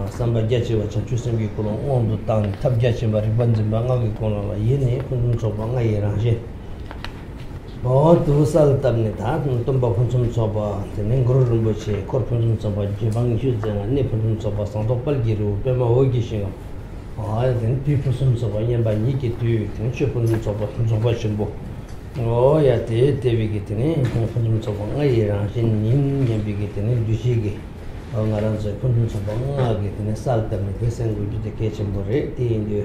samba jachiwa chachusimgi kono ondo tang tab jachiwa ribanjimba ngagi kono la yene kunjum choba ngayi rangshi tu sal tabne ta tumba kunjum choba tene ngoro Rinpoche kor kunjum choba jibang yu zanga ne kunjum choba santo palgiru pema ogi shinga tene pi kunjum choba nyamba niki tu tene che kunjum choba shimbo ya te vigi tene kunjum choba ngayi rangshi nin nyambi gi tene dushigi ngaranzo kunjum choba ngagi tene sal tabne te sengu jute kechimbo re te indi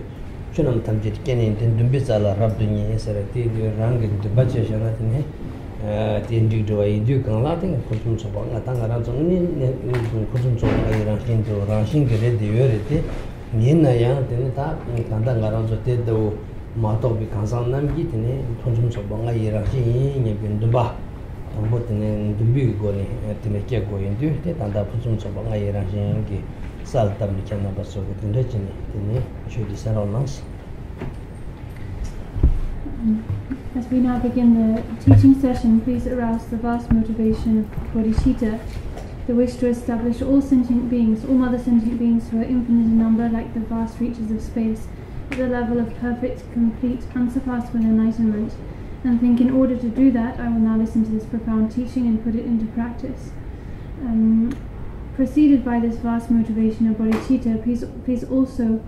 chunam tamjit kene ten dumbi sala rabdu nye sara te rangi dubache shana tene te indi duwa indi kangla tene kunjum choba nga ta ngaranzo kunjum choba ngayi rangshin to rangshin kere de yore te nyena ya tene ta kanda ngaranzo te do matobi kansang namgi tene kunjum choba ngayi rangshin nyebin dumba tambo tene dumbi goni tene kya go indi te tanda kunjum choba ngayi rangshin ki sal tabli kena baso tene tene shudi saronas. As we now begin the teaching session, please arouse the vast motivation of bodhicitta, the wish to establish all sentient beings, all mother sentient beings who are infinite in number like the vast reaches of space, at the level of perfect, complete, unsurpassable enlightenment, and think in order to do that, I will now listen to this profound teaching and put it into practice. Preceded by this vast motivation of bodhicitta, please also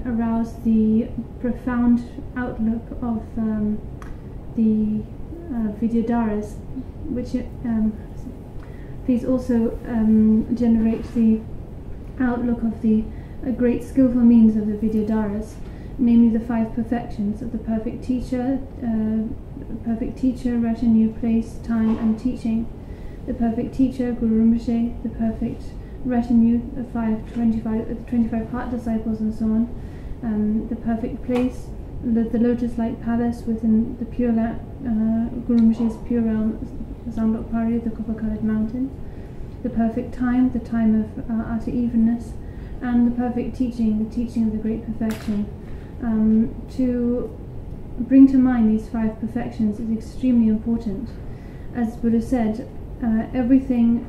arouse the profound outlook of the Vidyadharas, which please also generate the outlook of the great skillful means of the Vidyadharas, namely the 5 perfections of the perfect teacher, retinue, place, time, and teaching. The perfect teacher, Guru Rinpoche, the perfect retinue, the 25 heart disciples, and so on. The perfect place, the lotus-like palace within the pure Guru Rinpoche's pure realm, Zanglokpari, the copper-coloured mountain. The perfect time, the time of utter evenness, and the perfect teaching, the teaching of the great perfection. To bring to mind these 5 perfections is extremely important. As Buddha said, everything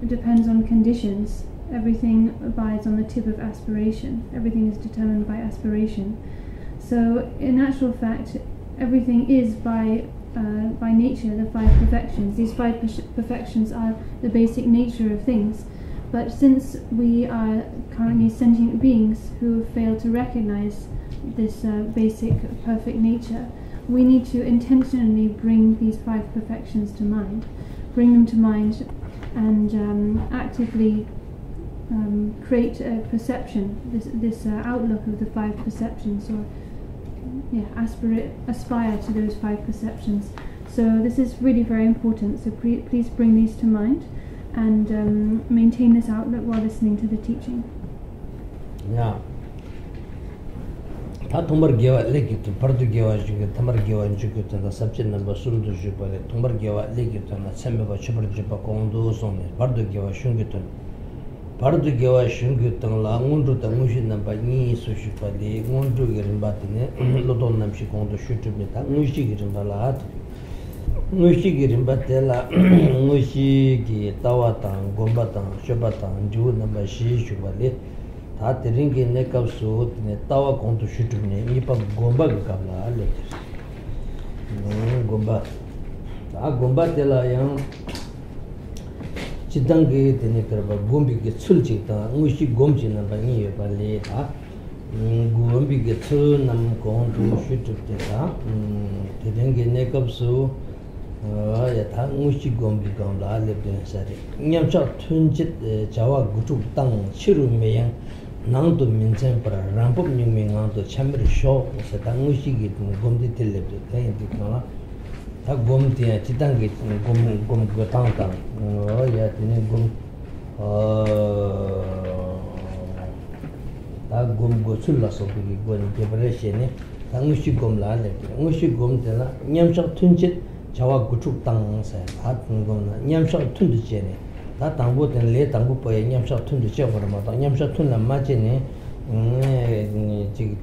depends on conditions. Everything abides on the tip of aspiration. Everything is determined by aspiration. So, in actual fact, everything is by nature the 5 perfections. These 5 perfections are the basic nature of things. But since we are currently sentient beings who fail to recognize this basic perfect nature, we need to intentionally bring these 5 perfections to mind, and actively create a perception, this outlook of the 5 perceptions, or aspire to those 5 perceptions. So this is really very important. So please bring these to mind and maintain this outlook while listening to the teaching. Yeah. Tomar gewa legitu pardu gewa juga tamar gewa juga tanda subject number sundu juga le tomar gewa legitu na sembe ba chupar juba kondo sonne pardu gewa shungitu la ngundu ta mushin namba ni su juba le ngundu gerimba tine lodon namshi kondo shutu meta mushi gerimba la mushi gerimba tela mushi gi tawa tang gomba tang shoba tang ju namba shi juba le 다 드링게 내값수 따와 공도 슈트네 이파 곰바가 갑라 알레트 곰바 곰바 tel아양 지당게 되네 그러바 곰비게 출직다 무시 곰지는 방이 발레 다 곰비게 출남 공도 슈트다 드링게 내값수 다 무시 곰비가 알레트 사리 냠차 툰짓 자와 구축 땅 치루메양 nangdo minchen para rampop nyingme ngangdo chamir sho se tangushigi gomdi telebde tayin dikala ta gomdi ya chitangi gom gotang tang ya tine gom ta gom gochul la so bi goni gebre shene tangushi gom la le tangushi gom de la nyamshak tunchit jawa guchuk tang sa ta gom na nyamshak tundu chene 다 당고 된 당고 보에 냠샤 툰도 제거를 마다 냠샤 툰나 맞제네 지금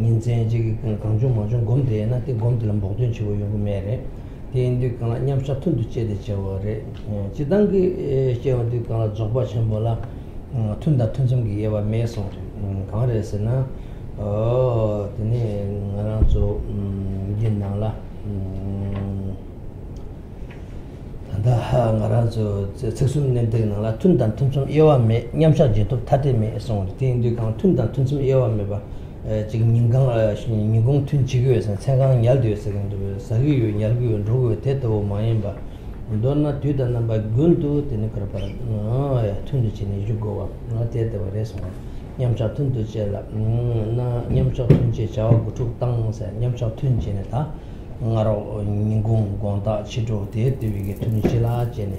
인제 지금 강중 뭐좀 곰대나 때 곰들은 먹던 치고 요금에래 Tindi kana nyamsha tundu chede chaware. Chidangi chewandi kana zogba chambola tunda tunzumgi yewa mesong. Kare sena tini ngaranzo jinnangla. Tanda ngaranzo tseksum nendegi nangla tundan tunzum yewa me nyamsha jeto tate me song. Tindi kana tundan tunzum yewa me ba. 지금 인공 튼 지구에서 최강 열도에서 사기요 열기요 로고 때도 많이 봐. 돈나 뒤다나 봐 군도 되는 거 봐. 튼도 지니 주고 와. 나 때도 그래서 냠차 튼도 제라. 나 냠차 튼지 자고 쭉 땅서 냠차 튼지네 다. nga로 인공 광다 치조 대대 위게 튼지라 제네.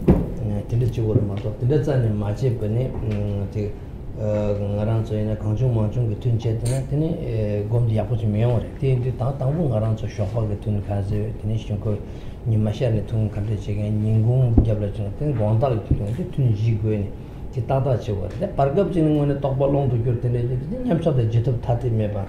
근데 지고를 맞도 근데 자네 맞지 버네 되게 ngaranzo 강중 manchung ge tun che tene tene gom di yapo chi meore te ta bu ngaranzo shofa ge tun kaze tene shon ko ni masha ne tun kande che ge ningung gyabla chen tene gonda ge tun ji go ne ti ta da che wa de pargab jin ngone tok ba long du gyur tene de nyamcha de jitop thati me ba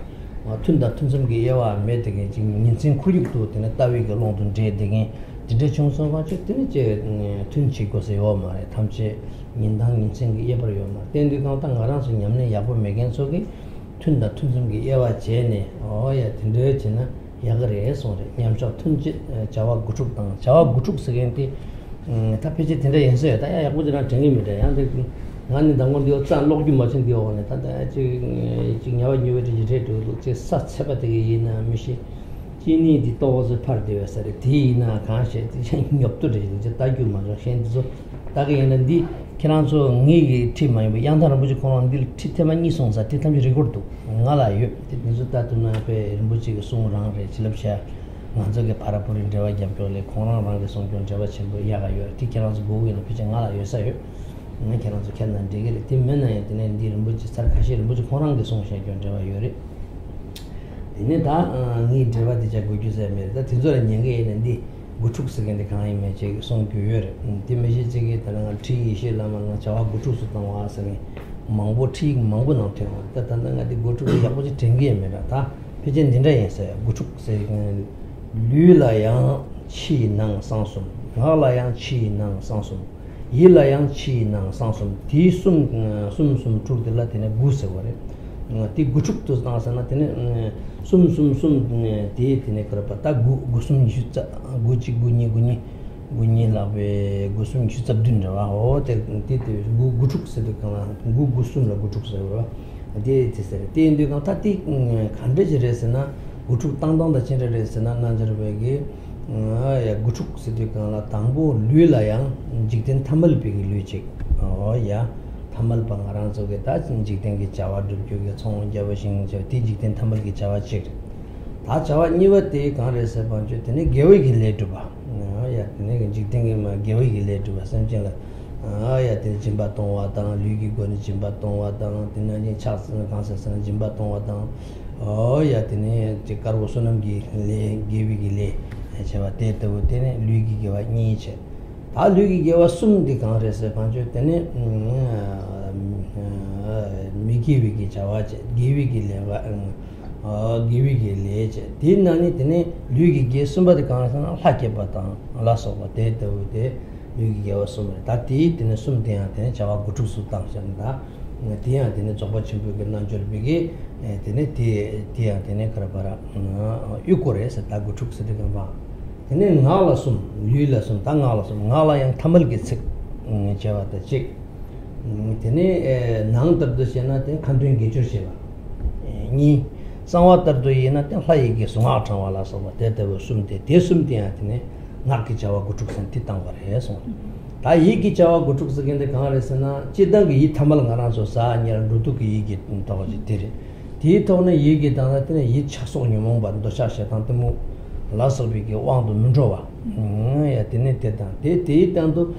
tun da tun zum ge yewa me de ge jin nin sin kulik do tene ta wi ge long dun de de ge de chung so ba che tene che tun chi go se yo ma tham che Yangtang 인생이 예버려 마. 된디 강당 가랑서 냠네 야보 매겐 속에 튼다 튼좀게 예와 제네. 어야 된데 제나 야그래 소리. 냠적 튼지 자와 구축당. 자와 구축 속에인데 답해지 된데 연서야. 다 야고지랑 정입니다. 양데 나는 당원디어 짠 녹디 마친 디어네. 다다 지금 야와 뉴에지 제도 제 사체바되게 이나 미시 지니디 도즈 파르데서리 디나 가셰 nhập 이제 다규마저 현지서 다게 있는데 kiranzo ngi ti mai Yangtang Rinpoche kono dil ti tema ni songsa ti tam record do ngala yo ti nizu ta tu na pe Rinpoche ge song rang re chilapsha nganzo ge parapurin dewa gyampo le kono rang ge song gyon jaba chimbo ya ga yo ti kiranzo go ge no pe ngala yo sa yo ne kiranzo kenan de ge ti mena ye ne di Rinpoche sar khashi Rinpoche kono ge song sha gyon jaba yo re ne da ngi dewa de ja go ju sa me da ti zo le nyenge ye ne di guchuk segende kanai me che song gyur ti me je che ta nga thi she la ma chawa guchuk su ta wa sa ne mangbo thi mangbo na the ta ta nga di guchuk ya po ji tengi me da ta pe jen din da yin sa guchuk se lü la yang chi nang sang sum nga la yang chi nang sang sum yi la yang chi nang sang sum ti sum chuk de la te ne gu se wa re ti guchuk to na sa na te ne sum de tine krapa ta gusum yutsa guchi guni la be gusum yutsa dun ra o te guchuk se de kana gusum la guchuk se ra de te se te indi ka ta ti khande jere se na guchuk tang da chen re se na na jar be ge ya guchuk se de kana tangbo lü la yang jikten thamal be ge lü chek o ya thamal pangarang so ge ta jikten ge chawa du ge chong ja ba sing ja ti jikten thamal ge chawa chek 다 자와 니와테 가르서 번주 되네 개위 길레도 봐. 야 되네 jikten ge ma 개위 길레도 봐. 선정라 야 되네 짐바 동와다 류기 거니 짐바 동와다 되네 차스는 가서서는 짐바 동와다 야 되네 제 가르고서는 기 개위 길레 제가 때도 되네 류기 개와 니체 다 류기 개와 숨디 가르서 번주 되네 미기위기 자와제 개위 길레와 기위게 레제 딘나니 드네 류기게 숨바데 강아서 하게 바다 알아서 데데데 류기게 왔으면 다티 드네 숨대한테 자와 구축수 당선다 디야 드네 저거 친구게 난절비게 드네 디야 드네 그러바라 유코레서 다 구축수데 봐 드네 나라숨 류라숨 당알숨 나라양 탐을게 책 제와다 책 드네 나응답도시나 데 칸도인 게줄시바 니 상와들도 이나 하이게 송아 창와라서 대대로 숨대 대숨대한테 나기 자와 구축선 띠땅 거래서 다 이기 자와 구축선인데 강아래서나 지당이 이 탐을 가나서 사냐 루두기 이기 도지 되리 디토는 얘기 당한테 이 차송 유몽 반도 샤샤한테 뭐 라서비게 왕도 문조와 야 되네 되다 대 땅도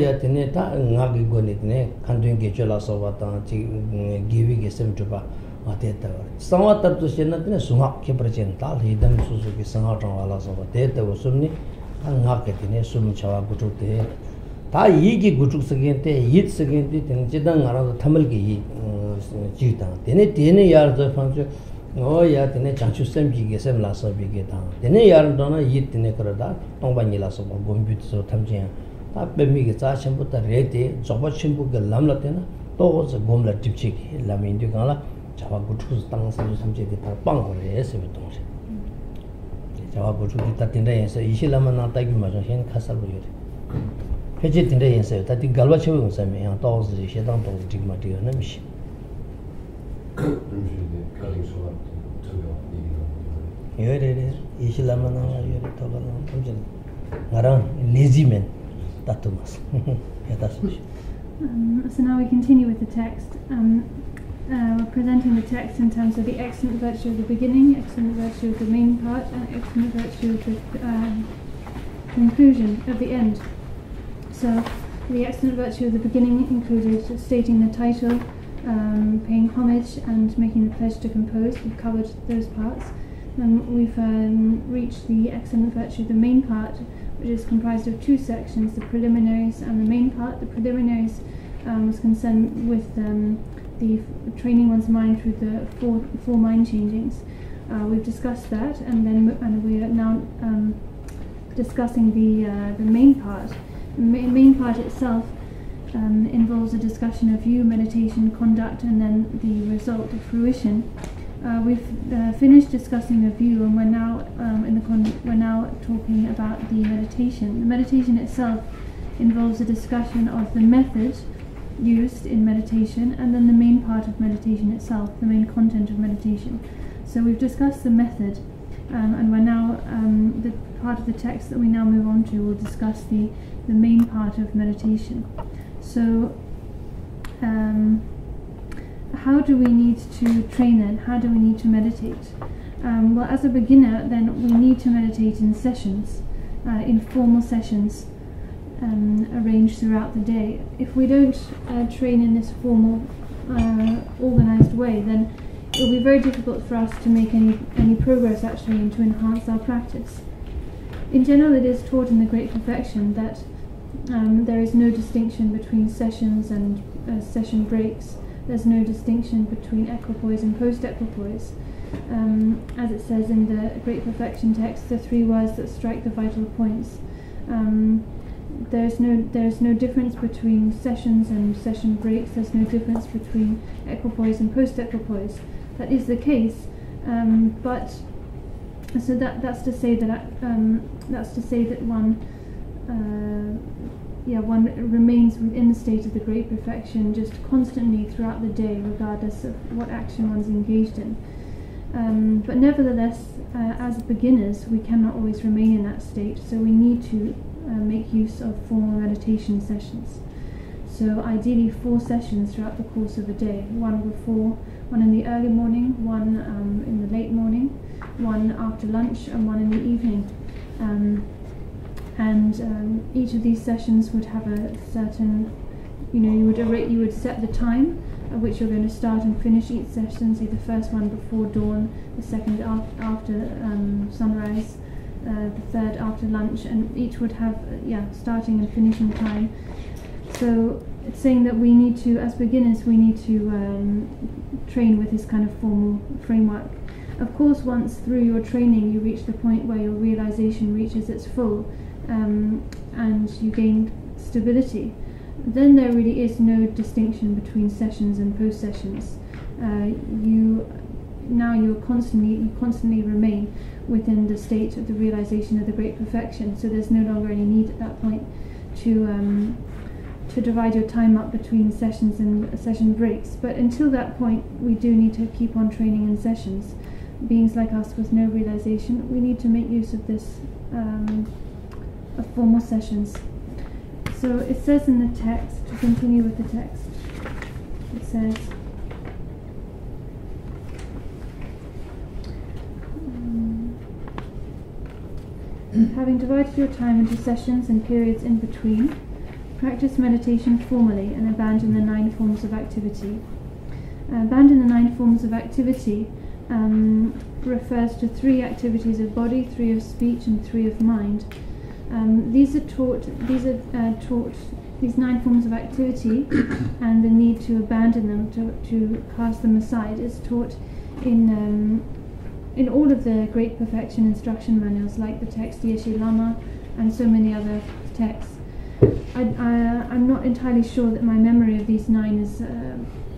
야 되네 다 나기 거니네 간도인 게 줄라서 왔다 지 기위게 sem주바 아데다 상와답도 신나더니 숭학 개버진 달 히담 수수기 상하정 알아서 데다 웃음니 한학게 되네 숨 차와 구축대 다 이기 구축석인데 이석인데 등지당 알아서 탐을기 지다 되네 야르저 판주 Oh, yeah, the Chanchu Semki, Sem Lassa Bigeta. The Nayardona Yit in Ekrada, Tombanila so Gombut so Tamjian. That Bemigata Champuta Rete, Zobachimbu, Lamlatena, those a Gomla Tipchik, Lamin Dugala, Javagutus Tangs and some Jedi Pang or yes, if it don't. Javagutu Tatin so Ishilamana Tagimajan Casabuyet. Fidget in the answer that the Galvachu and Sami and those the Shedan to the Digmati and Namish. Lazy men. So now we continue with the text. We're presenting the text in terms of the excellent virtue of the beginning, excellent virtue of the main part, and excellent virtue of the conclusion of the end. So the excellent virtue of the beginning included stating the title, paying homage and making the pledge to compose. We've covered those parts. We've reached the excellent virtue of the main part, which is comprised of two sections, the preliminaries and the main part. The preliminaries was concerned with the training one's mind through the four mind changings. We've discussed that, and we are now discussing the main part. The main part itself involves a discussion of view, meditation, conduct, and then the result of fruition. We've finished discussing the view, and we're now we're now talking about the meditation. The meditation itself involves a discussion of the method used in meditation, and then the main part of meditation itself, the main content of meditation. So we've discussed the method, and we're now the part of the text that we now move on to will discuss the main part of meditation. So how do we need to train then? How do we need to meditate? Well, as a beginner, then we need to meditate in sessions, in formal sessions arranged throughout the day. If we don't train in this formal, organized way, then it will be very difficult for us to make any progress actually and to enhance our practice. In general, it is taught in the Great Perfection that there is no distinction between sessions and session breaks. There's no distinction between equipoise and post-equipoise. As it says in the Great Perfection text, the three words that strike the vital points. There's no difference between sessions and session breaks. There's no difference between equipoise and post-equipoise. That is the case, but so that's to say that one remains within the state of the Great Perfection just constantly throughout the day, regardless of what action one's engaged in. But nevertheless, as beginners, we cannot always remain in that state, so we need to make use of formal meditation sessions. So ideally 4 sessions throughout the course of a day, one before, one in the early morning, one in the late morning, one after lunch, and one in the evening. Each of these sessions would have a certain, you would set the time at which you're going to start and finish each session, say the first one before dawn, the second after sunrise, the third after lunch, and each would have starting and finishing time. So it's saying that we need to, as beginners, we need to train with this kind of formal framework. Of course, once through your training you reach the point where your realization reaches its full, and you gain stability, then there really is no distinction between sessions and post-sessions. You constantly remain within the state of the realization of the Great Perfection, so there's no longer any need at that point to divide your time up between sessions and session breaks. But until that point, we do need to keep on training in sessions. Beings like us with no realization, we need to make use of this of formal sessions. So it says in the text, to continue with the text, it says, having divided your time into sessions and periods in between, practice meditation formally and abandon the 9 forms of activity. Abandon the 9 forms of activity refers to 3 activities of body, 3 of speech, and 3 of mind. These 9 forms of activity and the need to abandon them, to cast them aside, is taught in all of the Great Perfection instruction manuals, like the text Yeshe Lama and so many other texts. I'm not entirely sure that my memory of these 9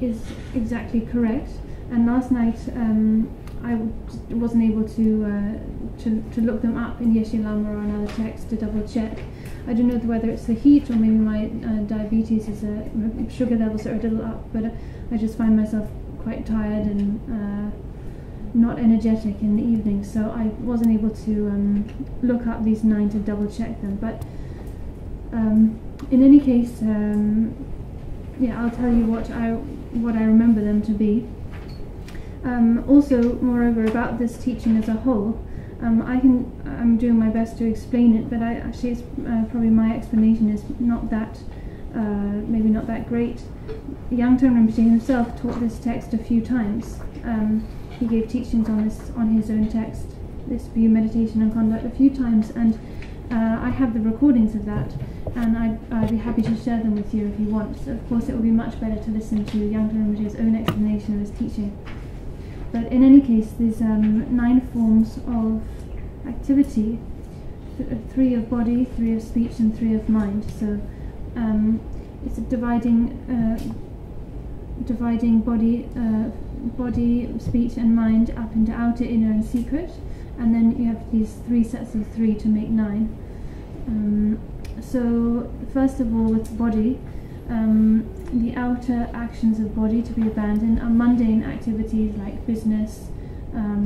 is exactly correct. And last night I wasn't able to look them up in Yeshe Lama or another text to double check. I don't know whether it's the heat or maybe my diabetes is sugar levels are a little up, but I just find myself quite tired and not energetic in the evening, so I wasn't able to look up these 9 to double check them. But in any case, yeah, I'll tell you what I remember them to be. Also, moreover, about this teaching as a whole, I'm doing my best to explain it, but it's probably my explanation is not that, maybe not that great. Yangtang Rinpoche himself taught this text a few times. He gave teachings on his own text, this view, meditation and conduct, a few times, and I have the recordings of that, and I'd be happy to share them with you if you want. So of course, it would be much better to listen to Yangtang Rinpoche's own explanation of his teaching. But in any case, there's 9 forms of activity, 3 of body, 3 of speech, and 3 of mind. So it's dividing body, speech, and mind up into outer, inner, and secret. And then you have these 3 sets of 3 to make 9. So first of all, with body, the outer actions of body to be abandoned are mundane activities like business,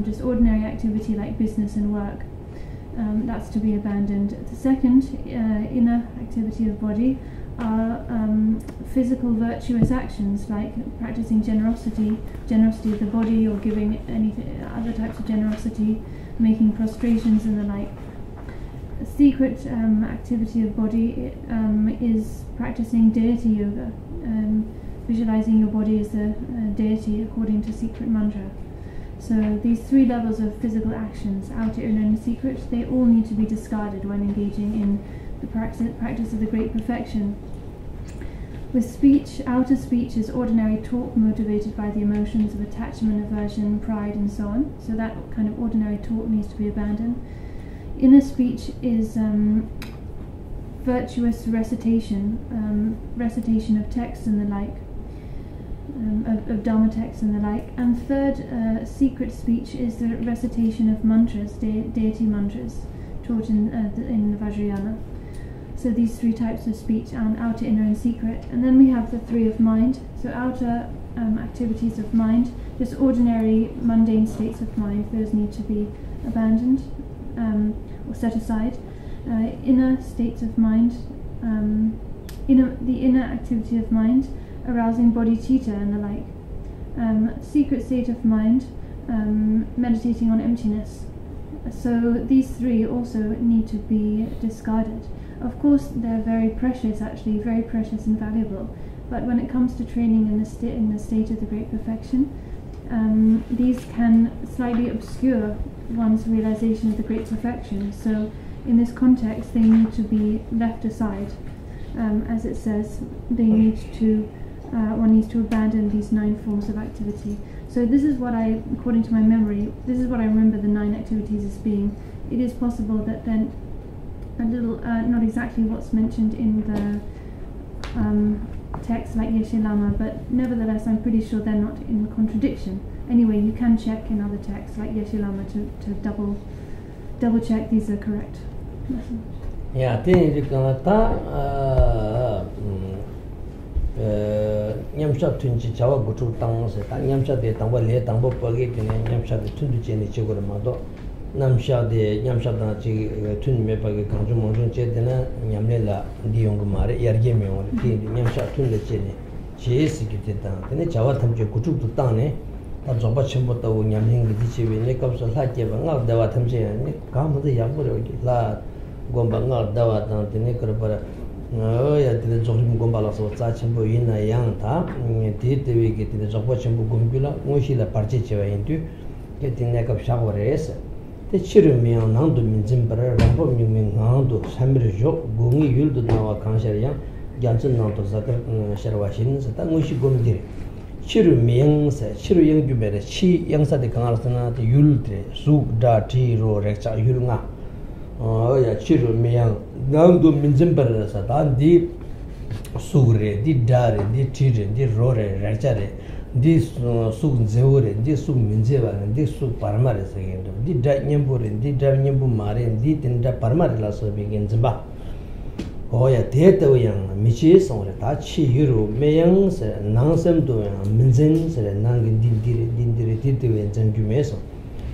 just ordinary activity like business and work. That's to be abandoned. The second, inner activity of body, are physical virtuous actions like practicing generosity of the body, or giving other types of generosity, making prostrations and the like. A secret activity of body is practicing deity yoga, visualizing your body as a deity according to secret mantra. So these 3 levels of physical actions, outer, inner, and secret, they all need to be discarded when engaging in the practice of the Great Perfection. With speech, outer speech is ordinary talk motivated by the emotions of attachment, aversion, pride, and so on. So that kind of ordinary talk needs to be abandoned. Inner speech is virtuous recitation, recitation of texts and the like, of Dharma texts and the like. And third, secret speech is the recitation of mantras, deity mantras, taught in Vajrayana. So these 3 types of speech, outer, inner, and secret. And then we have the 3 of mind. So outer activities of mind, just ordinary mundane states of mind, those need to be abandoned or set aside. Inner states of mind, the inner activity of mind, arousing bodhicitta and the like. Secret state of mind, meditating on emptiness. So these 3 also need to be discarded. Of course, they're very precious, actually, very precious and valuable. But when it comes to training in the state of the Great Perfection, these can slightly obscure one's realization of the Great Perfection. So in this context, they need to be left aside. As it says, one needs to abandon these 9 forms of activity. So this is what according to my memory, this is what I remember the 9 activities as being. It is possible that then a little, not exactly what's mentioned in the text like Yeshe Lama, but nevertheless I'm pretty sure they're not in contradiction. Anyway, you can check in other texts like Yeshe Lama to double check these are correct. Yeah, nyamsha tunji chawa gutu tang se ta nyamsha de tangwa le tangbo page tene nyamsha de tundu jeni chegor ma do namsha de nyamsha da chi tun me page kanju monjun che dena nyamle la diyong mare yarge me wor ti nyamsha tun le chene che sikite ta tene chawa thamje gutu tu ta ne ta joba chimbo ta wo nyamling gi chi we ne kapsa la ke ba nga dawa thamje ne ka mo de yag bor la gomba nga dawa ta tene kar par ya de jorim gomba la so cha chimbo ina yang ta de we ge de joba chimbo gombila ngoshi la parche che wa intu ke tinne kap shagores te chiru mi nang du min jim bar rambo mi min nang du samir jo gongi yul du na wa kanshar yang gyanchen nang to zakar sharwa shin sa ta ngoshi gomdir chiru miyang sa chiru yang gyubere chi yang sa de kangar sana de yul de su da ti ro rekcha yul nga ya chiru miyang nang do minjim bar sa dan di su re di da re di ti re di ro re rekcha re di su zeu re di su minje ba di su parma re sa gen di da nyembu re di da nyembu ma re di tin da parma re la so be gen zimba oya deto yang michi songre ta chi yuru meyang se nangsem do yang minzen se nangin dindire titwe zangju meso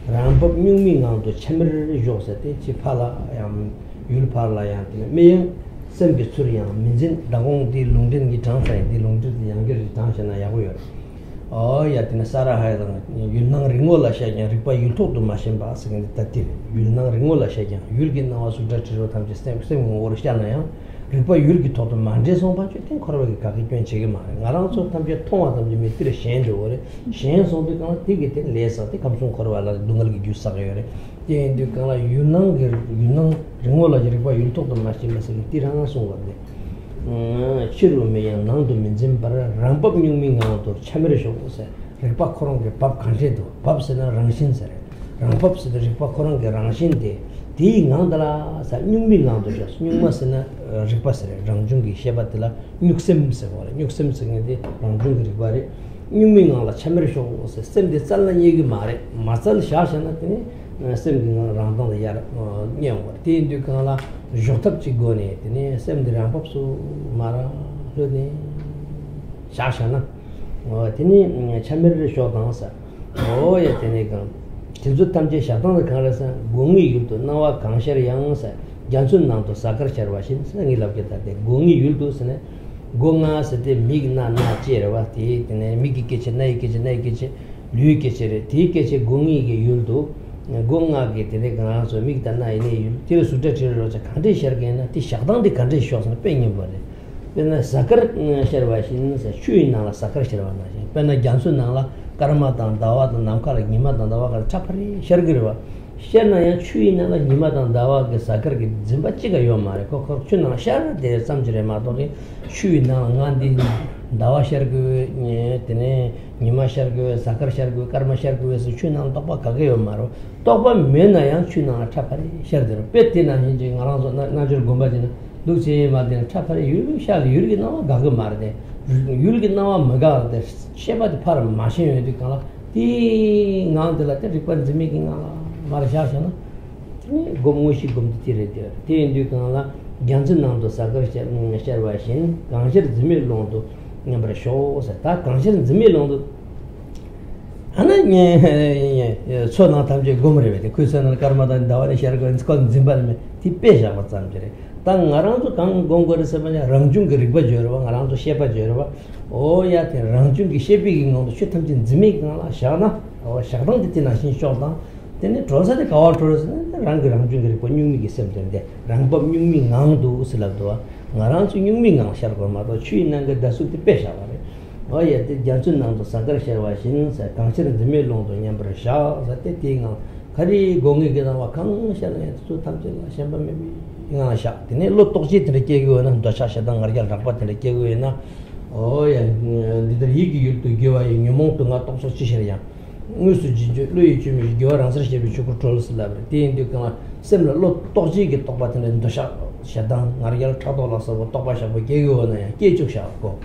rambab nyungmi ngang do chamir jo se te chi phala yang yul phala yang meyang sem ge sur yang minzen dagong di lungden gi tang sai di lungden yang ge tang sha na ya go yo oya tin sara ha da yul nang ringo la sha yang ripa yul to do ma shen ba se ge ta ti yul nang ringo la sha yang yul ge na wa su da chi ro tam je sem ngor sha na yang ripa yulgi todo manje songpa chu ten korwagi kaki kyun chegi maare ngarang so tamche tongwa tamche me tiri shen jo gore shen songpi kanga tiki ten lesa te kamsung korwa la dungal ki gyus saka yore ten di kanga yunang ringo la ripa yul todo mashi masaki tiranga songwa de chiru me yang nangdo minzim para rangpap nyungmi ngang to chamere shoko se ripa korongi pap kante do pap se na rangshin sare rangpap se ripa korongi rangshin de di ngandala sa nyungmi ngando jas nyungma sena ripasre rangjungi shebatla nyuksem se gore nyuksem se ngede rangjungi ripare nyungmi ngala chamere sho se semde salna yegi mare masal shashana tene semde rangdang da yar nyang gore tin du kala jotab chi gone tene semde rangpap su mara rone shashana tene chamere sho dansa o ya tene kan tinzu tamche shatang da kangrasa gongi yulto nawa kangshar yangsa jansun nangto sakar charwashin sangi labke tate gongi yulto sene gonga sate mig na cherwa ti tene migi keche nai keche lui keche re ti keche gongi ke yulto gonga ke tene kangrasa mig ta nai ne yul tira sutta tira rocha kante sharke na ti shatang di kante shosana pengi bade pena sakar charwashin sa chui nangla sakar charwashin pena jansun nangla karma tang dawa tang namkala nima tang dawa ka chapari shargirwa sharna ya chui nala nima tang dawa ka sakar ki zimba chiga yo maare ko chui nala shar de samchire ma tori chui nala ngandi dawa shargirwe tene nima shargirwe sakar shargirwe karma shargirwe su chui nala tokpa kage yo maaro tokpa mena ya chui nala chapari shargirwa peti na hinji ngarang so najur gomba jina dukche ma dina chapari yurgi shali yurgi nawa gaga maarde yulgi nawa maga de sheba de par machine de kala ti ngang de la te ripan zimi ki nga mar sha sha na ni gomushi gomti tire de ti indu kala gyanjin nang do sagar che sharwa shin gangshir zimi long do nyambra sho sa ta gangshir zimi long do ana nye so na tamje gomre de kusan karma dan dawale sharga skon zimbal me ti pesha ma samjere tang ngarang to kang gongore sabanya rangjung ge rigba jorwa ngarang to shepa jorwa o ya te rangjung ge shepi ge ngong to chutamjin zimi ngala shana o shadang de tina shin shoda tene trosa de kawal tros rangjung ge rigba nyungmi ge semdende rangbam nyungmi ngang do usla do ngarang chu nyungmi ngang shar ko ma to chui nang ge dasu te pesha bare o ya te janchun nang to sagar sharwa shin sa kangshir zimi long to nyambra sha sa te tinga khari gongi ge na wa kang shana tu tamje la shamba me nga sha tene lo tokji tere kego na do sha dang ngar rakpa tere kego na o ya lider yigi yulto gewa nyomong to nga tokso chishir ya ngusu ji lo yi chumi gewa ransar shebi chukur tols la bre tin de ka semla lo tokji ge tokpa tene do sha dang ngar thado la so tokpa sha bo kego na ya ke chuk sha ko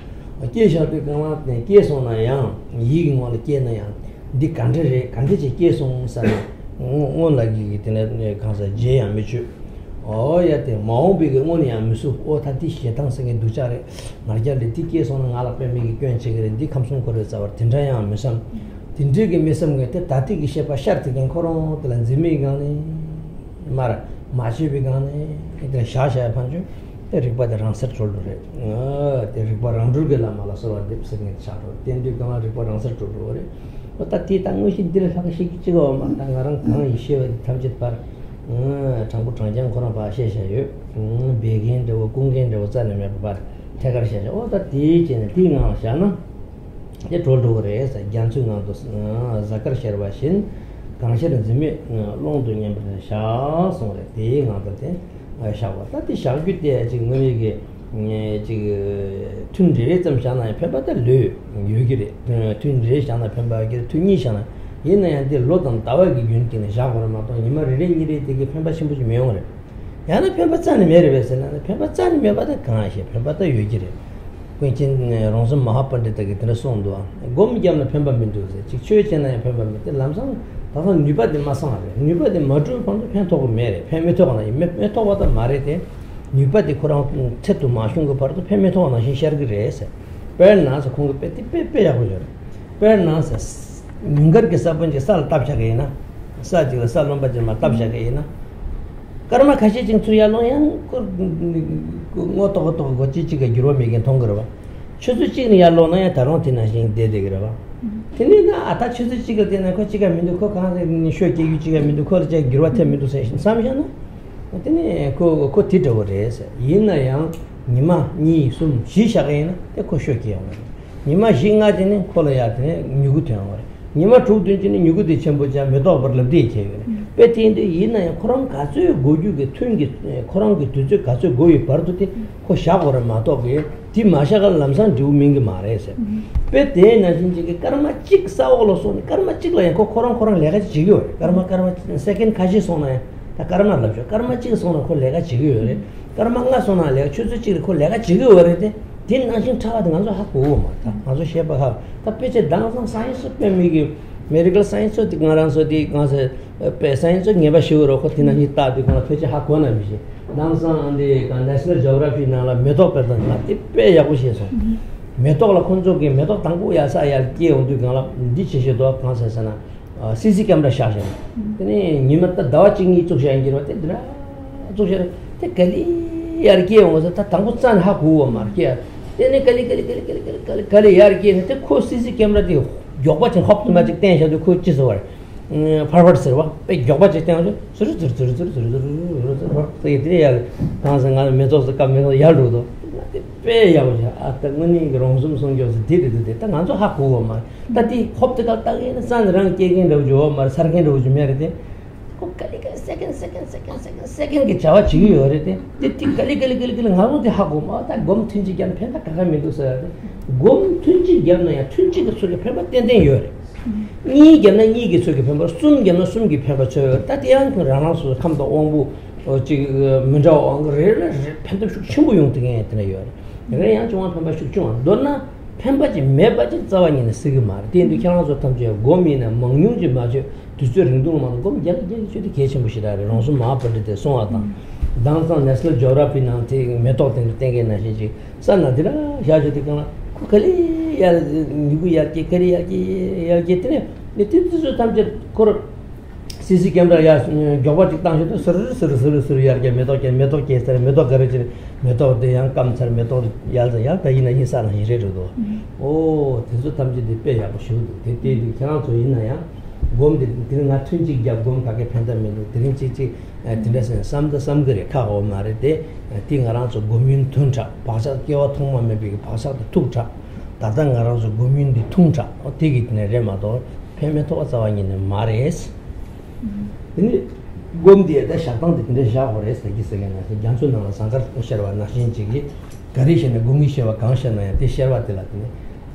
ke sha de ka ma ne ke so na ya yigi ngol ke na ya di kande je ke so sa ngon la gi tene ka sa je ya me chu oya te maombi ge ngoni amsu o ta ti shetang senge duchare marja le ti ke sona ngala pe mi ge kyen chegere di khamsung kore zawar tinja ya mesam tinje ge mesam ge te tati ge shepa shart ge koron tlan zimi gane mara machi be gane ite sha sha panju te rikba de ransar choldore te rikba randur ge la mala so de senge charo ten de gama rikba ransar choldore o ta ti tang shi dire sa shi chi go ma tang garang kang ishe tamjet par 장부 장장 그런 봐 셰셰요 베긴 저 공견 저 자는 봐 태가르 셰셰 어다 디제네 디가 샤나 제 돌도레서 jansunang도 자카르 셔바신 강셔는 점에 롱도님 샤송레 디가한테 샤와 따티 샤규때 지금 이게 툰제 좀 잖아요. 편바다 르 여기래. 툰제 잖아 편바게 툰이잖아. 얘네한테 로던 다와기 윤기는 자고라마도 이마리리리 되게 편바 신부지 명을. 야나 편바짜니 메르베스나 편바짜니 메바다 강하시. 편바다 여기래. 그긴 롱선 마하판데다게 들었on도. 곰기암나 편바민도세. 직초에잖아요 편바민데 람상 다서 뉴바데 마상하래. 뉴바데 마주 본도 편토고 메레. 편메토가나 메토바다 마레데 뉴바데 코랑 채도 마숑 거 바로도 편메토가나 신샤르그레세. 베르나서 공고 빼야고 저. 베르나서 닝거게 사번제 살 답샤게나. 사지가 살롬바제 마 답샤게나. karma kashi jing tsuya long yang ngo to go chi chi ga giro me gen tong gro ba chuzu chi ni ya lo na ya tarong tin na jing de de gro ba tini na ata chuzu chi ga de na ko chi ga min ko ka ni shwe ke yu chi ga min ko ja giro te min se sam ja na tini ko ti de re se yin na yang ni ma ni sum shi sha ga na te ko shwe ke ya ni ma jinga de ni ko la ya de ni gu te ya 니마 주든지는 누구도 전부자 몇도 벌을 되게 배티인데 이나 그런 가수 고주게 튕기 그런 게 두저 가수 고이 버도티 코 샤고를 마도게 디 마샤갈 남산 주민게 말해서 배테나 진지게 카르마 찍 사오로소니 카르마 찍라야 코 그런 내가 지겨 카르마 세컨 가시 소나야 다 카르마 남죠 카르마 찍 소나 코 내가 지겨요 카르마가 소나 내가 추수 찍 코 내가 지겨 버리데 딘 나신 차가든 가서 하고 맞다 아주 셰바하 답변제 당상 사이언스 빼미기 메디컬 사이언스 디가란서디 가서 빼 사이언스 네바 쉬우로 코티나니 따디 거나 페지 하고나 미시 당상 안데 내셔널 지오그래피 나라 메도 빼던 나티 빼야고 시에서 메도라 콘조게 메도 당고 야사야 게 온도 가라 디치셔도 간사사나 CC 카메라 샤샤 근데 니마타 다와칭이 쪽샤인기로 때드라 쪽샤 때 갈리 야르게 온서 다 당고 짠 하고 말게 얘네 kalli यार के ने को CC camera दियो जोबा च automatic tension जो कुछ चीज और फॉरवर्ड सर्वर पे जोबा च टेंशन सुरु तो ये यार कहां से गाने में तो काम में यार दो पे यार आ तक नहीं रोंसुम संग जो धीरे तक गांजो हाको मा तती होप तक तक सान रंग के गे जो मार सरके रो जो मेरे दे को कली सेकंड के चावा चिगी होरेते तिति कली हारो दे हागो माता गोम 튼지 ज्ञान फेंदा कागा मेदुस गोम 튼지 ज्ञानया 튼지 के सोके फेबा तेंदें योरे 니 ज्ञान 니 के सोके फेबा सुम ज्ञान सुम के फेबा 저 तातियान को रानासु 감도 옹부 지 문자 옹레 펜도 충부 용등에 했더니 요래 그래 양 중앙 펜바 숙중 너나 펜바지 매바지 자와니는 쓰기 말 된도 향아서 탐지 고민은 멍용지 마저 두저 링동만 고 야기 저기 계신 분이라래 롱수 마버데 송하다 당상 내셔널 지오그래피 나한테 메토드 땡게 나시지 산나들아 야저디 가나 코칼리 야 누구 야기 그리 야기 때네 네티즈 탐지 코르 CC कैमरा या जोबा चिकता है तो सर यार के मेतो के सर मेतो करे चे मेतो दे यहां कम सर मेतो या कहीं नहीं सा नहीं रे दो ओ तेजो तमजे दे पे या बशु दे ते क्या तो इना या गोम दे दिन ना 튼지 या गोम का के फंदा में दिन ची दिन सम करे का हो मारे दे तिंगारा जो गोमिन 튼자 भाषा केवा 통만 में भी भाषा तो 퉁자 다당가라 जो गोमिन दी 퉁자 어떻게 되네 레마도 페메토가 자와니는 마레스 근데 곰디에다 샤방데 근데 샤고레스 기세게나 jansun나 상가르 오셔와 나신지기 가리시네 고미시와 강샤나야 데셔와텔라네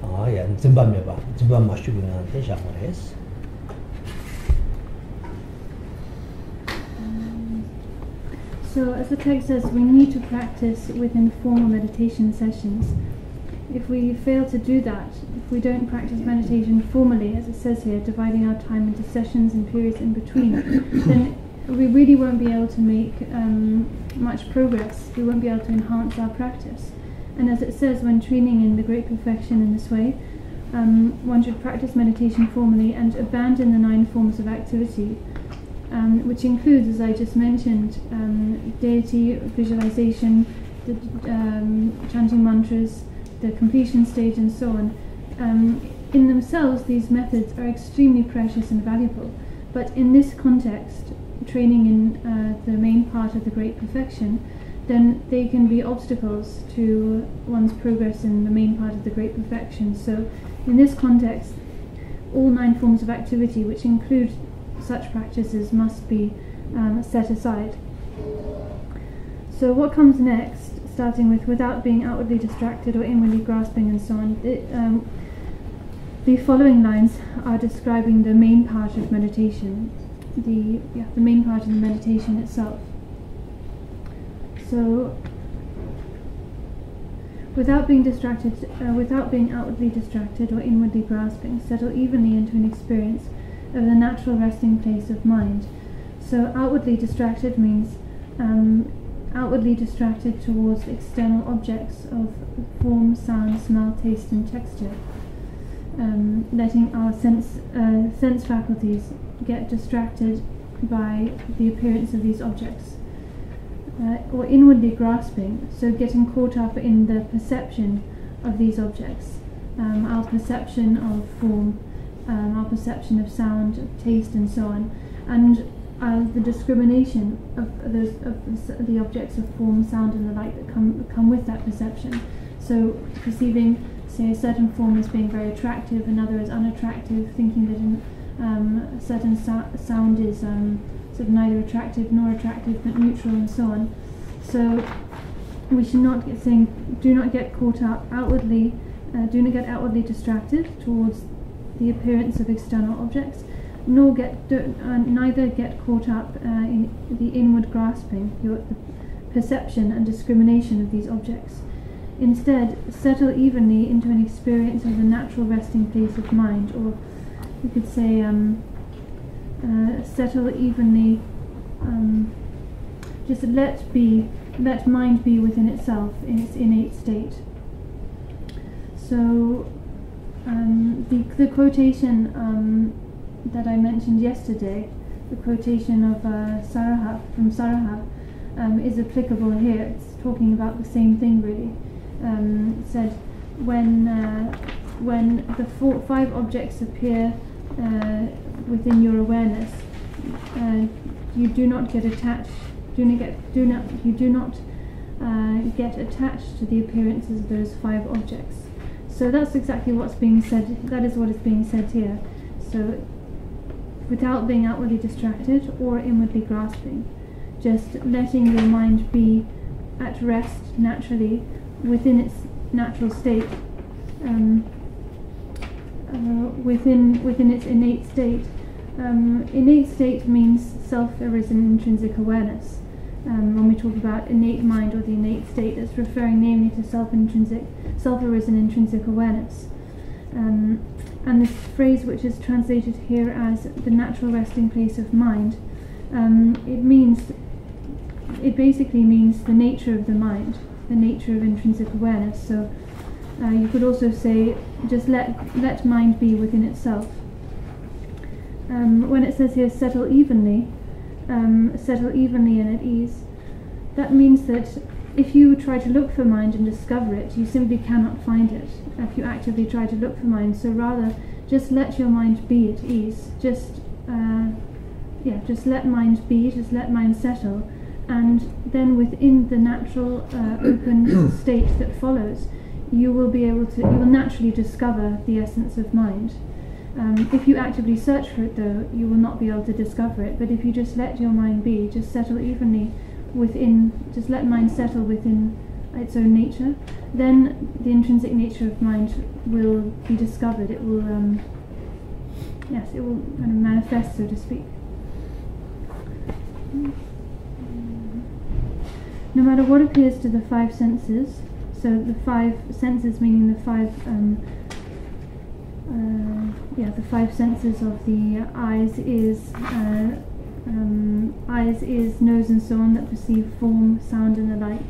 아야 짐밤메바 짐밤 마슈구나 데샤고레스 So as the text says, we need to practice within formal meditation sessions. If we fail to do that, if we don't practice meditation formally, as it says here, dividing our time into sessions and periods in between, then we really won't be able to make much progress. We won't be able to enhance our practice. And as it says, when training in the Great Perfection in this way, one should practice meditation formally and abandon the 9 forms of activity, which includes, as I just mentioned, deity, visualization, the, chanting mantras, the completion stage and so on. In themselves, these methods are extremely precious and valuable, but in this context, training in the main part of the Great Perfection, then they can be obstacles to one's progress in the main part of the Great Perfection. So in this context, all 9 forms of activity, which include such practices, must be set aside. So what comes next starting with without being outwardly distracted or inwardly grasping and so on. The following lines are describing the main part of meditation, the main part of the meditation itself. So, without being distracted, without being outwardly distracted or inwardly grasping, settle evenly into an experience of the natural resting place of mind. So, outwardly distracted means outwardly distracted towards external objects of form, sound, smell, taste, and texture. Letting our sense faculties get distracted by the appearance of these objects. Or inwardly grasping, so getting caught up in the perception of these objects, our perception of form, our perception of sound, of taste, and so on, and the discrimination of the objects of form, sound, and the like that come with that perception. So perceiving, say, a certain form as being very attractive, another as unattractive, thinking that a certain sound is sort of neither attractive nor attractive but neutral, and so on. So we should not get saying, do not get caught up outwardly, do not get outwardly distracted towards the appearance of external objects, nor neither get caught up in the inward grasping, the perception and discrimination of these objects. Instead, settle evenly into an experience of the natural resting place of mind, or you could say settle evenly, just let mind be within itself in its innate state. So the quotation that I mentioned yesterday, the quotation of from Saraha, is applicable here. It's talking about the same thing, really. It said, when the five objects appear within your awareness, you do not get attached. You do not get attached to the appearances of those five objects. So that's exactly what's being said. That is what is being said here. So, without being outwardly distracted or inwardly grasping, just letting your mind be at rest naturally within its natural state, within its innate state. Innate state means self-arisen intrinsic awareness. When we talk about innate mind or the innate state, it's referring namely to self-arisen intrinsic awareness. And this phrase, which is translated here as the natural resting place of mind, it basically means the nature of the mind, the nature of intrinsic awareness. So you could also say, just let mind be within itself. When it says here, settle evenly and at ease, that means that if you try to look for mind and discover it, you simply cannot find it if you actively try to look for mind. So rather, just let your mind be at ease. Just let mind be, just let mind settle, and then within the natural open state that follows, you will naturally discover the essence of mind. If you actively search for it, though, you will not be able to discover it. But if you just let your mind be, just settle evenly within, just let mind settle within its own nature, then the intrinsic nature of mind will be discovered. It will, it will kind of manifest, so to speak. No matter what appears to the five senses, so the five senses meaning the five senses of the eyes, ears, nose, and so on, that perceive form, sound, and the like.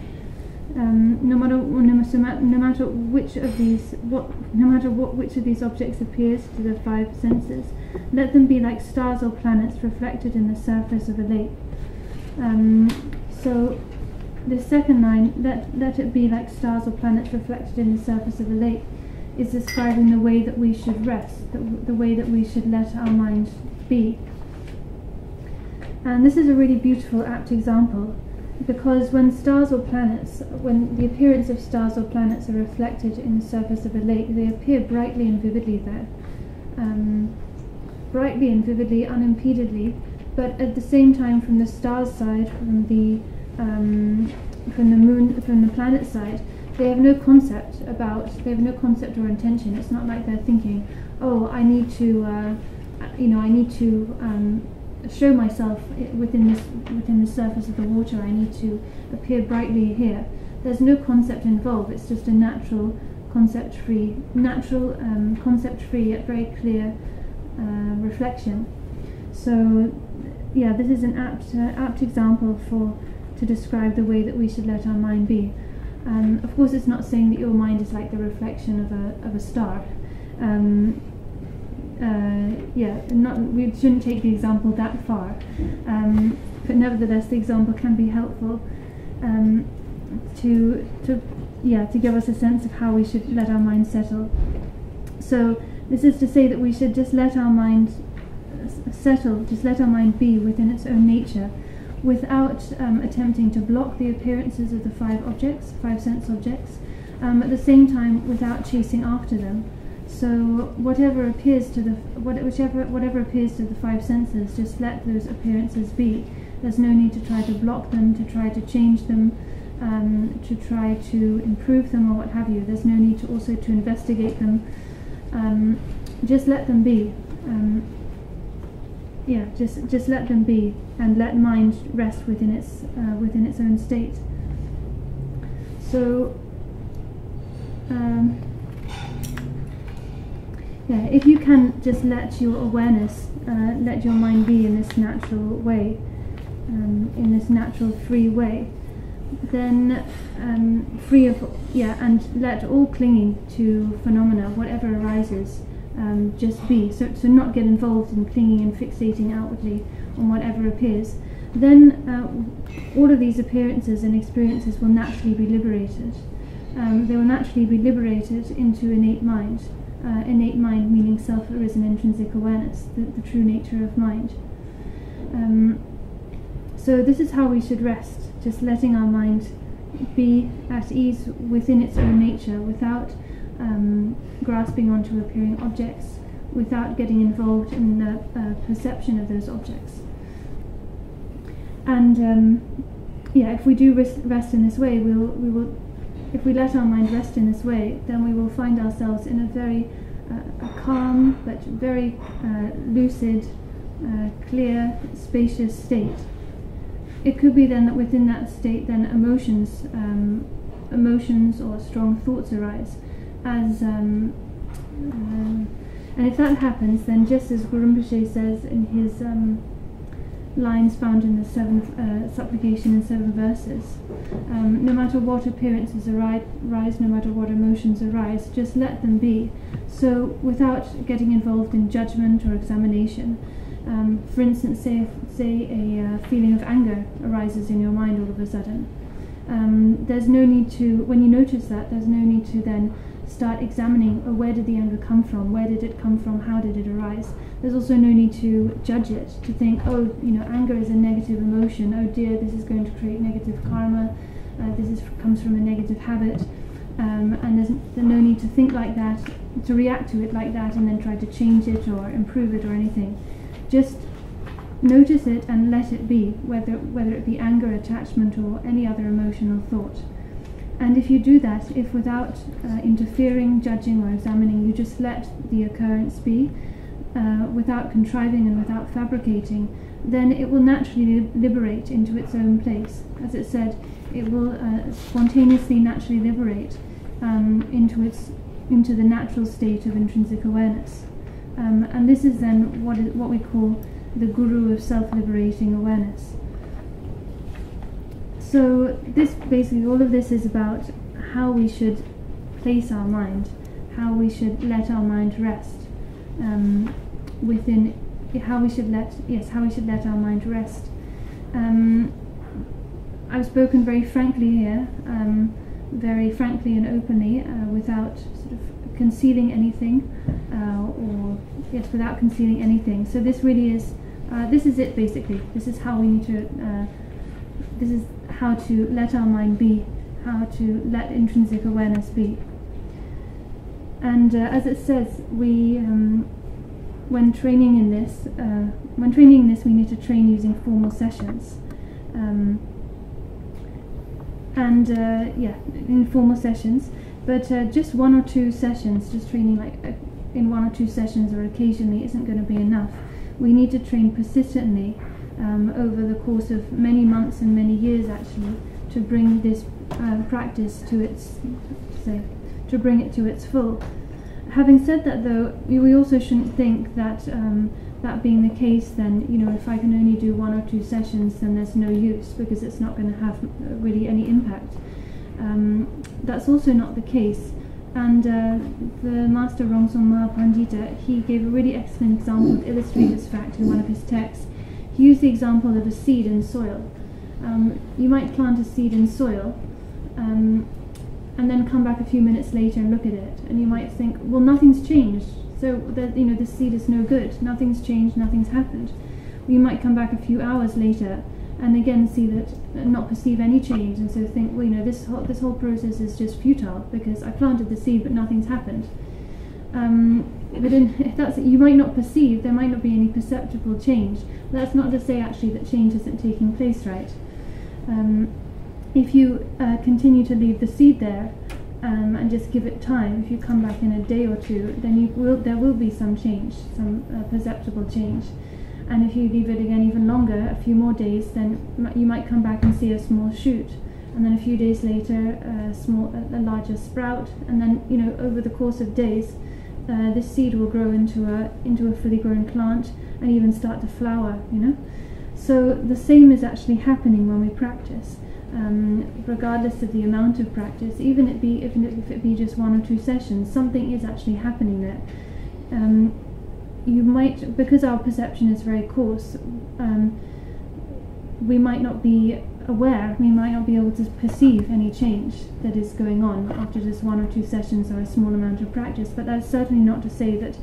No matter which of these objects appears to the five senses, let them be like stars or planets reflected in the surface of a lake. So the second line, let it be like stars or planets reflected in the surface of a lake, is describing the way that we should rest, the way that we should let our mind be. And this is a really beautiful, apt example, because when the appearance of stars or planets are reflected in the surface of a lake, they appear brightly and vividly there. Brightly and vividly, unimpededly, but at the same time, from the stars' side, from the moon, from the planet side, they have no concept or intention. It's not like they're thinking, oh, I need to show myself within the surface of the water. I need to appear brightly here. There's no concept involved. It's just a natural, concept-free, yet very clear reflection. So, yeah, this is an apt example to describe the way that we should let our mind be. Of course, it's not saying that your mind is like the reflection of a star. We shouldn't take the example that far, but nevertheless, the example can be helpful to give us a sense of how we should let our mind settle. So this is to say that we should just let our mind settle, just let our mind be within its own nature, without attempting to block the appearances of the five sense objects, at the same time without chasing after them. So whatever appears to the five senses, just let those appearances be. There's no need to try to block them, to try to change them, to try to improve them or what have you. There's no need to also to investigate them. Just let them be. Just let them be, and let mind rest within its own state. So, if you can just let your awareness, let your mind be in this natural way, in this natural free way, then and let all clinging to phenomena, whatever arises, just be. So not get involved in clinging and fixating outwardly on whatever appears. Then all of these appearances and experiences will naturally be liberated. They will naturally be liberated into innate mind. Innate mind meaning self-arisen intrinsic awareness, the true nature of mind. So this is how we should rest, just letting our mind be at ease within its own nature, without grasping onto appearing objects, without getting involved in the perception of those objects. And if we do rest in this way, we will. If we let our mind rest in this way, then we will find ourselves in a very calm but very lucid, clear, spacious state. It could be then that within that state, then emotions or strong thoughts arise. And if that happens, then just as Rinpoche says in his lines found in the seventh supplication in 7 verses, no matter what appearances arise, no matter what emotions arise, just let them be. So without getting involved in judgment or examination. For instance, say a feeling of anger arises in your mind all of a sudden. There's no need to, when you notice that, there's no need to then start examining, where did the anger come from? Where did it come from? How did it arise? There's also no need to judge it, to think, oh, anger is a negative emotion. Oh dear, this is going to create negative karma. Comes from a negative habit. And there's no need to think like that, to react to it like that, and then try to change it or improve it or anything. Just notice it and let it be, whether it be anger, attachment, or any other emotional thought. And if you do that, if without interfering, judging, or examining, you just let the occurrence be, without contriving and without fabricating, then it will naturally liberate into its own place. As it said, it will spontaneously, naturally liberate into the natural state of intrinsic awareness. And this is then what we call the guru of self-liberating awareness. So all of this is about how we should place our mind, how we should let our mind rest how we should let our mind rest. I've spoken very frankly here, very frankly and openly, without sort of concealing anything, without concealing anything. So this really is, this is it basically. This is how we need to, this is how to let our mind be, how to let intrinsic awareness be. And as it says, we, when training in this, we need to train using formal sessions. and informal sessions, but just 1 or 2 sessions, just training in 1 or 2 sessions or occasionally isn't going to be enough. We need to train persistently over the course of many months and many years actually to bring this practice to its full. Having said that though, we also shouldn't think that that being the case, then if I can only do 1 or 2 sessions, then there's no use because it's not going to have really any impact. That's also not the case. And the Master Rongsong Mahapandita, he gave a really excellent example to illustrate this fact in one of his texts. He used the example of a seed in soil. You might plant a seed in soil and then come back a few minutes later and look at it, and you might think, well, nothing's changed, so that the seed is no good, nothing's changed, nothing's happened. You might come back a few hours later and again see that, not perceive any change, and so think, well, this whole process is just futile because I planted the seed but nothing's happened. But if that's, you might not perceive, there might not be any perceptible change. That's not to say actually that change isn't taking place, right? If you continue to leave the seed there and just give it time, if you come back in a day or 2, then there will be some change, some perceptible change. And if you leave it again even longer, a few more days, then you might come back and see a small shoot, and then a few days later a larger sprout, and then over the course of days this seed will grow into a fully grown plant and even start to flower. So the same is actually happening when we practice, regardless of the amount of practice. Even if it be just 1 or 2 sessions, something is actually happening there. You might, because our perception is very coarse, we might not be aware, we might not be able to perceive any change that is going on after just 1 or 2 sessions or a small amount of practice. But that's certainly not to say that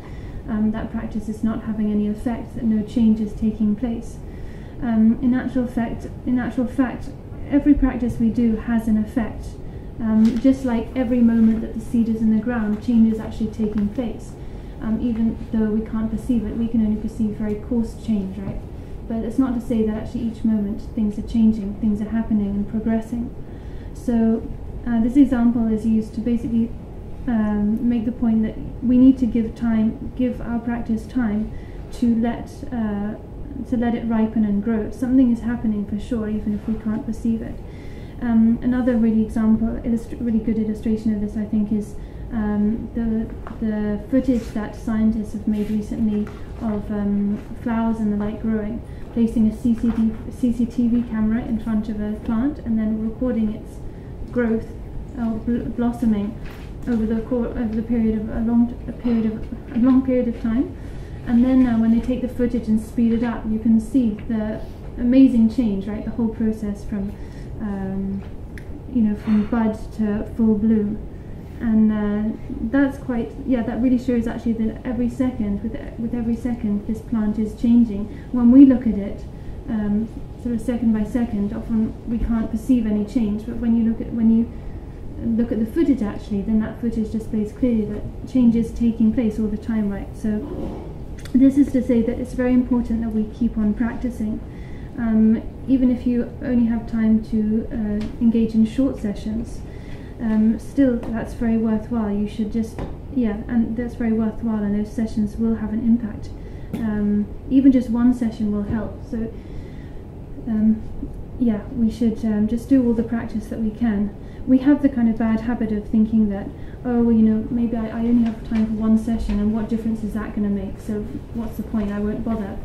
that practice is not having any effect, that no change is taking place. In actual fact, every practice we do has an effect. Just like every moment that the seed is in the ground, change is actually taking place. Even though we can't perceive it, we can only perceive very coarse change, right? But it's not to say that actually each moment things are changing, things are happening and progressing. So this example is used to basically make the point that we need to give our practice time to let it ripen and grow. Something is happening for sure, even if we can't perceive it. Another really good illustration of this, I think, is the footage that scientists have made recently of flowers and the like growing, placing a CCTV camera in front of a plant and then recording its growth or blossoming over the period of a long period of time. And then when they take the footage and speed it up, you can see the amazing change, right? The whole process from from bud to full bloom. And that's that really shows actually that every second, with every second, this plant is changing. When we look at it, sort of second by second, often we can't perceive any change. But when you look at the footage, actually, then that footage displays clearly that change is taking place all the time, right? So this is to say that it's very important that we keep on practicing. Even if you only have time to engage in short sessions, still that's very worthwhile. You should just, and that's very worthwhile, and those sessions will have an impact. Even just 1 session will help. So we should just do all the practice that we can. We have the kind of bad habit of thinking that, oh, well, maybe I only have time for 1 session, and what difference is that going to make? So what's the point? I won't bother.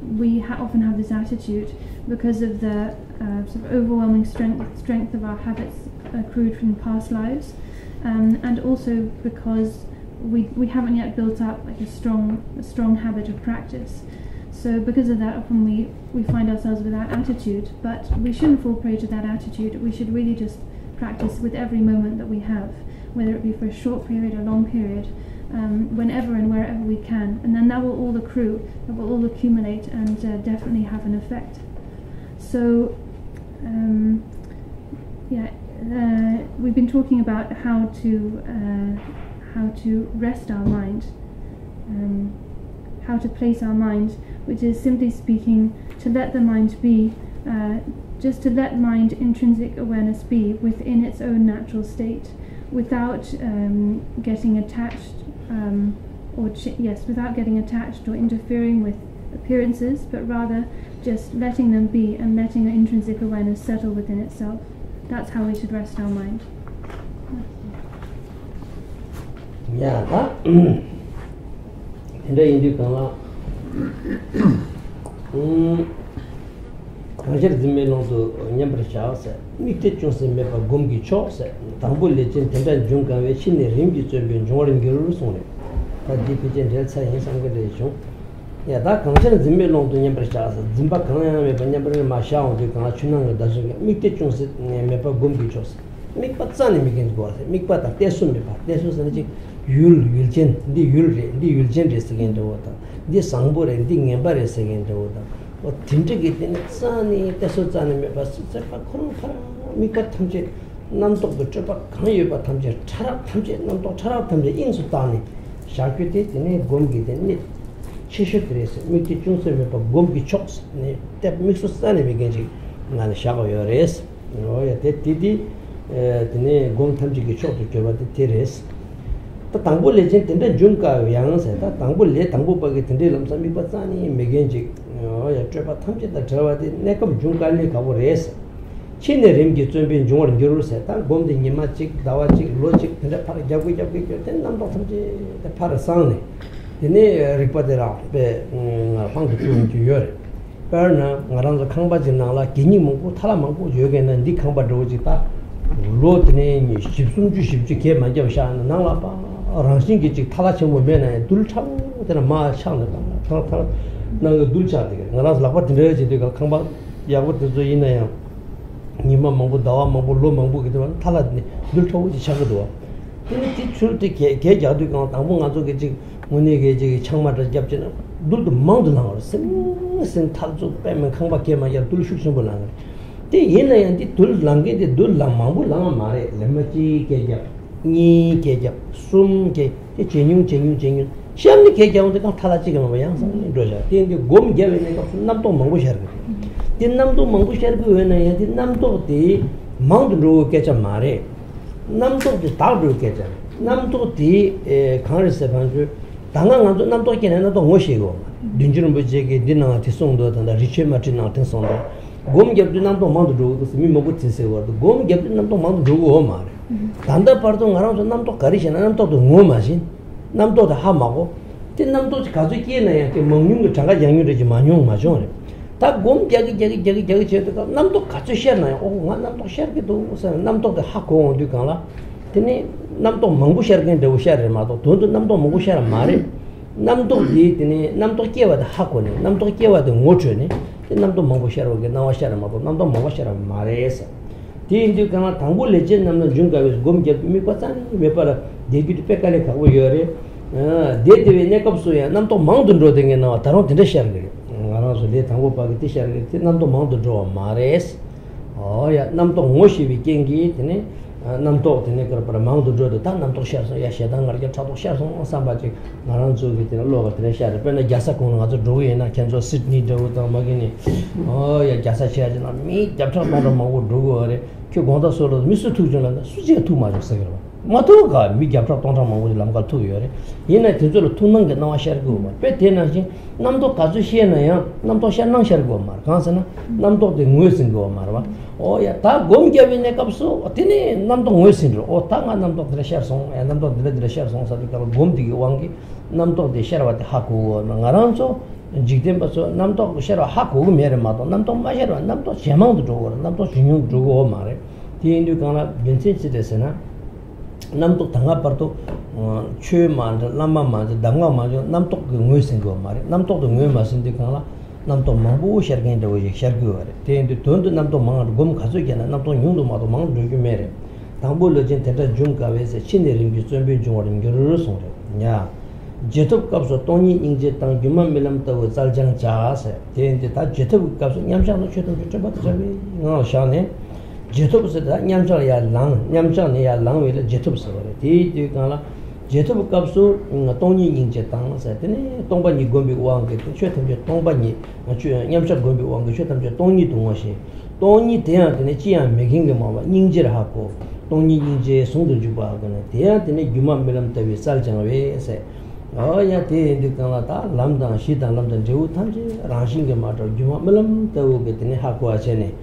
We often have this attitude because of the sort of overwhelming strength of our habits accrued from past lives, and also because we haven't yet built up like a strong habit of practice. So because of that, often we find ourselves with that attitude, but we shouldn't fall prey to that attitude. We should really just practice with every moment that we have, whether it be for a short period or long period, whenever and wherever we can, and then that will all accrue, that will all accumulate, and definitely have an effect. So we've been talking about how to rest our mind, how to place our mind, which is simply speaking to let the mind be just to let mind intrinsic awareness be within its own natural state, without getting attached without getting attached or interfering with appearances, but rather just letting them be and letting intrinsic awareness settle within itself. That's how we should rest our mind. Yeah, that in the Indian Kanjar Zimelon to Nyambrashaus, Mitichus in Mepa Gumgi Chos, Tambu Legend, Tenda Junka, Chin, Rimbi, Jordan Girls on it. That deep in science and gradation. Yeah, that Kanjar Zimelon to Nyambrashaus, Zimbabwe, Nyambra Mashao, the Kanachunanga doesn't Mitichus in Mepa Gumgi Chos. Make but sunny begins go. Make but a tesum, Tesus Yul Jen, the Yul is against the water. This Sangbo and Ding embarrass against the water. What Tintigate in sunny, Tesuzani, but Mika Tamjet, Namtok the Trapa, Kanyuba Tamjet, Tarap Tamjet, Namtok Tarap Tamjet, Insutani, Shakutit, and Gomgi, and Nit, Chishatres, Miki Junsen, Gomgi Chops, that mix of sunny begins, and the shower your race, Titi, the name Gom Tamji Chop to cover the terrace. Tango legend in the Junka Yang said that Tango let Tango Paget and Delam Sami Patani, Meganji, Trapa Tamji, the Trava, the neck of Junka Lake our race. Chine Rimgi Tumbin Jordan Girls said that Gom the Yamachik, Dawachik, Logic, and the Parajawi, then number of the Parasani. The name reported out the Hong to Europe. Berna, around the Kambajinala, Guinea Mongo, Talamango, Yogan, and the Kambadojita, Lord name, Shipsunju Shipjike, Majavshan, Nalapa. Ranking Talacham women and Dulcham, then a march on the Dulcha. Naras Lapat Energy, they come back Yawat in a Nima Mambo, Dawa Mambo, Lomambo, Talat, Dulcha with Chagado. Then it teacher take Kajadu, Amongazo, Munigi, Chamata Japjana, Dul the mountain house, Sing Talzo, Pam and Kambakema, Dulshumbolang. The Yena and the Dul Langi, the Dul Lamambo, Lama Mare, Lemachi Kaja. Ni Kaja, Sum Kay, genuine. Shammy Kaja on the Talachigan of Yang, Doja, then the Gom Gavin of Namto Mangushar. The Namto Mangushar, when I had the Namto the Mount Ro Kaja Mare, Namto the Tabu Kaja, Namto the Congress Evangelist, Tangan Namto can another Moshigo, Dinjum Bujegi, Dinner, Tisondo, and the Richie Martin Artensondo. Gom gave the number Mount Ro, the Mimobuti say what the Gom gave the number Mount Ro Omar. Tanda pardon around the Namto Karish and Namto the Mo machine, Namto the Hamago, then Namto Kazuki and Monung Tanga Yangu Manung Majore. That Gom Jaggy Namto Katsushana, oh, Namto Sherkito, Namto the Hako Ducala, then Namto Mangusher the Usher Mato, don't Namto Mangusher Mare, Namto di, Namto Kieva the Hakone, Namto Kieva the Mochene, then Namto Mangusher again, now Sharamato, Namto Mangusher Mares. The Indian Tango legend and Junga was Gom Jet Mikatan, Vepara, David Pekale, they neck of Suya, Namto Mountain Roading and Tarot in the Sherry. Also, let Tango Pagetisha, Namto Mountain Draw Mares. Oh, yeah, Namto Moshi became gate, Namto, the neck of a mountain draw the Namto Shars, Yashadan, get Tato Shars on somebody, Naranzo, getting a lower treasure, when a Jasakon has a drawing, I can just sit neat with Magini. Oh, yeah, Jasa Shars, me, Japta Madama Drugo, Gonda Solo, Mr. Tujan, Susia too much of Sagro. Matoga, we get up on Langal 2 years. In a Tizolo Tunang and now shall go. Petena, Namdo Kazushia, Namto Shanan shall go, Marcansana, Namdo the Musin go, Marva. Oh, yeah, Tag Gom Gavin a cup so, Tini, Namdo Musin, or Tanga Namdo Tresherson, and Namdo the Tresherson, Gomdi Wangi, Namdo the Sherabat Haku, Nangaranzo, Jigdemba, Namdo Shera Haku, Meremato, Namdo Majera, Namdo Shaman Drogo, Namdo Shinu Drogo Mare, the Indukana, Vincent Citizen. Namto Tanga Parto, Chu Man, Lama Man, Danga Man, Namto Musingo Mare, Namto the Mumas in the Kala, Namto Mambu, Shergan the way Shergu, then the turn to Namto Man, Gom Kazukan, Namto Yundu Mato Man, Dugumere, Tambu Legend Teta Junka, a Chinering, Jumbi Jordan, Jerusalem. Yeah. Jetup cups of Tony in Jetan, Human Milamta with Saljan Chas, then the Jetup cups of Yamshan, Chetan, no, Shane. Jetup said that Yamcha Lang, Yamcha Lang with Jetup, T. Gala, 제토부 값수 동니 인제 땅서 되네 동반이 gond비 왕게 최탐제 동반이 냠차 gond비 왕게 최탐제 동니 동어시 동니 대한테네 지안 매긴게 뭐 인제를 하고 동니 인제 송도 주바거나 대한테네 유만 밀람 때에 살장외세 어야 대인들까다 람당 시당 람당 제우 탐제 라신게 마도 유만 밀람 때에 되네 하고 하체네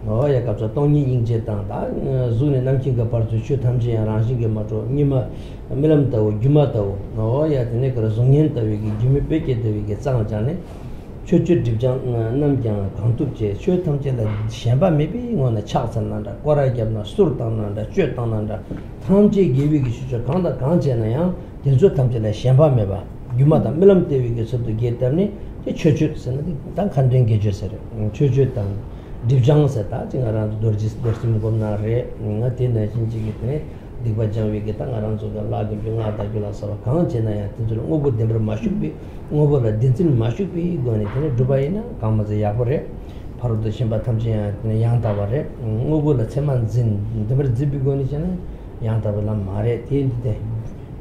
어야 갑자 동니 인제 땅다 존에 남친가 파르투 최탐제 라신게 마도 니마 밀람다고 주마다고 어야 되네 그래 종년다고 주미 뺏게다고 장자네 최최 집장 남장 강뚝제 최탐제는 셴바 메비 원에 차선난다 꼬라이잡나 술당난다 쩨당난다 탐제 계획이 시저 강다 강제나야 된조 탐제나 셴바 메바 유마다 밀람대위게서도 게다니 최최선은 당 간된 게저서 최최당 집장서다 지나라도 도르지스 버스임 겁나래 나테나 진지기네 디바장위게 땅아란조가 라기 병아다 줄아서 강제나야 된조 오버 데버 마슈비 오버라 딘진 마슈비 고네테네 두바이나 감마제 야버레 바로도 심바 탐지야 양다바레 오버라 체만진 데버 지비고니잖아 양다발라 마레 텐데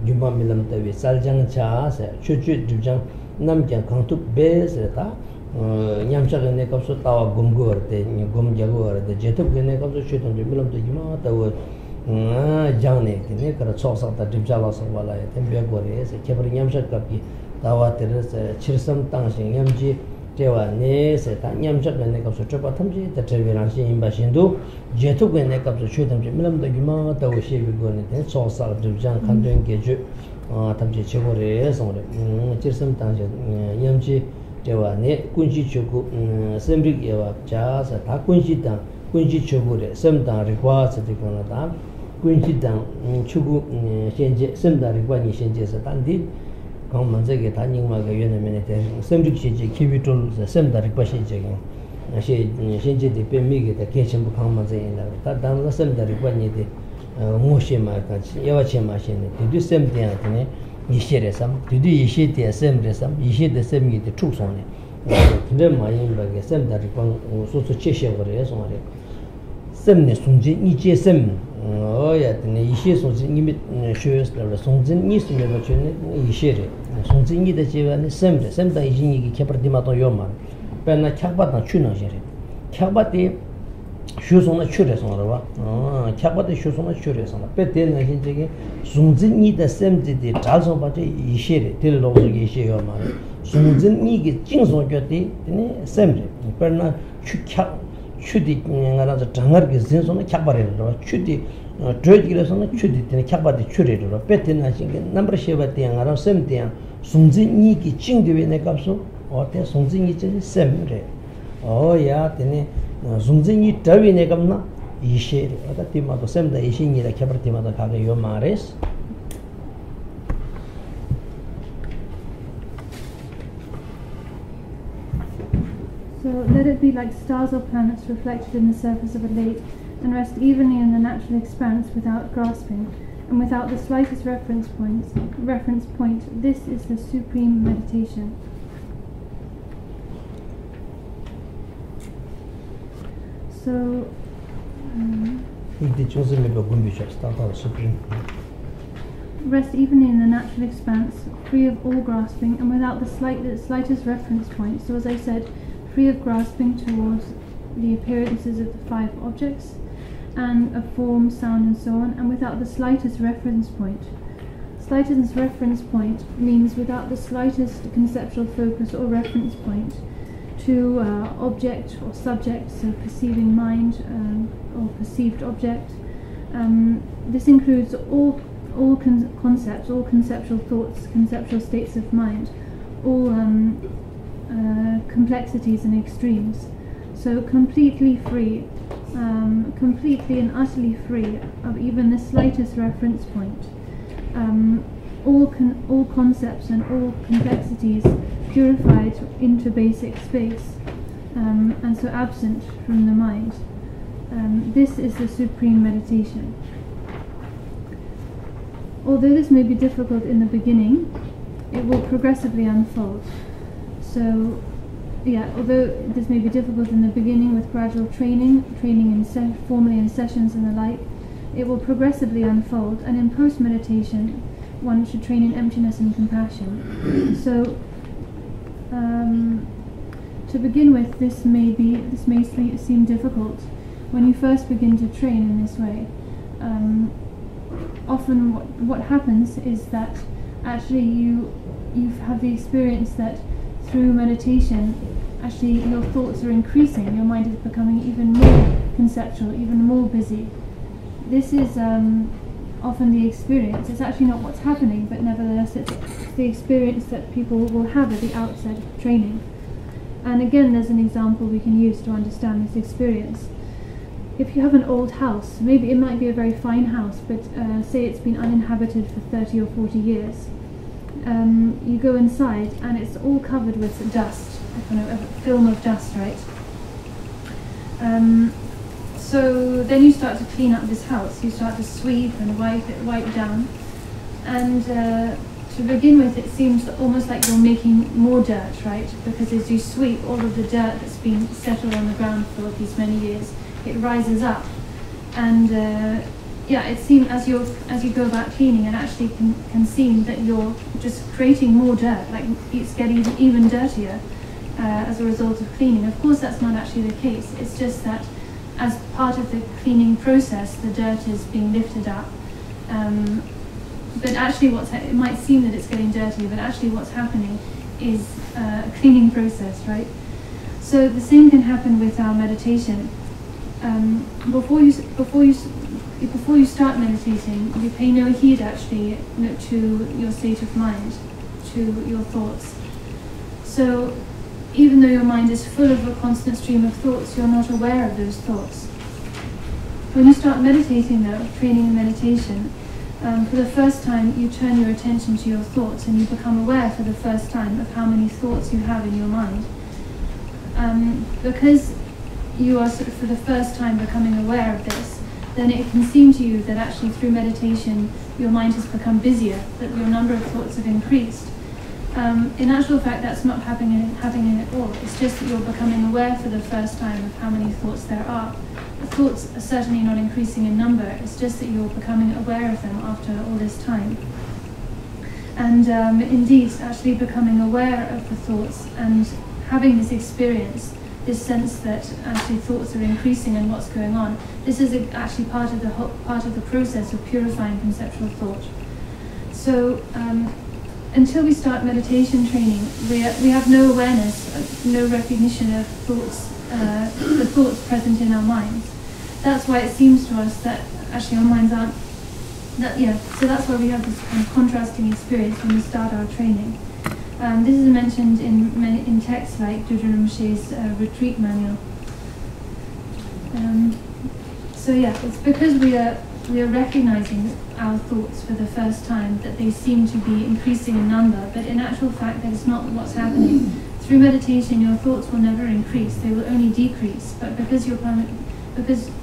주마밀람타위 살장차세 추추 주장 남장 강투 베스다 냠차가네 갑소 따와 곰고르데 곰자고르데 제토게네 갑소 쉐톤데 밀람도 주마타고 장네 그네 그라 초사다 집자라서 발라에 템베고레스 케버리 냠샤갑기 다와테르스 칠섬 땅신 냠지 제와네세 다 냠샤가네 갑소 쩌바 탐지 데트베랑시 임바신도 제토게네 갑소 쉐톤데 밀람도 주마타고 쉐비고네 초사 집장 칸된 게주 탐지 제고레스 칠섬 땅신 냠지 제와네 군시 추구 셈릭에와 자사 다 군시당 군시 추구레 셈당 리과스 되거나다 군시당 추구 현재 셈다 리과니 현재서 단디 강만저게 단닝마가 연면에 대 셈릭 시제 키비톨 셈다 리과시 제게 시 현재의 변미게 대 개천부 강만저에나 다 단가 셈다 리과니데 모시마가 여와체마시네 뒤 셈대한테 이시레삼 뒤뒤 이시대 셈레삼 이시대 셈이데 축송네 근데 마인바게 셈다리 방 소소 체셔거래 소마레 셈네 송지 이제 셈 어야드네 이시 송지 니미 쇼스라 송지 니스메가 쳬네 이시레 송지 니데 제바네 셈레 셈다 이진이기 케퍼디마도 요마 벤나 캬바다 추나제레 캬바데 쇼송나 추레송라와 캬바데 쇼송나 추레송라 베데나 힌제게 송진이데 셈지데 자송바제 이시레 딜로게 이시요마 송진이게 징송교데 네 셈레 베나 추캬 추디 나라자 장르게 진송나 캬바레로 추디 드르기레송나 추디 네 캬바데 추레로 베데나 힌게 넘버 쉐바데 양아라 셈데 송진이게 징데베네 갑소 어때 송진이제 셈레 어야 되네 송진이 더위네 감나 이셰 어다 티마도 셈다 이신이라 캬버티마도 가게 요 마레스 So let it be like stars or planets reflected in the surface of a lake, and rest evenly in the natural expanse without grasping, and without the slightest reference point. This is the supreme meditation. So, rest evenly in the natural expanse, free of all grasping, and without the slightest reference point. So, as I said, free of grasping towards the appearances of the five objects, and of form, sound, and so on, and without the slightest reference point. Slightest reference point means without the slightest conceptual focus or reference point to object or subject, so perceiving mind or perceived object. This includes all concepts, all conceptual thoughts, conceptual states of mind, all complexities and extremes. So completely free, completely and utterly free of even the slightest reference point. All concepts and all complexities purified into basic space, and so absent from the mind. This is the supreme meditation. Although this may be difficult in the beginning, it will progressively unfold. So, although this may be difficult in the beginning with gradual training formally in sessions and the like, it will progressively unfold, and in post-meditation, one should train in emptiness and compassion. So, to begin with, this may seem difficult when you first begin to train in this way. Often, what happens is that actually you have the experience that through meditation, actually your thoughts are increasing. Your mind is becoming even more conceptual, even more busy. This is often the experience. It's actually not what's happening, but nevertheless it's the experience that people will have at the outset of training. And again, there's an example we can use to understand this experience. If you have an old house, maybe it might be a very fine house, but say it's been uninhabited for 30 or 40 years. You go inside and it's all covered with dust, a film of dust, right? So then you start to clean up this house. You start to sweep and wipe down. And to begin with, it seems almost like you're making more dirt, right? Because as you sweep, all of the dirt that's been settled on the ground for these many years, it rises up. And it seems as you go about cleaning, it actually can seem that you're just creating more dirt, like it's getting even dirtier as a result of cleaning. Of course, that's not actually the case. It's just that as part of the cleaning process, the dirt is being lifted up. But actually it might seem that it's getting dirty, but actually what's happening is a cleaning process, right? So the same can happen with our meditation. Before you start meditating, you pay no heed actually to your state of mind, to your thoughts. So even though your mind is full of a constant stream of thoughts, you're not aware of those thoughts. When you start meditating though, training in meditation, for the first time you turn your attention to your thoughts and you become aware for the first time of how many thoughts you have in your mind. Because you are sort of for the first time becoming aware of this, then it can seem to you that actually through meditation your mind has become busier, that your number of thoughts have increased. In actual fact, that's not happening at all. It's just that you're becoming aware for the first time of how many thoughts there are. The thoughts are certainly not increasing in number. It's just that you're becoming aware of them after all this time. And indeed, actually becoming aware of the thoughts and having this experience, this sense that actually thoughts are increasing and what's going on, this is actually part of the process of purifying conceptual thought. So until we start meditation training, we have no awareness, no recognition of thoughts, the thoughts present in our minds. That's why it seems to us that actually our minds aren't. So that's why we have this kind of contrasting experience when we start our training. This is mentioned in texts like Rinpoche's retreat manual. It's because we are recognizing our thoughts for the first time that they seem to be increasing in number, but in actual fact that is not what's happening. Through meditation, your thoughts will never increase; they will only decrease. But because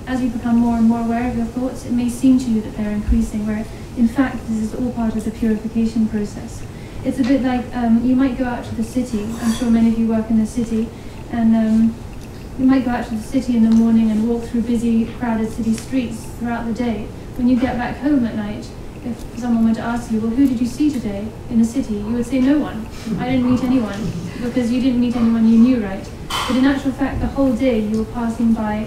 as you become more and more aware of your thoughts, it may seem to you that they're increasing, where in fact this is all part of the purification process. It's a bit like you might go out to the city. I'm sure many of you work in the city, and you might go out to the city in the morning and walk through busy, crowded city streets throughout the day. When you get back home at night, if someone were to ask you, well, who did you see today in the city? You would say, no one. I didn't meet anyone, because you didn't meet anyone you knew, right? But in actual fact, the whole day you were passing by,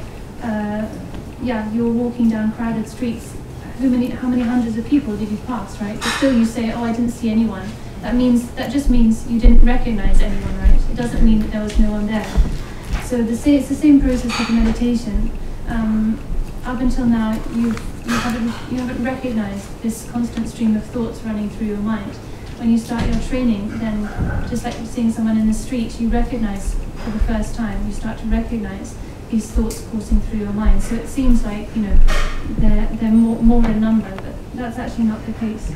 you were walking down crowded streets. How many hundreds of people did you pass, right? But still you say, oh, I didn't see anyone. That just means you didn't recognize anyone, right? It doesn't mean that there was no one there. So it's the same process with meditation. Up until now, you haven't recognized this constant stream of thoughts running through your mind. When you start your training, then just like seeing someone in the street, you recognize for the first time. You start to recognize these thoughts coursing through your mind. So it seems like they're more in number, but that's actually not the case.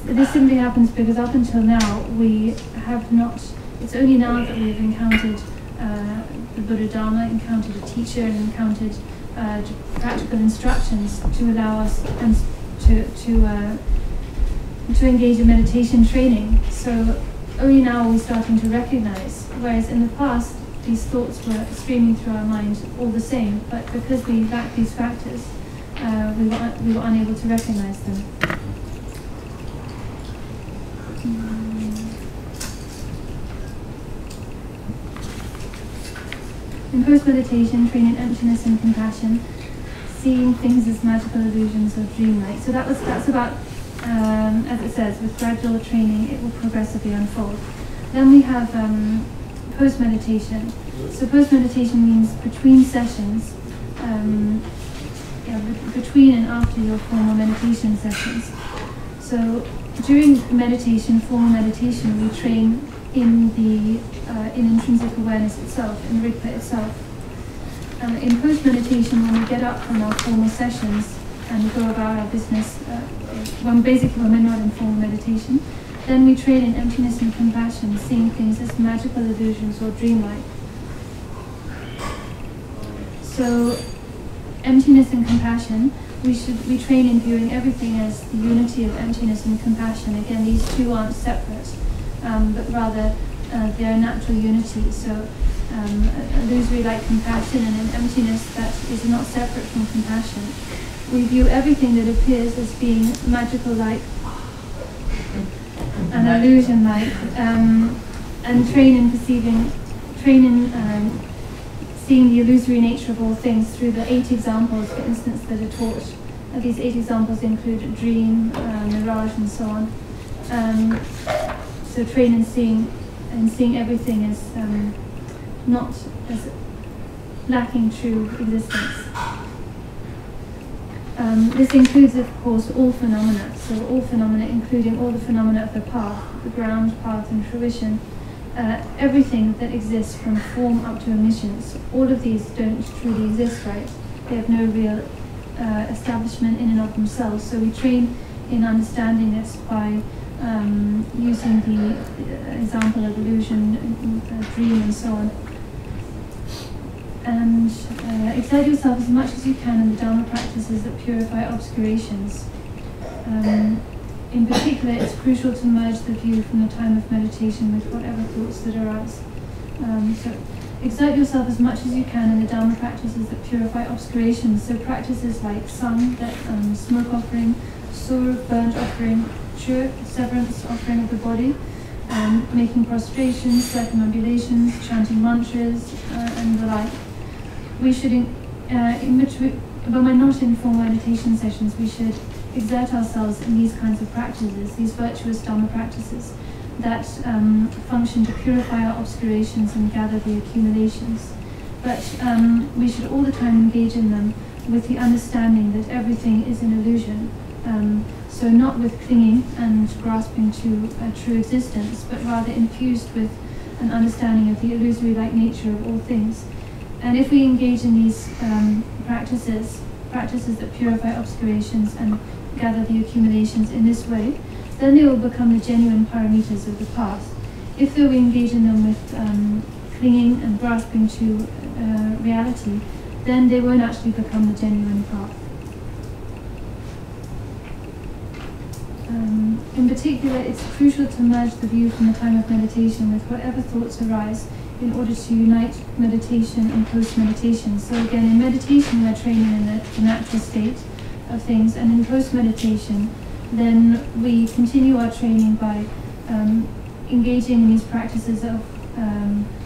This simply happens because up until now we have not. It's only now that we've encountered the Buddha Dharma, encountered a teacher, and encountered practical instructions to allow us and to engage in meditation training. So only now are we starting to recognize, whereas in the past these thoughts were streaming through our mind all the same, but because we lack these factors, we were unable to recognize them. In post-meditation, train in emptiness and compassion, seeing things as magical illusions or dreamlike. So that's about, as it says, with gradual training, it will progressively unfold. Then we have post-meditation. So post-meditation means between sessions, between and after your formal meditation sessions. So during meditation, formal meditation, we train in the in intrinsic awareness itself, in Rigpa itself. In post-meditation, when we get up from our formal sessions and go about our business, when we're not in formal meditation, then we train in emptiness and compassion, seeing things as magical illusions or dreamlike. So, emptiness and compassion, we train in viewing everything as the unity of emptiness and compassion. Again, these two aren't separate, but rather they are natural unity. So, illusory like compassion and an emptiness that is not separate from compassion. We view everything that appears as being magical like an illusion like, and train in seeing the illusory nature of all things through the 8 examples, for instance, that are taught. These 8 examples include dream, mirage, and so on. So train in seeing everything as not as lacking true existence. This includes, of course, all phenomena. So all phenomena, including all the phenomena of the path, the ground, path, and fruition. Everything that exists from form up to emissions. All of these don't truly exist, right? They have no real establishment in and of themselves. So we train in understanding this by using the example of illusion, dream, and so on. And excite yourself as much as you can in the Dharma practices that purify obscurations. In particular, it's crucial to merge the view from the time of meditation with whatever thoughts that arise. So excite yourself as much as you can in the Dharma practices that purify obscurations. So practices like sang, that smoke offering, sur, burnt offering, chur, severance offering of the body, making prostrations, circumambulations, chanting mantras, and the like. We should, when we're not in formal meditation sessions, we should exert ourselves in these kinds of practices, these virtuous Dharma practices that function to purify our obscurations and gather the accumulations. But we should all the time engage in them with the understanding that everything is an illusion. So not with clinging and grasping to a true existence, but rather infused with an understanding of the illusory-like nature of all things. And if we engage in these practices that purify obscurations and gather the accumulations in this way, then they will become the genuine paramitas of the path. If though we engage in them with clinging and grasping to reality, then they won't actually become the genuine path. In particular, it's crucial to merge the view from the time of meditation with whatever thoughts arise in order to unite meditation and post-meditation. So again, in meditation we're training in the natural state of things, and in post-meditation then we continue our training by engaging in these practices of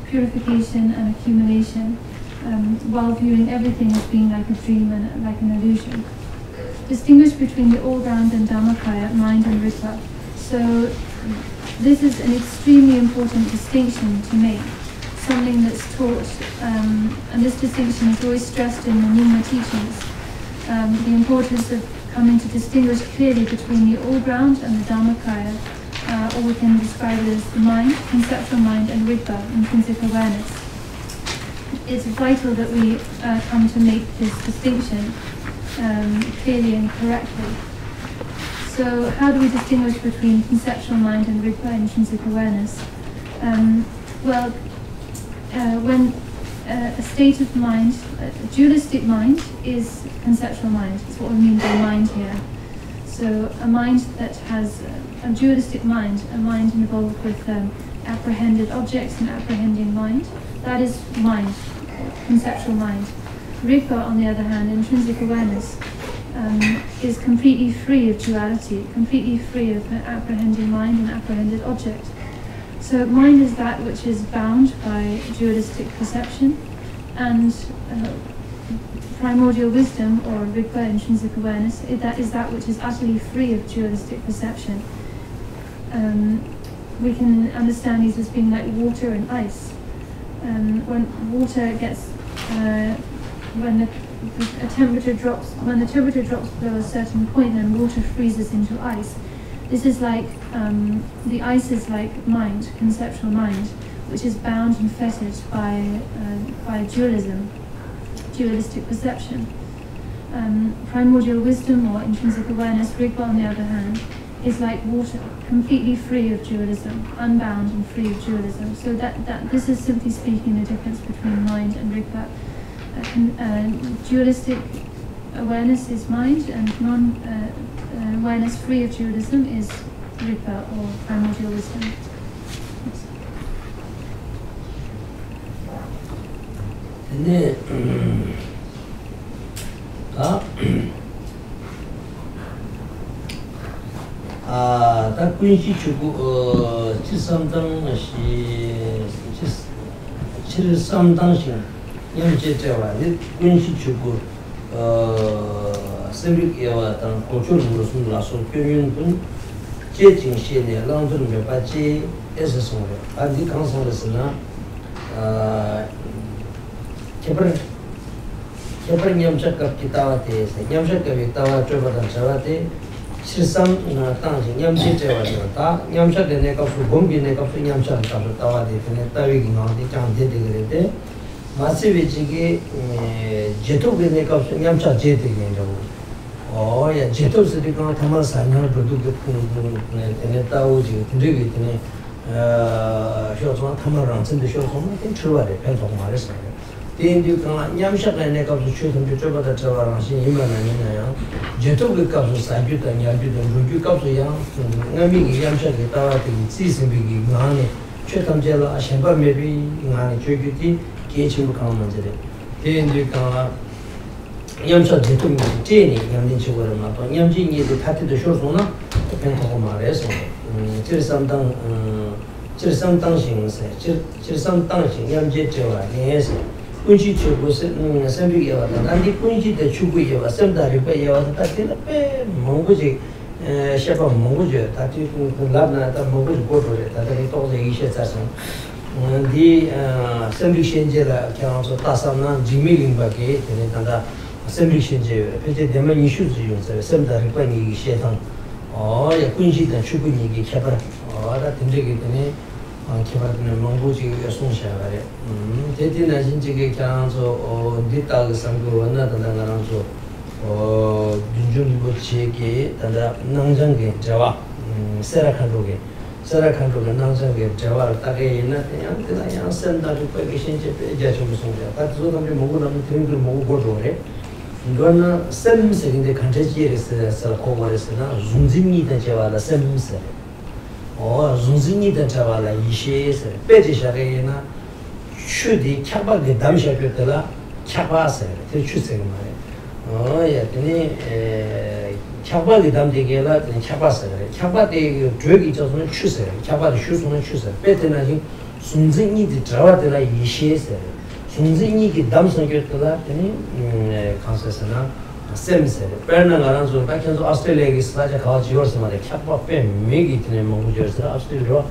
purification and accumulation, while viewing everything as being like a dream and like an illusion. Distinguish between the all-round and Dhammakaya, mind and Rigpa. So this is an extremely important distinction to make, something that's taught, and this distinction is always stressed in the Nyingma teachings, the importance of coming to distinguish clearly between the all-round and the Dhammakaya, or we can describe it as the mind, conceptual mind, and Rigpa, intrinsic awareness. It's vital that we come to make this distinction clearly and correctly. So how do we distinguish between conceptual mind and Rigpa, intrinsic awareness? When a state of mind, a dualistic mind, is conceptual mind. That's what we mean by mind here. So a mind that has a dualistic mind, a mind involved with apprehended objects and apprehending mind, that is mind, conceptual mind. Rigpa, on the other hand, intrinsic awareness, is completely free of duality, completely free of apprehending mind and apprehended object. So mind is that which is bound by dualistic perception, and primordial wisdom, or Rigpa, intrinsic awareness, that is that which is utterly free of dualistic perception. We can understand these as being like water and ice. When water gets, when the temperature drops below a certain point, then water freezes into ice. This is like, the ice is like mind, conceptual mind, which is bound and fettered by dualism, dualistic perception. Primordial wisdom, or intrinsic awareness, Rigpa, on the other hand, is like water, completely free of dualism, unbound and free of dualism. So that this is simply speaking the difference between mind and Rigpa. Dualistic awareness is mind, and awareness free of dualism is Rigpa, or primordial wisdom. 다 군시 주고 지삼당 칠삼당신 연제제와 군시 주고 세빅에와 당 고출으로 숨라서 표현분 제징시에 랑들을 몇 가지 에서송을 안디 강성에서나 개발 냠작갑 기타와테 냠작갑이 따와 줘봐다 저와테 실상 당시 냠제제와다 냠작에 내가 공비에 내가 냠작 따서 따와데 되네 따위기 나한테 장대데 그랬대 마시비지게 제토게 내가 냠작 제대게라고 야 제토스리가 타마 산을 produce 되네 따오지 되게 되네 쇼송 타마랑 진짜 쇼송 좀 출발해 변동 말했어요. 대인들가 냠샤가 내가 쇼송 저보다 저랑 신이만하네요. 제토게 값을 사비다 냠비도 루규 값이야. 남이 냠샤게 따와도 지심비기 나네. 최탐제로 아셴바 메비 나네 저기디 계층부 강만제래. 대인들가 냠샤 제토게 제니 냠진 치고를 막고 냠진이도 파티도 쇼송나 변동 말해서 칠삼당신세 칠삼당신 냠제제와 예스 군시 추구스 선비게와다 난디 군시대 추구예와 선다리베예와 다티나 빼 몽고지 샤바 몽고지 다티 라나다 몽고지 고도레 다다리 도제 이셰 자선 디 선비신제라 경험서 다삼나 지미링바게 되는다 선비신제 페제 데만 이슈지 용서 선다리베니 이셰상 야 군시대 추구니게 샤바 다 된대기 때문에 개발되는 몽고지가 송샤가래 대디나 진지게 강서 니따가 상고 원나다나랑서 윤준부 지역에 단다 낭장게 자와 세라칸로게 낭장게 자와 따게 있나 그냥 양 선다도 거기 신체 배자 좀 송자 다도 담에 몽고는 등들 몽고 고도래 이거는 셈세인데 간제지에서 고거에서나 중심이다 자와라 셈세 zunzini chavala ishes petisharena chudi khabage damshapetala khabase te chuse mare ya tene khabage damdegela tene khabase khabade jogi josone chuse khabade shusone chuse petena ji zunzini de chavala ishes zunzini ki damsangetala tene kansesana semse perna garanzo bakenzo australia slaja kaji yorsmare kappa pe megi tene mongojersa australia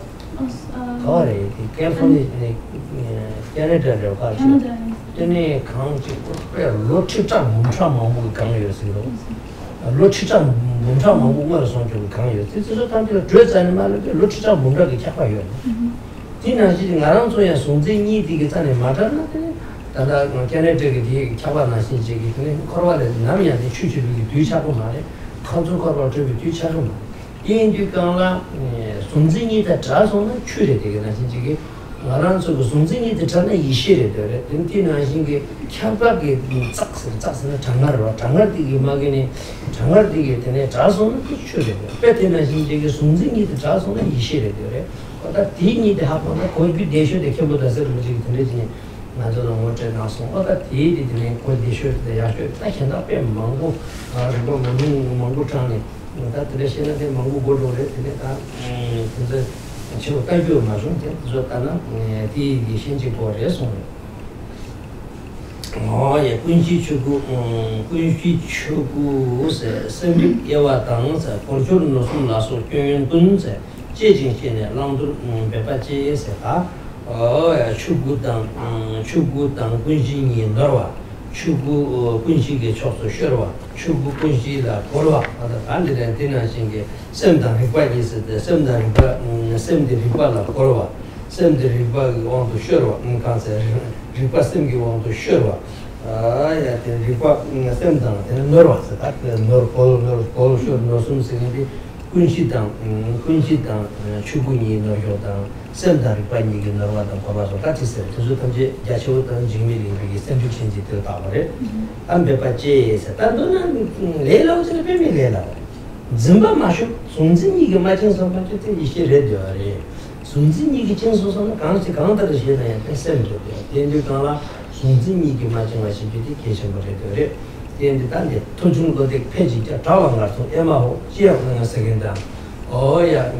kare california canada ro kaji tene kanji pe lochicha muncha mongo kangyosiro lochicha muncha mongo mar sonjo kangyos tiso tamte drezan mal lochicha muncha ge kappa yo tina ji garanzo ya sonjini dige tane matana 다다 걔네들이 뒤에 차바나 신지기 때문에 코로나에 남이한테 추출이 뒤차고 말해 컨트롤 거를 저기 뒤차고 말해 인디가가 손진이다 자손은 추래 되게나 신지기 나란서 그 손진이다 전에 이시래 되래 등티나 신기 캬바게 짝스는 장날되기 막이네 장날되게 되네 자손은 추래 돼 배테나 신지기 손진이다 자손은 이시래 되래 거다 디니데 하고는 거기 대셔 대켜보다서 뭐지 되지 나도 너무 재나서 어다 디디네 컨디션에 야셔 딱현다 배 망고 그거 망고 장에 나 드레시는데 망고 고로래 되니까 근데 저 가지고 마중데 저 가나 디디 신지 보래서 예 군시 추구 세 생리 예와 당사 고조는 무슨 나서 경연 분제 제진신에 랑도 배바지에서가 추구당 군시니 너와 추구 군시게 쳐서 쉬어와 추구 군시라 보러와 하다 안되는 되나신게 샘당 해과기스데 샘당 샘디 리바라 보러와 샘디 리바기 원도 쉬어와 간세 리바 샘기 원도 쉬어와 야 리바 샘당 되는 너와서 딱 너로 쉬어 노숨스기 군시당 추구니 너효당 샘다리 빠니기 너와당 봐봐서 같이 세 저도 던지 야초던 증미리기 샘주신지 들어다버래 안배빠지에서 단도는 레라우스를 빼밀래라 짐바 마쇼 손진이가 맞은 선반때 이시 레디어리 손진이기 진소선 강시 강다를 시에는 샘도 된들 강라 손진이기 맞은 것이 비디 계셔버려요 된데 단데 토중거대 페이지자 자왕 가서 에마호 지역을 세긴다 어야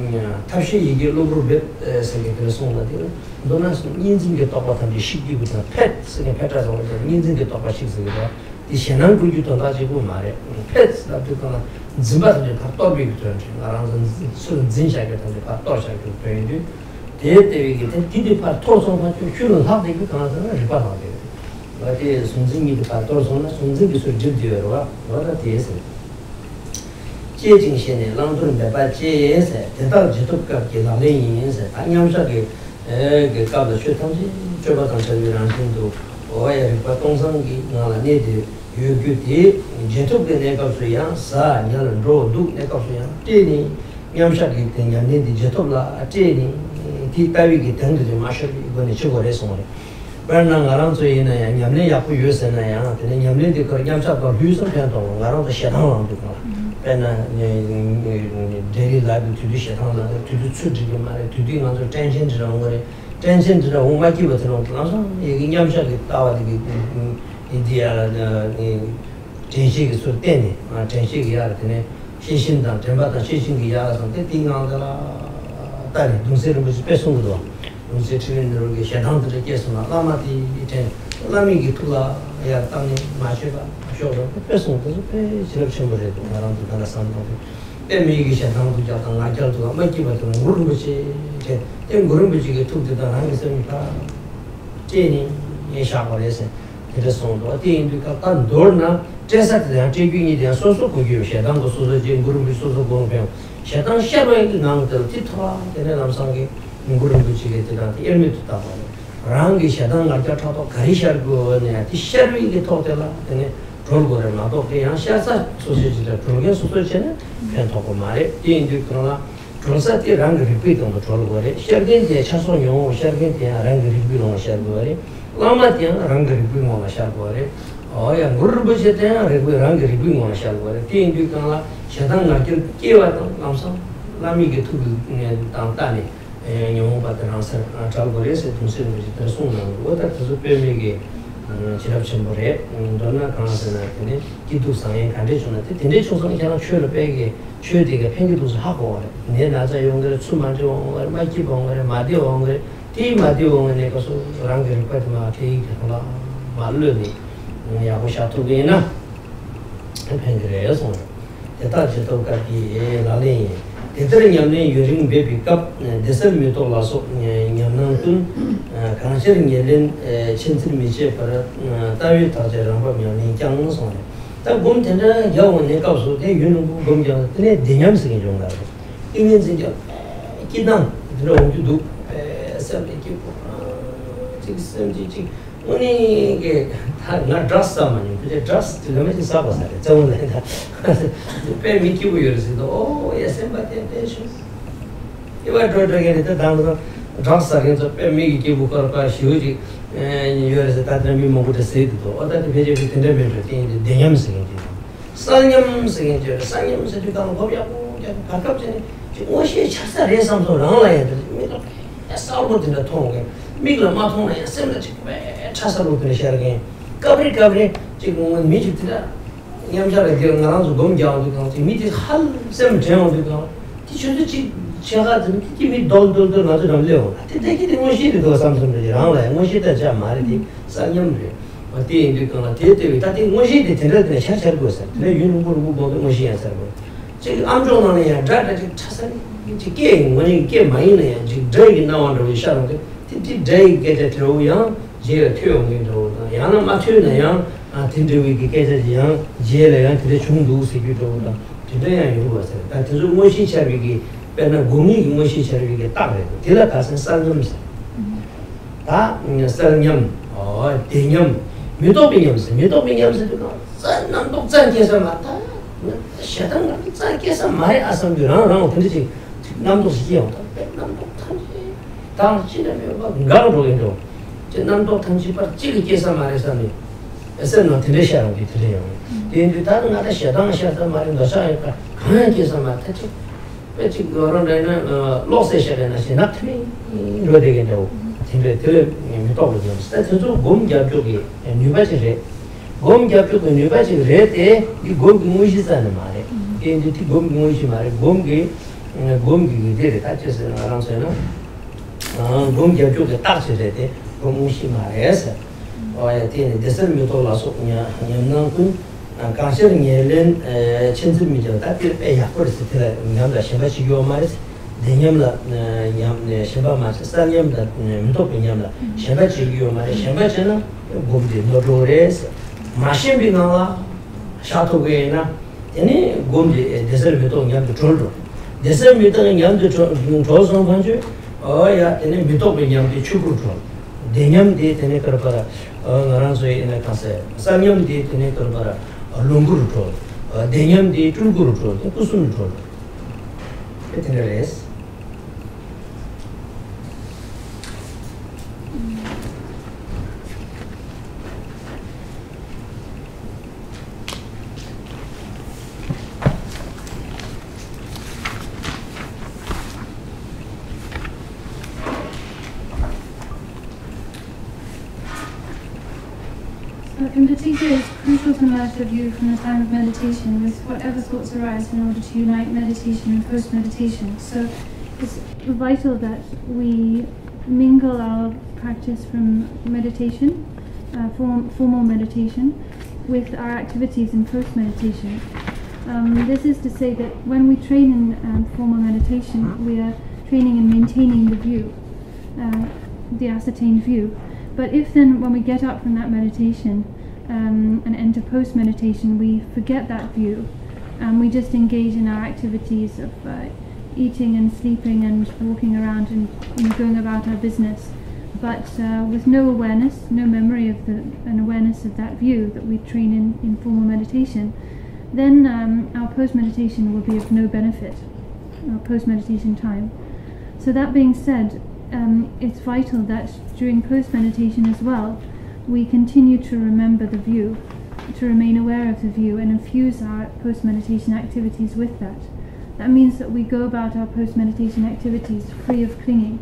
다시 이게 로브르베 세계를 송나들 너는 인진게 똑같은 시기부터 펫스게 패자서 인진게 똑같이 쓰기가 이 신앙 구조도 가지고 말해 펫스라도 그나 짐바들 다 떠비기 전에 나랑은 술 진짜게 단데 다 떠셔게 되는데 대대위게 디디파 토송한 줄은 하게 그 가능성을 리바하게 어디 손진이도 다 떠서는 손진이 소리지어와 뭐다 대해서 제진신에 랑도는 배바지에서 대답 지도까지 나래인에서 안양사게 그 가도 최통지 저거당 저기랑 신도 오해 동성기 나라네데 유규디 제토게 내가 소야 사 냐는 로도 내가 소야 때니 냠샤기 때냐네데 제토라 때니 티타위기 된데 마셔리 이번에 저거래서 bernang arang so yin ya nyamne ya pu yus na ya de nyamne de ko nyam sa ko hu so pyan to arang de shetang lang de ko bena daily life to the shetang la to the chu ji ma to the ngang so tension ji rang gore tension ji rang ma ki ba de long la so ye nyam sha de ta wa de idea la de tension ge so de ni ma tension ge ya de ne xin xin da den ba da xin xin ge ya so de ding ngang da la da ni dong se ru bi pe song de 우리 주민들에게 현황들을 계속나 라마디 이제 라미기 투라 야 땅에 마셔봐 쇼로 배송도 배 지역 첨부해도 나랑도 하나 산도 때미기 현황도 자당 아절도 맞기부터 모르는 것이 이제 땡 모르는 것이 투드다 하는 것이니까 제니 예샤버에서 그래서도 어디인도 간 돌나 제사들한 제균이 대한 소소 고교 현황도 소소 제 그룹이 소소 공병 현황 샤로에 나한테 티토라 되는 남상기 ngurum buchige tida elme tuta rangi shadan garja thato garishar go ne tisharwi ge thotela tene rol gore ma do ke yan shasa soseji da progen soseji ne pen thoko mare indi krona prosa ti rang repeat on the rol gore shargen de chason yo shargen de rang repeat on shar gore lama ti rang repeat on shar gore oya ngurum buchige de rang repeat on shar gore indi krona shadan garja kewa to namsa lami ge tu ne tang tani 영어 받으면서 잘고래서 동생을 더 송는 거다 그래서 빼미게 지랍 전부에 너나 강하잖아 근데 기도상에 간대주는데 근데 총성이 그냥 쉬어를 빼게 쉬어되게 팽기도서 하고 내 나자 용들 수만조 얼마 기본을 마디 원을 티 마디 원에 가서 랑게를 빠지마 티 하나 말르니 야고 샤투게나 팽기래서 대다지도 가기 라리 대들은 냠네 유ring 베비 컵 대설 미토라서 냠난군 강셔링 예린 친들 미제 para 다위 타제랑 보면 장송에 다 곰텐데 여원에 가서 대 유는 공정 근데 대념성이 좀 나고 이년 진짜 기단 들어오기도 섭이기 지금 오늘 이게 다나 드라스만 이제 드라스 들으면 사바사래 저번에 배 미키고 이러시도 오 예선바테 대쇼 이거 드러게 돼 다음으로 드라스하면서 배 미키고 걸까 쉬우지 이거에서 다들 미모부터 세도 어디 배제비 된다면 되는데 대념성이 상념성이 상념성이 다 거기하고 가깝지 옷이 차사래 삼소 랑라야 돼 싸우고 되는 통에 미글 마통에 쌤을 지고 차사로 그러셔게 까브리 지금 미치트라 냠자를 되는 나라도 공자도 미치 할셈 제어도 티슈도 제가 좀 기미 돌돌돌 나서는요. 되게 멋있는 삼성들이랑 멋있다 자 말이 상념들. 어디 이제 그나 대대 다들 멋있게 되는데 샤샤를 거서. 내 윤부를 보고 멋있어서. 지금 암종나는 다다 차선 이제 게 많이네. 지금 저기 나온다고 시작하는데 티 저기 들어오야 제 태용이도 야는 맞추네요. 틴데위기 계제지야 제래야 그래 중도 세기도다. 되게 이거서. 다 저도 멋있게 배나 공이 무엇이 저렇게 따라요. 대라 가서 쌀념스. 다 쌀념, 대념, 미도빙념스도 쌀남 독자께서 맞다. 샤당 독자께서 말이 아성들랑 근데 남도시요. 남독탄지. 당신은 가로로인도. 제 남독탄지 바 찌리께서 말해서니 에서는 들으셔야 돼요. 근데 다른 나라 샤당 말이 너사니까 그냥께서 맞다지. 지금 그런 데는 로세셔는 나트리 이거 되겠다고 근데 그 미도거든요. 스타트도 공기압 쪽이 뉴바지래 공기압 뉴바지래 때이 공기 무시사는 말에 이제 이 공기 무시 말에 공기 되게 다쳐서 알아서는 공기압 쪽에 딱서야 돼 공무시 말에서 어에 대선 미도라서 그냥 강셔링에는 친즈미죠. 다들 약벌스 때 남자 신바시 요마스 대념라 냠네 신바마스 살념다 미도페냠라 신바시 요마스 신바시는 곰디 노로레스 마신비나와 샤토게나 얘네 곰디 데설 미도 냠도 졸로 데설 미도 냠도 졸선 반주 어야 얘네 미도페냠디 추구로 대념디 되네 그러거라 나란소에 내 가세 살념디 되네 그러거라 롱구를 줘. 대념디 줄구를 줘. 무슨 줘. 베트나레스. In particular, it's crucial to merge the view from the time of meditation with whatever thoughts arise in order to unite meditation and post-meditation. So it's vital that we mingle our practice from meditation, formal meditation, with our activities in post-meditation. This is to say that when we train in formal meditation, we are training in maintaining the view, the ascertained view. But if then, when we get up from that meditation and enter post-meditation, we forget that view, and we just engage in our activities of eating and sleeping and walking around and going about our business, but with no awareness, no memory of an awareness of that view that we train in formal meditation, then our post-meditation will be of no benefit, our post-meditation time. So that being said, it's vital that during post-meditation as well, we continue to remember the view, to remain aware of the view and infuse our post-meditation activities with that. That means that we go about our post-meditation activities free of clinging,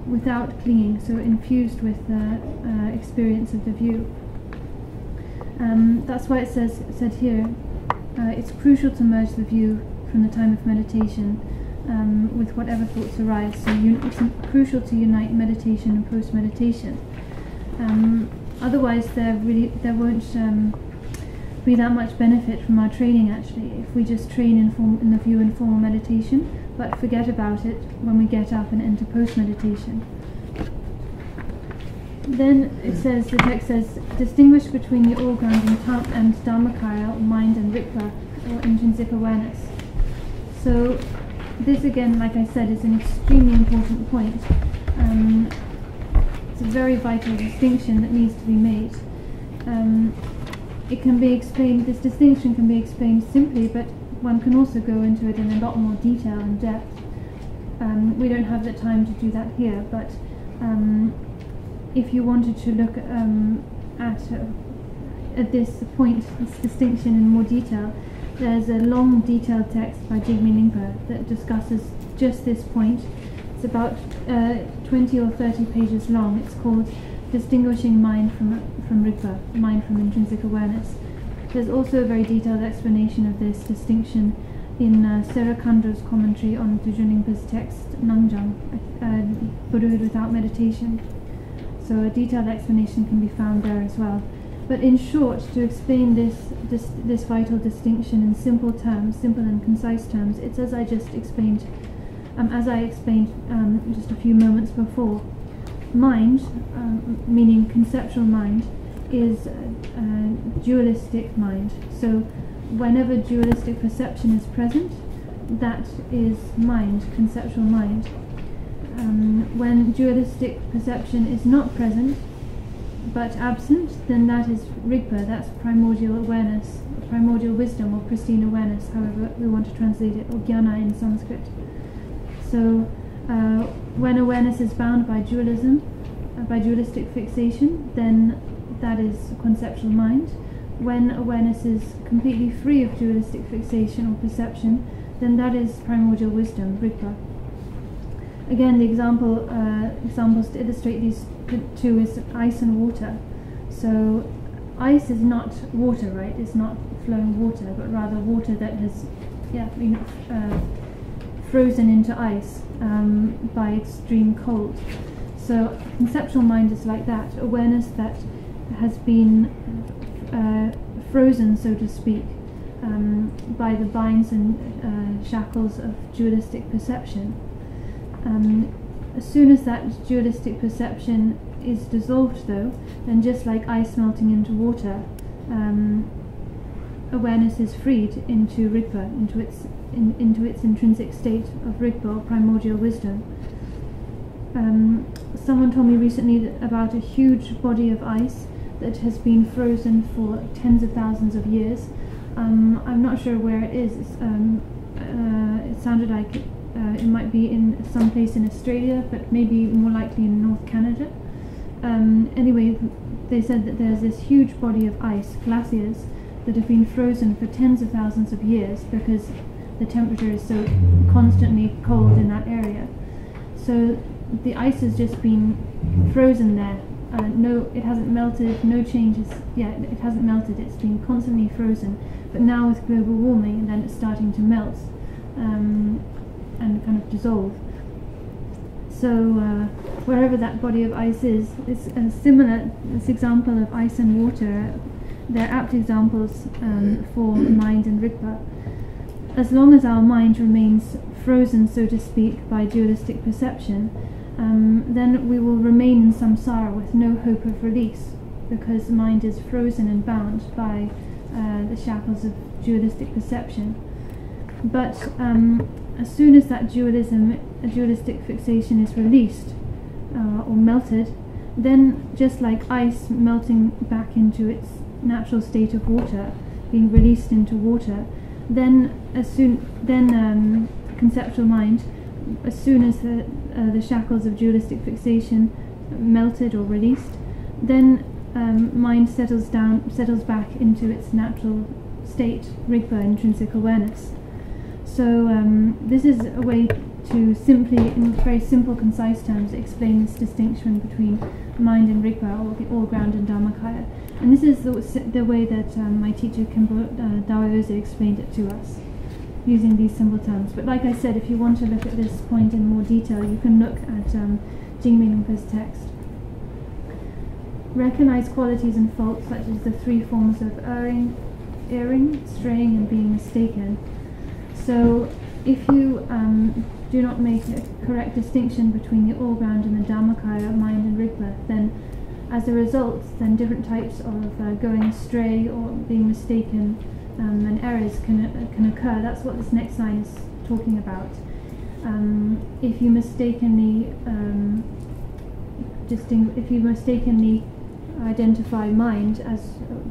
without clinging, so infused with experience of the view. That's why it said here, it's crucial to merge the view from the time of meditation with whatever thoughts arise. So it's crucial to unite meditation and post-meditation. Otherwise, there won't be that much benefit from our training. Actually, if we just train in the view in formal meditation, but forget about it when we get up and enter post-meditation. Then it says, the text says, distinguish between the organs and dharmakaya, mind and rikpa, or intrinsic awareness. So this again, like I said, is an extremely important point. It's a very vital distinction that needs to be made. It can be explained, this distinction can be explained simply, but one can also go into it in a lot more detail and depth. We don't have the time to do that here, but if you wanted to look at this point, this distinction in more detail, there's a long detailed text by Jigme Lingpa that discusses just this point. It's about 20 or 30 pages long. It's called distinguishing mind from Rigpa, mind from intrinsic awareness. There's also a very detailed explanation of this distinction in Serakandra's commentary on Tujun Rinpoche's text, Nangjang, Buddhahood Without Meditation. So a detailed explanation can be found there as well. But in short, to explain this vital distinction in simple terms, simple and concise terms, it's as I just explained, just a few moments before. Mind, meaning conceptual mind, is dualistic mind. So whenever dualistic perception is present, that is mind, conceptual mind. When dualistic perception is not present, but absent, then that is Rigpa, that's primordial awareness, primordial wisdom, or pristine awareness, however we want to translate it, or jnana in Sanskrit. So when awareness is bound by dualism, by dualistic fixation, then that is conceptual mind. When awareness is completely free of dualistic fixation or perception, then that is primordial wisdom, Rigpa. Again, the examples to illustrate these two is ice and water. So ice is not water, right? It's not flowing water, but rather water that has been frozen into ice by extreme cold. So conceptual mind is like that, awareness that has been frozen, so to speak, by the binds and shackles of dualistic perception. As soon as that dualistic perception is dissolved, though, then just like ice melting into water, awareness is freed into Rigpa, into its intrinsic state of Rigpa, or primordial wisdom. Someone told me recently about a huge body of ice that has been frozen for tens of thousands of years. I'm not sure where it is. It sounded like it might be in some place in Australia, but maybe more likely in North Canada. Anyway, they said that there's this huge body of ice, glaciers, that have been frozen for tens of thousands of years because the temperature is so constantly cold in that area. So the ice has just been frozen there. It hasn't melted, no changes. It hasn't melted, it's been constantly frozen. But now with global warming, then it's starting to melt and kind of dissolve. So wherever that body of ice is, it's similar. This example of ice and water, they're apt examples for mind and Rigpa. As long as our mind remains frozen, so to speak, by dualistic perception, then we will remain in samsara with no hope of release, because mind is frozen and bound by the shackles of dualistic perception. But as soon as that dualistic fixation is released or melted, then just like ice melting back into its natural state of water, being released into water, then conceptual mind, as soon as the shackles of dualistic fixation melted or released, then mind settles back into its natural state, Rigpa, intrinsic awareness. So this is a way to simply, in very simple, concise terms, explain this distinction between mind and Rigpa, or the all-ground and Dharmakaya. And this is the way that my teacher Khenpo Daoyose explained it to us, using these simple terms. But like I said, if you want to look at this point in more detail, you can look at Jigme Rinpoche's text. Recognize qualities and faults such as the three forms of erring, straying, and being mistaken. So if you do not make a correct distinction between the all-ground and the Dharmakaya, mind and Rigpa, then as a result, then different types of going astray or being mistaken and errors can occur. That's what this next line is talking about. If you mistakenly identify mind as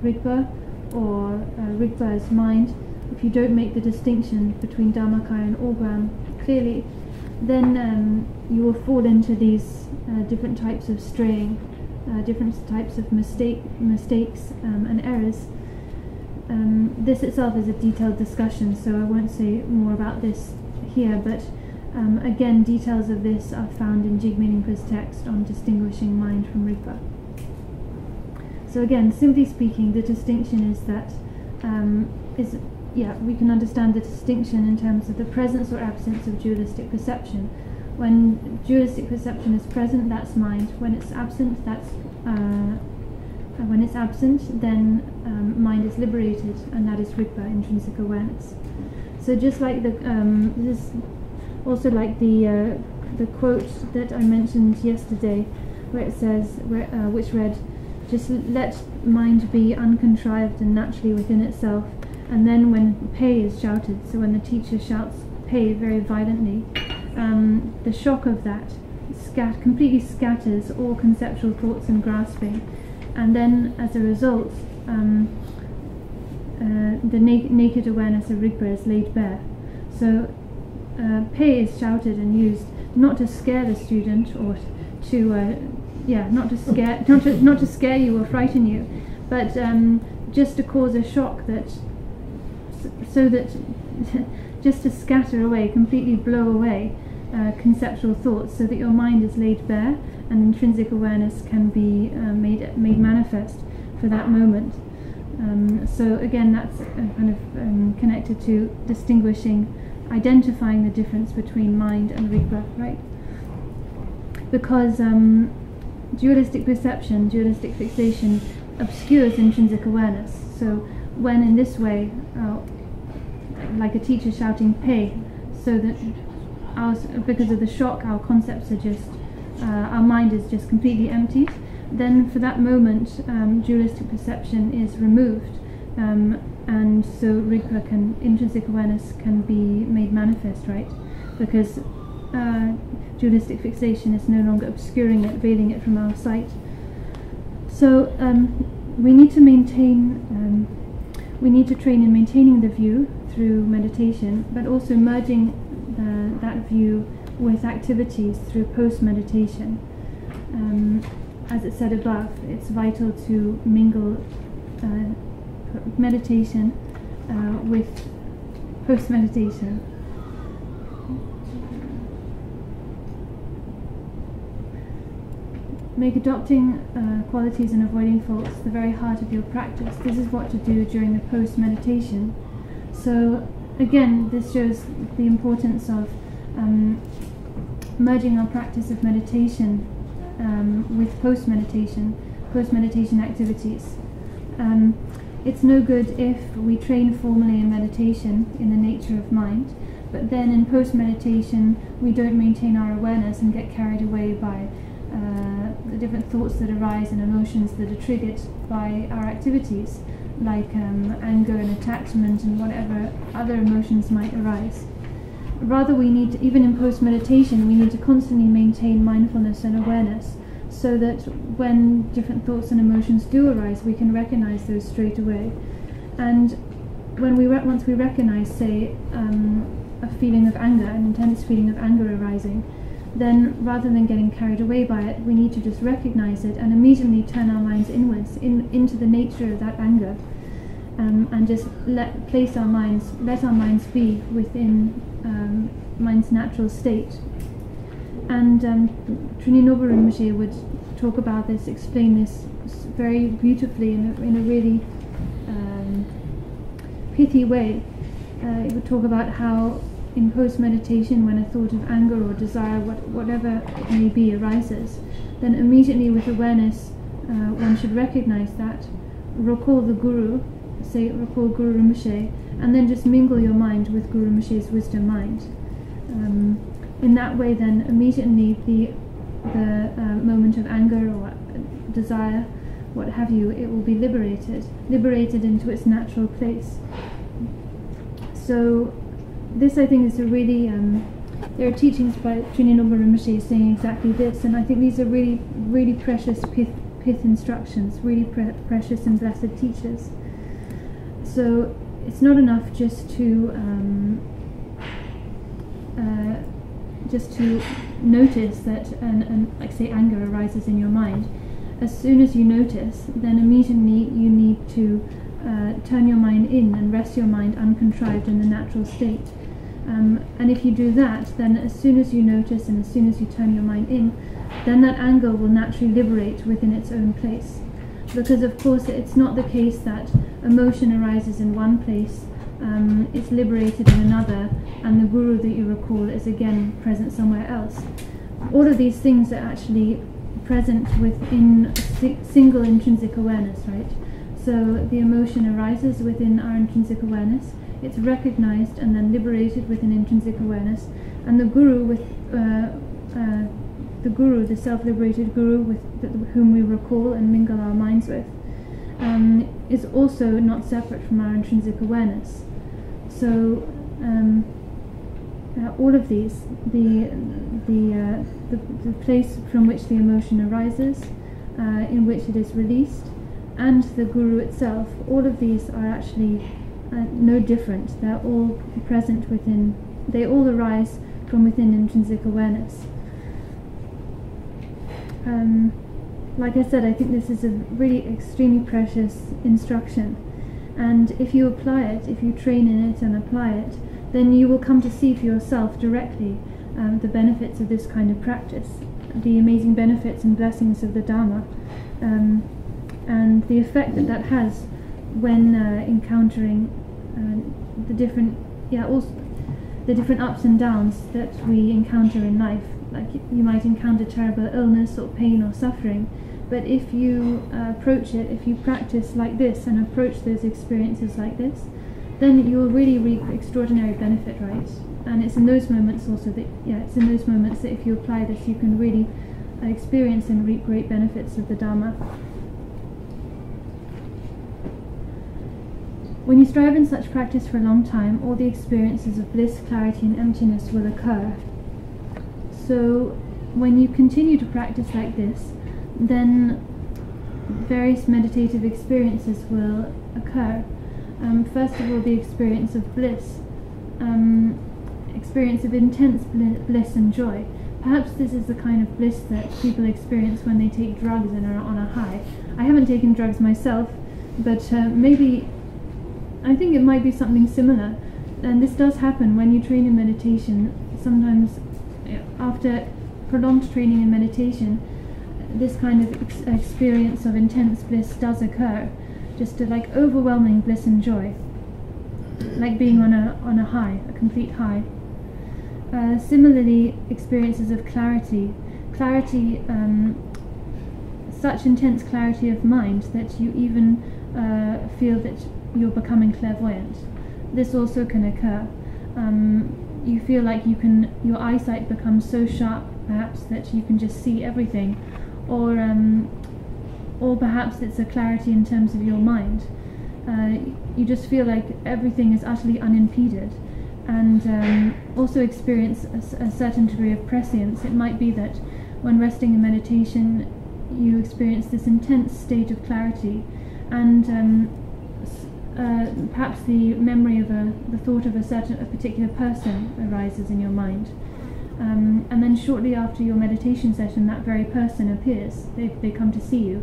Rigpa or Rigpa as mind, if you don't make the distinction between Dharmakaya and all-ground clearly, then you will fall into these different types of straying, different types of mistakes and errors. This itself is a detailed discussion, so I won't say more about this here, but again, details of this are found in Jigme Rinpoche's text on distinguishing mind from Rigpa. So again, simply speaking, the distinction is that we can understand the distinction in terms of the presence or absence of dualistic perception. When dualistic perception is present, that's mind. When it's absent, then mind is liberated, and that is Rigpa, intrinsic awareness. So just like this is also like the quote that I mentioned yesterday, where it says, which read, "Just let mind be uncontrived and naturally within itself." And then when pay is shouted, so when the teacher shouts pay very violently, the shock of that completely scatters all conceptual thoughts and grasping, and then as a result the naked awareness of Rigpa is laid bare. So pay is shouted and used not to scare the student or to not to scare you or frighten you, but just to cause a shock, so that just to scatter away, completely blow away conceptual thoughts, so that your mind is laid bare and intrinsic awareness can be made manifest for that moment. So again, that's kind of connected to identifying the difference between mind and Rigpa, right? Because dualistic perception, dualistic fixation obscures intrinsic awareness. So when in this way, like a teacher shouting pay, so that because of the shock, our concepts are just, our mind is just completely emptied, then for that moment dualistic perception is removed, and so Rigpa intrinsic awareness can be made manifest, right? Because dualistic fixation is no longer obscuring it, veiling it from our sight. So we need to train in maintaining the view through meditation, but also merging that view with activities through post-meditation. As it said above, it's vital to mingle meditation with post-meditation. Make adopting qualities and avoiding faults the very heart of your practice. This is what to do during the post-meditation. So again, this shows the importance of merging our practice of meditation with post-meditation activities. It's no good if we train formally in meditation in the nature of mind, but then in post-meditation we don't maintain our awareness and get carried away by the different thoughts that arise and emotions that are triggered by our activities, like anger and attachment and whatever other emotions might arise. Rather, we need to, even in post-meditation, we need to constantly maintain mindfulness and awareness, so that when different thoughts and emotions do arise, we can recognize those straight away. And when once we recognize, say, a feeling of anger, an intense feeling of anger arising, then rather than getting carried away by it, we need to just recognize it and immediately turn our minds inwards into the nature of that anger, and just let our minds be within mind's natural state. And Trininobu Rinpoche would talk about this, explain this very beautifully in a really pithy way. It would talk about how in post-meditation, when a thought of anger or desire, whatever it may be, arises, then immediately with awareness one should recognize that, recall the Guru, recall Guru Rinpoche, and then just mingle your mind with Guru Rinpoche's wisdom mind. In that way, then immediately the moment of anger or desire, what have you, it will be liberated into its natural place. So this, I think, is a really, there are teachings by Trininobu Rinpoche saying exactly this, and I think these are really, really precious pith instructions, really precious and blessed teachers. So it's not enough just to notice that, like say, anger arises in your mind. As soon as you notice, then immediately you need to turn your mind in and rest your mind uncontrived in the natural state. And if you do that, then as soon as you notice and as soon as you turn your mind in, then that anger will naturally liberate within its own place. because of course it's not the case that emotion arises in one place, it's liberated in another, and the guru that you recall is again present somewhere else. All of these things are actually present within single intrinsic awareness, right? So the emotion arises within our intrinsic awareness, it's recognized and then liberated within intrinsic awareness, and the guru, the self-liberated guru with whom we recall and mingle our minds with, is also not separate from our intrinsic awareness. So all of these, the place from which the emotion arises, in which it is released, and the guru itself, all of these are actually no different. They're all present within, they all arise from within intrinsic awareness. Like I said, I think this is a really extremely precious instruction, and if you apply it, if you train in it and apply it, then you will come to see for yourself directly the benefits of this kind of practice, the amazing benefits and blessings of the Dharma, and the effect that that has when encountering the different ups and downs that we encounter in life. Like you might encounter terrible illness or pain or suffering, but if you approach it, if you practice like this and approach those experiences like this, then you will really reap extraordinary benefit, right? And it's in those moments also that, it's in those moments that if you apply this, you can really experience and reap great benefits of the Dharma. When you strive in such practice for a long time, all the experiences of bliss, clarity, and emptiness will occur. So when you continue to practice like this, then various meditative experiences will occur. First of all, the experience of bliss, experience of intense bliss and joy. Perhaps this is the kind of bliss that people experience when they take drugs and are on a high. I haven't taken drugs myself, but maybe, I think it might be something similar. And this does happen when you train in meditation. Sometimes after prolonged training in meditation, this kind of experience of intense bliss does occur. Just like overwhelming bliss and joy, like being on a high, a complete high. Similarly, experiences of clarity, such intense clarity of mind that you even feel that you're becoming clairvoyant. This also can occur. You feel like your eyesight becomes so sharp, perhaps, that you can just see everything, or perhaps it's a clarity in terms of your mind. You just feel like everything is utterly unimpeded, and also experience a certain degree of prescience. It might be that when resting in meditation, you experience this intense state of clarity, and perhaps the memory of the thought of a particular person arises in your mind. And then shortly after your meditation session, that very person appears. They come to see you.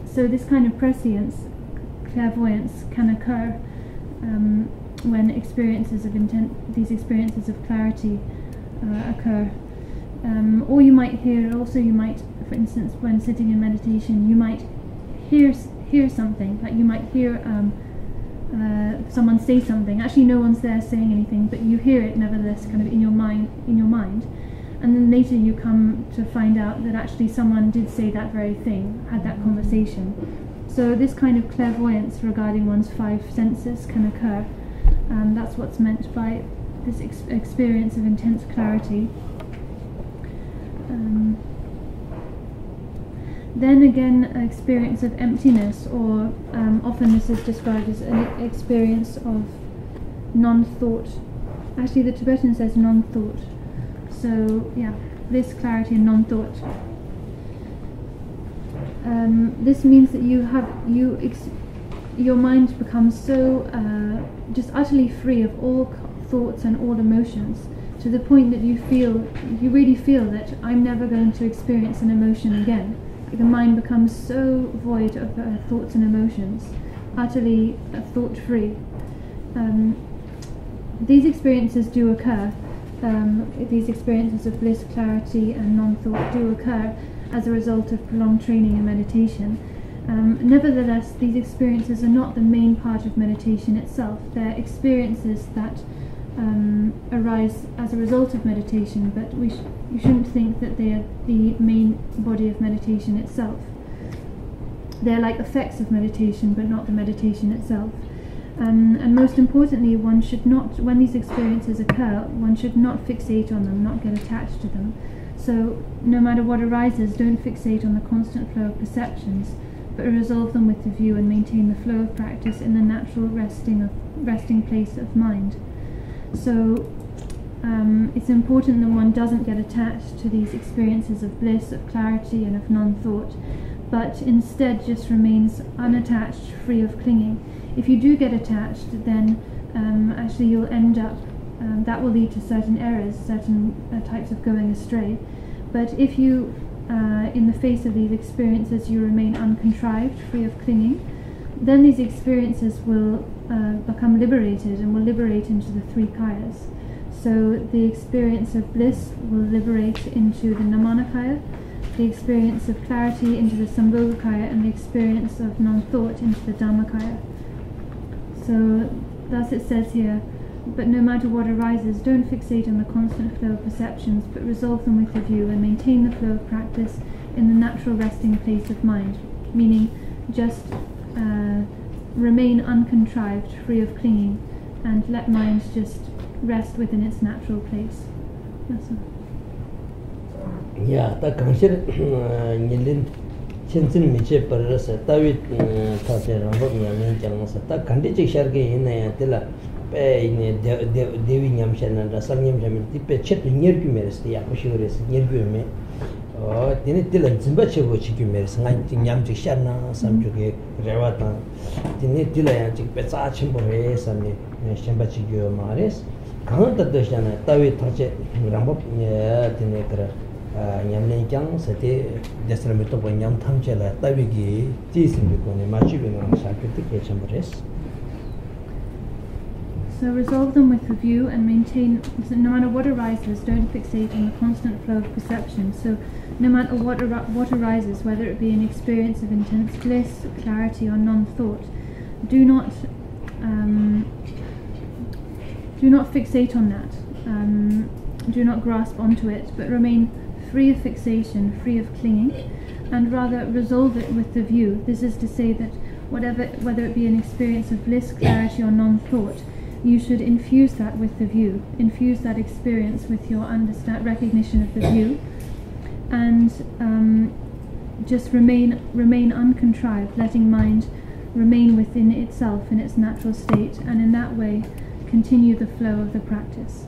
So this kind of prescience, clairvoyance, can occur when these experiences of clarity occur. Or you might hear, for instance, when sitting in meditation, you might hear something, like you might hear someone say something. Actually, no one's there saying anything, but you hear it nevertheless, kind of in your mind, and then later you come to find out that actually someone did say that very thing, had that conversation. So this kind of clairvoyance regarding one's five senses can occur. That's what's meant by this experience of intense clarity. Then again, an experience of emptiness, or often this is described as an experience of non-thought. Actually, the Tibetan says non-thought. So, bliss, clarity, and non-thought. This means that your mind becomes so just utterly free of all thoughts and all emotions, to the point that you really feel that I'm never going to experience an emotion again. The mind becomes so void of thoughts and emotions, utterly thought-free. These experiences do occur. These experiences of bliss, clarity, and non-thought do occur as a result of prolonged training in meditation. Nevertheless, these experiences are not the main part of meditation itself. They're experiences that arise as a result of meditation, but you shouldn't think that they are the main body of meditation itself. They're like effects of meditation, but not the meditation itself. And most importantly, one should not, when these experiences occur, one should not fixate on them, not get attached to them. So no matter what arises, don't fixate on the constant flow of perceptions, but resolve them with the view and maintain the flow of practice in the natural resting place of mind. So it's important that one doesn't get attached to these experiences of bliss, of clarity, and of non-thought, but instead just remains unattached, free of clinging. If you do get attached, then actually you'll end up, that will lead to certain errors, certain types of going astray. But if you, in the face of these experiences, you remain uncontrived, free of clinging, then these experiences will become liberated and will liberate into the three kayas. So the experience of bliss will liberate into the Namanikaya, the experience of clarity into the Sambhogakaya, and the experience of non-thought into the Dhammakaya. So thus it says here, but no matter what arises, don't fixate on the constant flow of perceptions, but resolve them with the view and maintain the flow of practice in the natural resting place of mind, meaning just remain uncontrived, free of clinging, and let mind just rest within its natural place. That's all. Yeah, that consider Nilin Chinsin Miche Paras, Tawit Taser, Yangtang, Sata, Kandiji Shargi in Tilla, Devi Yamshan and Rasaliam Jamil, Chet near Gumeris, the Yakushuris, near Gume, or Tinitil and Zimbache, which Gumeris, Yamti Shana, some Juge, Revata, Tinitilla and Petsachimbo, some Shambachi Maris, Kanta Dashana, Tawi Tache, Rambop, Tinekra. Yangtang, Sate, Desramito, Yangtang, Tavigi, Tisimicon, Machibin, Sacrification. So resolve them with the view and maintain, so no matter what arises, don't fixate on the constant flow of perception. So no matter what arises, whether it be an experience of intense bliss, clarity, or non-thought, do not fixate on that. Do not grasp onto it, but remain free of fixation, free of clinging, and rather resolve it with the view. This is to say that whether it be an experience of bliss, clarity, or non-thought, you should infuse that with the view, infuse that experience with your recognition of the view, and just remain uncontrived, letting mind remain within itself in its natural state, and in that way continue the flow of the practice.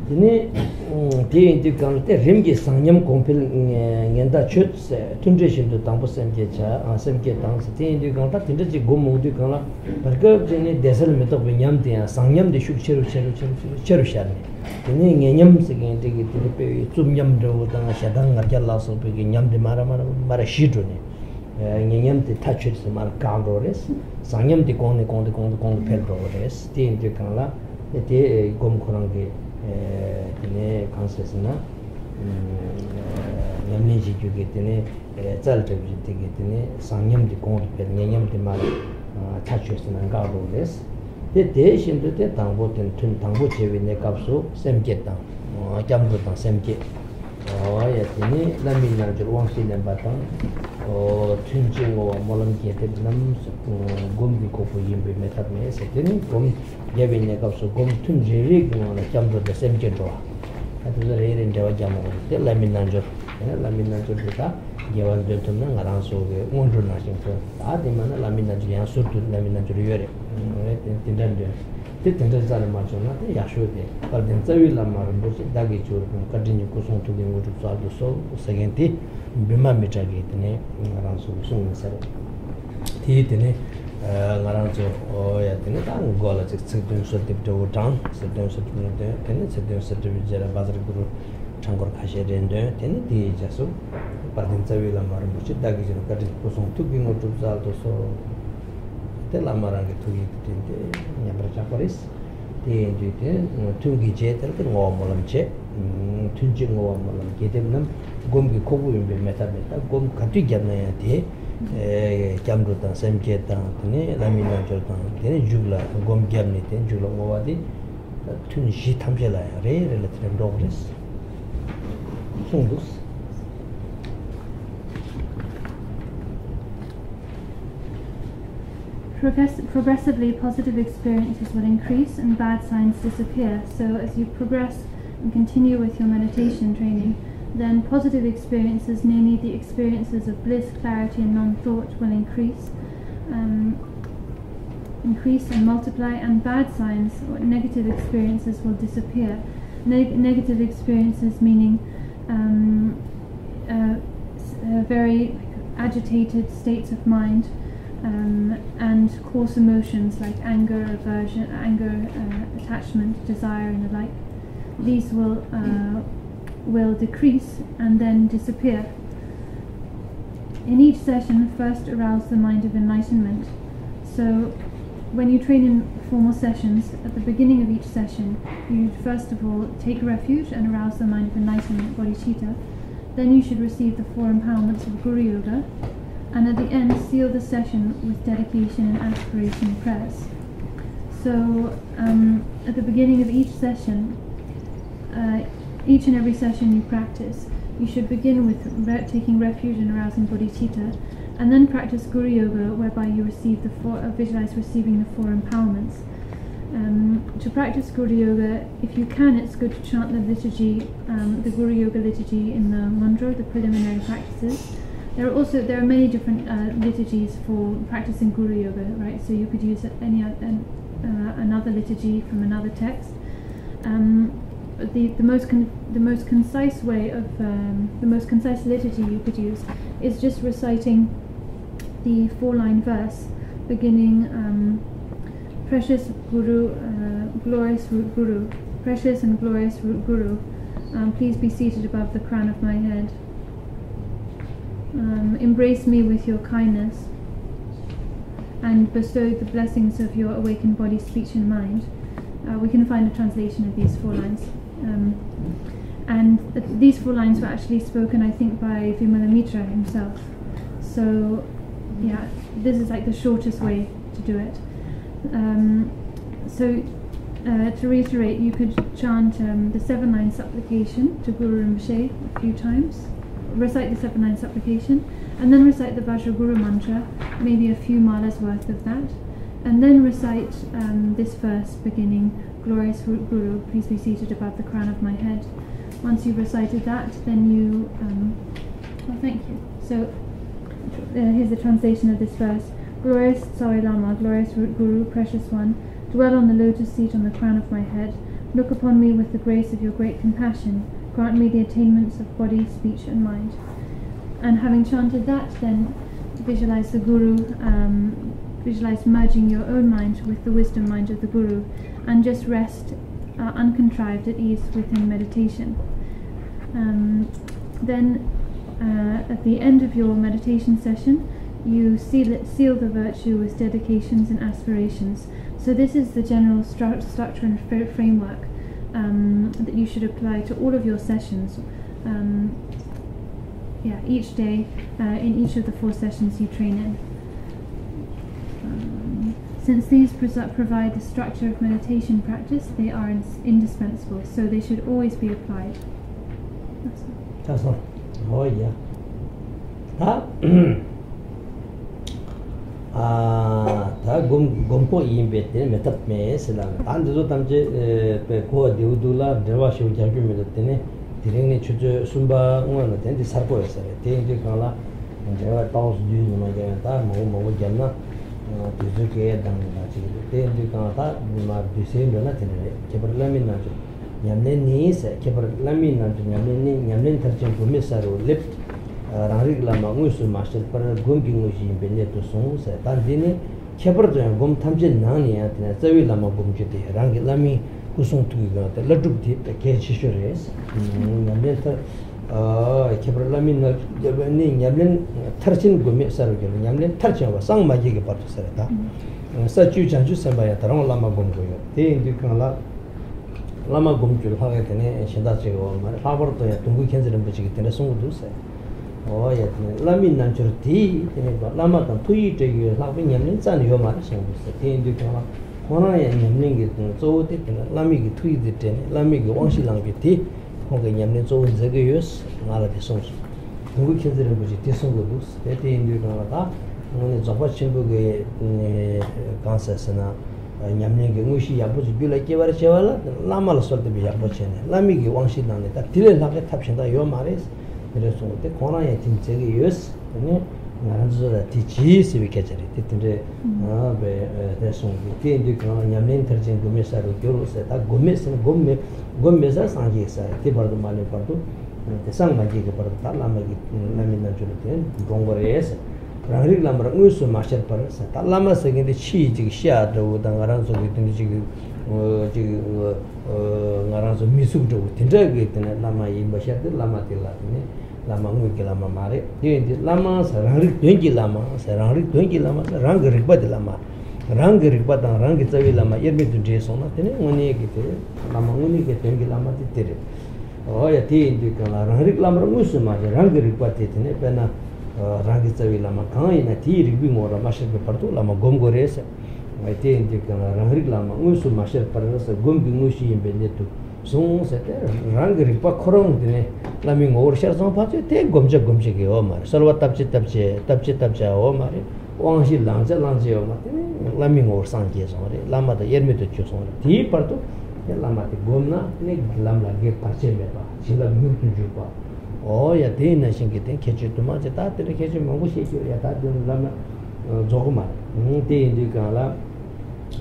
Dine di kante rimge sangyam kompil ngenda chut tundreshin do tambo semge cha semge tang se di kanta tindaji gomu di kana barga jene desal meto nyam de sangyam de shuk cheru sharne dine ngenyam se ge de pe tsumnyam do da shadang ngarja la so pe nyam de mara shidro ne ngenyam de tachut se mar kangro res sangyam de kong pel ro res di kana de gom khorang ge tene kansesna namneji juge tene zalta juge tene sangyam di kong per nyam di mal tachusna ngaro les de shindu de tangbo ten tun tangbo chewe ne kapsu semke tang jambu tang semke ya tene lamin na jurwang si nem batang tunjingo molam ke te nam gombi ko po yimbe metab me se tene gom yewe ne kapsu gom tunjiri gona jambu de semke do atu de rein dewa jamu de lamin na jur ta yewan de tunna ngarang so ge onru na sing so ade mana lamin na jur ya surtu lamin na jur yore tindan de tindan zala ma chona te yashu de par den zawi la mar bo dagi chur continue ko son to de ngodu sa do so segenti bima meta ge tene ngarang so sung sar ti tene ngarang so o ya tene ta gola chik chik so de do down so de tene so de jara bazar guru changor khashe rende tene di jaso par den zawi la mar bo dagi chur ko son to ge ngodu sa do so te la marang tu tinte nyabra chaparis te jite tungi je tel ngo molam che tunji ngo molam ke dem nam gom gi kobu yimbe meta gom khati gyana ya te camrutan semketan tene lamina jortan tene jugla gom gamni tene jugla ngowadi tun ji tamjela re relative dogres sundus Progressively, positive experiences will increase and bad signs disappear. So as you progress and continue with your meditation training, then positive experiences, namely the experiences of bliss, clarity and non-thought, will increase and multiply, and bad signs or negative experiences will disappear. Negative experiences meaning very agitated states of mind, and coarse emotions like anger, aversion, attachment, desire, and the like. These will decrease and then disappear. In each session, first arouse the mind of enlightenment. So, when you train in formal sessions, at the beginning of each session, you first of all take refuge and arouse the mind of enlightenment, bodhicitta. Then you should receive the 4 empowerments of Guru Yoga, and at the end seal the session with dedication and aspiration prayers. So at the beginning of each session, each and every session you practice, you should begin with taking refuge and arousing bodhicitta, and then practice Guru Yoga, whereby you receive visualize receiving the 4 empowerments. To practice Guru Yoga, if you can, it's good to chant the liturgy, the Guru Yoga liturgy in the mandra, the preliminary practices. There are many different liturgies for practicing Guru Yoga, right? So you could use another liturgy from another text. The most concise way of the most concise liturgy you could use is just reciting the 4-line verse, beginning precious Guru, glorious root Guru, precious and glorious root Guru, please be seated above the crown of my head. Embrace me with your kindness and bestow the blessings of your awakened body, speech and mind. We can find a translation of these 4 lines. And these 4 lines were actually spoken, I think, by Vimalamitra himself. So, yeah, this is like the shortest way to do it. To reiterate, you could chant the 7-line supplication to Guru Rinpoche a few times, recite the 7-line supplication, and then recite the Vajra Guru mantra, maybe a few malas worth of that, and then recite this verse beginning, glorious root Guru, please be seated above the crown of my head. Once you've recited that, then you, thank you. So here's the translation of this verse. Glorious Sawai Lama, glorious root Guru, precious one, dwell on the lotus seat on the crown of my head. Look upon me with the grace of your great compassion. Grant me the attainments of body, speech and mind. And having chanted that, then visualize the Guru, visualize merging your own mind with the wisdom mind of the Guru, and just rest uncontrived at ease within meditation. Then at the end of your meditation session, you seal the virtue with dedications and aspirations. So this is the general structure and framework that you should apply to all of your sessions. Each day, in each of the 4 sessions you train in. Since these provide the structure of meditation practice, they are indispensable, so they should always be applied. That's all. Oh yeah. 다 gompo imbe te metap me sela andu tamje pe ko diudula devashu jagyu me tene direng chujo sumba ngona tende sarpo esare tende kala dewa taus ju ma ga ta mo janna tizu ke dang na chi tende kala ta ma disen na tene kebarla min na ju nyamne ni se kebarla min na ju nyamne tarchen ko me saro lep rangrik lama ngusu master par gomgi ngushi benne to song sa tandine kebar de gom tamje nani ya tene zawi lama gomje de rangi lami kusung tu ga ta laduk di ke chishores nyamne ta kebar lami na ni nyamlen tarchin gomi sar ge nyamlen tarcha wa sang ma ge ge par sar ta sa chu chan chu sa ba ya tarang lama gom go yo te indi kala lama gom chu ha ga tene shida che go ma fa bar to ya tungu khenze ram be che tene song du sa oh yeah lami nanchur ti lama tan tui te yu la bin yam zan yo ma shen bu se tin du ka kona ya nyam ning ge zo de lami ge tui de te lami ge wang shi lang ge ti hong ge nyam ne zo ze ge yus ma la de song gu ke de bu ji ti song gu dus de te in du ka la ne zo ba chen bu ge kan sa sana nyam ning ge ngu shi ya bu ji bi la ke war che wala lama la sol de bi ya bu chen lami ge wang shi lang de ta ti le la ge tap shen da yo ma res 그래서 그때 코로나에 진짜게 요스 아니 나란주라 티지 시비케자리 티틴데 아베 대송 티인데 그런 냠린 터진 고메사로 교로서 다 고메스는 고메사 상지사 티버도 말에 버도 대상 마지게 버도 달라마기 나민나 줄때 공거레스 라릭 람라 우스 마셔 버서 달라마서게 치지 시아도 당가란서 그때 지금 지금 나라서 미숙도 된다게 되는 라마이 마셔들 라마텔라네 lama ngui lama mare de lama sarang ri lama sarang ri lama rang rikba de lama rang rikba da rang tsawi lama yerme du de sona tene ngoni ke te lama ngoni ke tengi lama ti tere o ya ti indi ka rang rik lama ngus ma rang rikba te tene pena rang tsawi lama kai na ti rikbi ngora mashe ke partu lama gom gore se ai te indi ka rang rik lama ngus ma sher parasa gom bi ngushi yembe ne tu sung se te rang rikba khorong tene lami ngor shar song pa che te gomje ge o mar salwa tapche o mar wang shi lang je o mar lami ngor sang ge song re lama da yerme to chu song re ti par to lama te gomna ne lam la ge pa che me ba chila mu tu ju ba o ya te na shin ge te ke che tu ma che ta te ke che mo shi ju ya ta de lama zo go ma te indi ka la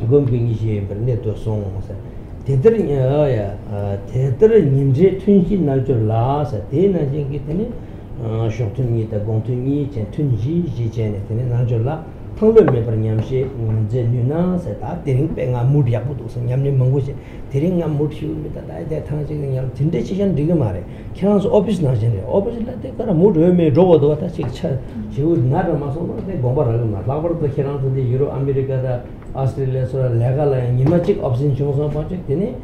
gom bi shi ber ne to song se 대들이 야 대들이 님제 튼시 날줄라 사 대나 jingi tene shoktun이 다 공tun이 제 튼지 지제네 tene 날줄라 통로 메버 냠시 제 누나 사다 대링 뺑아 무디야 부도서 냠니 먹고시 대링 안 무티우니다 다이데 탕지가 냠 진데 시간 되게 말해 캐나서 오피스 나잖아요 오피스 라테 가라 무드 웨메 로고도 왔다 시차 지우 나라 마소노 데 bomba를 나 라버도 캐나서 유로 아메리카다 아스트레일리아서 레갈라 니마직 옵션 중소 프로젝트 되네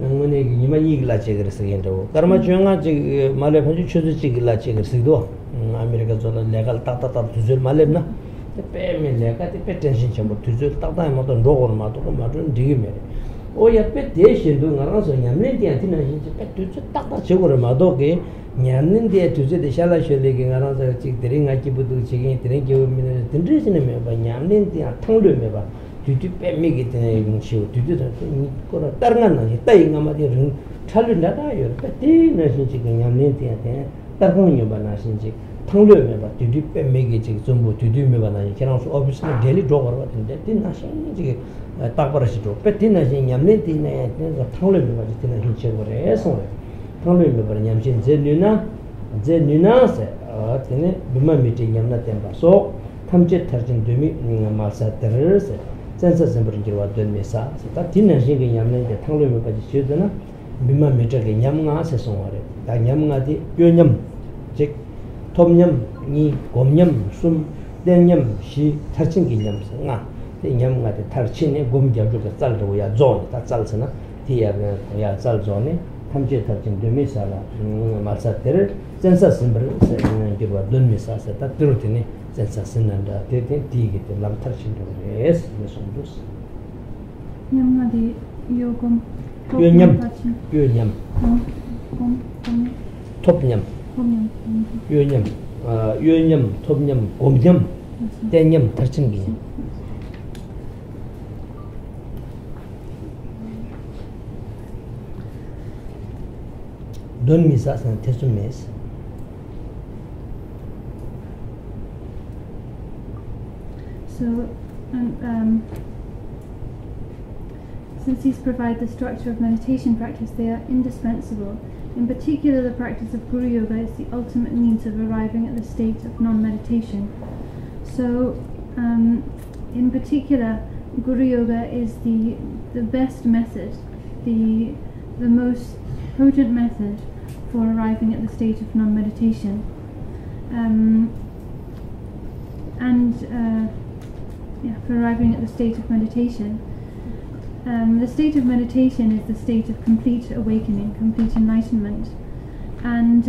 응원에 니마니글라 제그르스 겐도 카르마 중앙아 지 말레 번지 추즈지글라 제그르스도 아메리카 존나 레갈 따따따 두줄 말레나 빼면 내가 때 텐션 좀 두줄 따따 뭐도 로고를 마도 마도 디기메 오야 빼 대신도 나라서 냠는데 안티나 진짜 빼 두줄 따따 저거를 마도게 냠는데 두줄에 샬라셜레게 나라서 지 드링아 기부도 지긴 드링 기부미는 든드시는 매 냠는데 탕르메 봐 뒤뒤 빼미게 되는 시오 뒤뒤도 거라 다른 나지 따잉가 마디 찰른다다요 빼티나 신지 그냥 낸티한테 다른 거 봐나 신지 탕려면 봐 뒤뒤 빼미게 지금 전부 뒤뒤면 봐나 걔랑서 오피스에 데일리 드로거 같은데 띠나 신지 딱 버릇이도 빼티나 신 냠nen티네 그래서 탕려면 봐 띠나 신지 거래서 탕려면 봐 냠신 제누나세 아티네 비마 미팅 냠나 템바소 탐제 터진 되미 말사 때르세 센서 셈버링기와 된메사 다 딘나 신게 냠는데 탕로면까지 지어드나 미마 메저게 냠nga 세송하래 다 냠nga디 뼈냠 즉 톱냠 니 곰냠 숨 땡냠 시 터친기 냠성아 이 냠nga디 터친에 곰겨주가 짤도야 존다 짤스나 디야가 야 짤존에 탐제 터진 되메사라 말사 때르 센서 셈버링기와 된메사서 다 들었더니 sensasyonanda tete tigete lamtarchindores mesondus nyamadi yogom pyonyam topnyam pyonyam topnyam gomnyam tenyam tarchingi don misa san tesumes So, since these provide the structure of meditation practice, they are indispensable. In particular, the practice of Guru Yoga is the ultimate means of arriving at the state of non-meditation. So, in particular, Guru Yoga is the best method, the most potent method for arriving at the state of non-meditation. For arriving at the state of meditation. The state of meditation is the state of complete awakening, complete enlightenment. And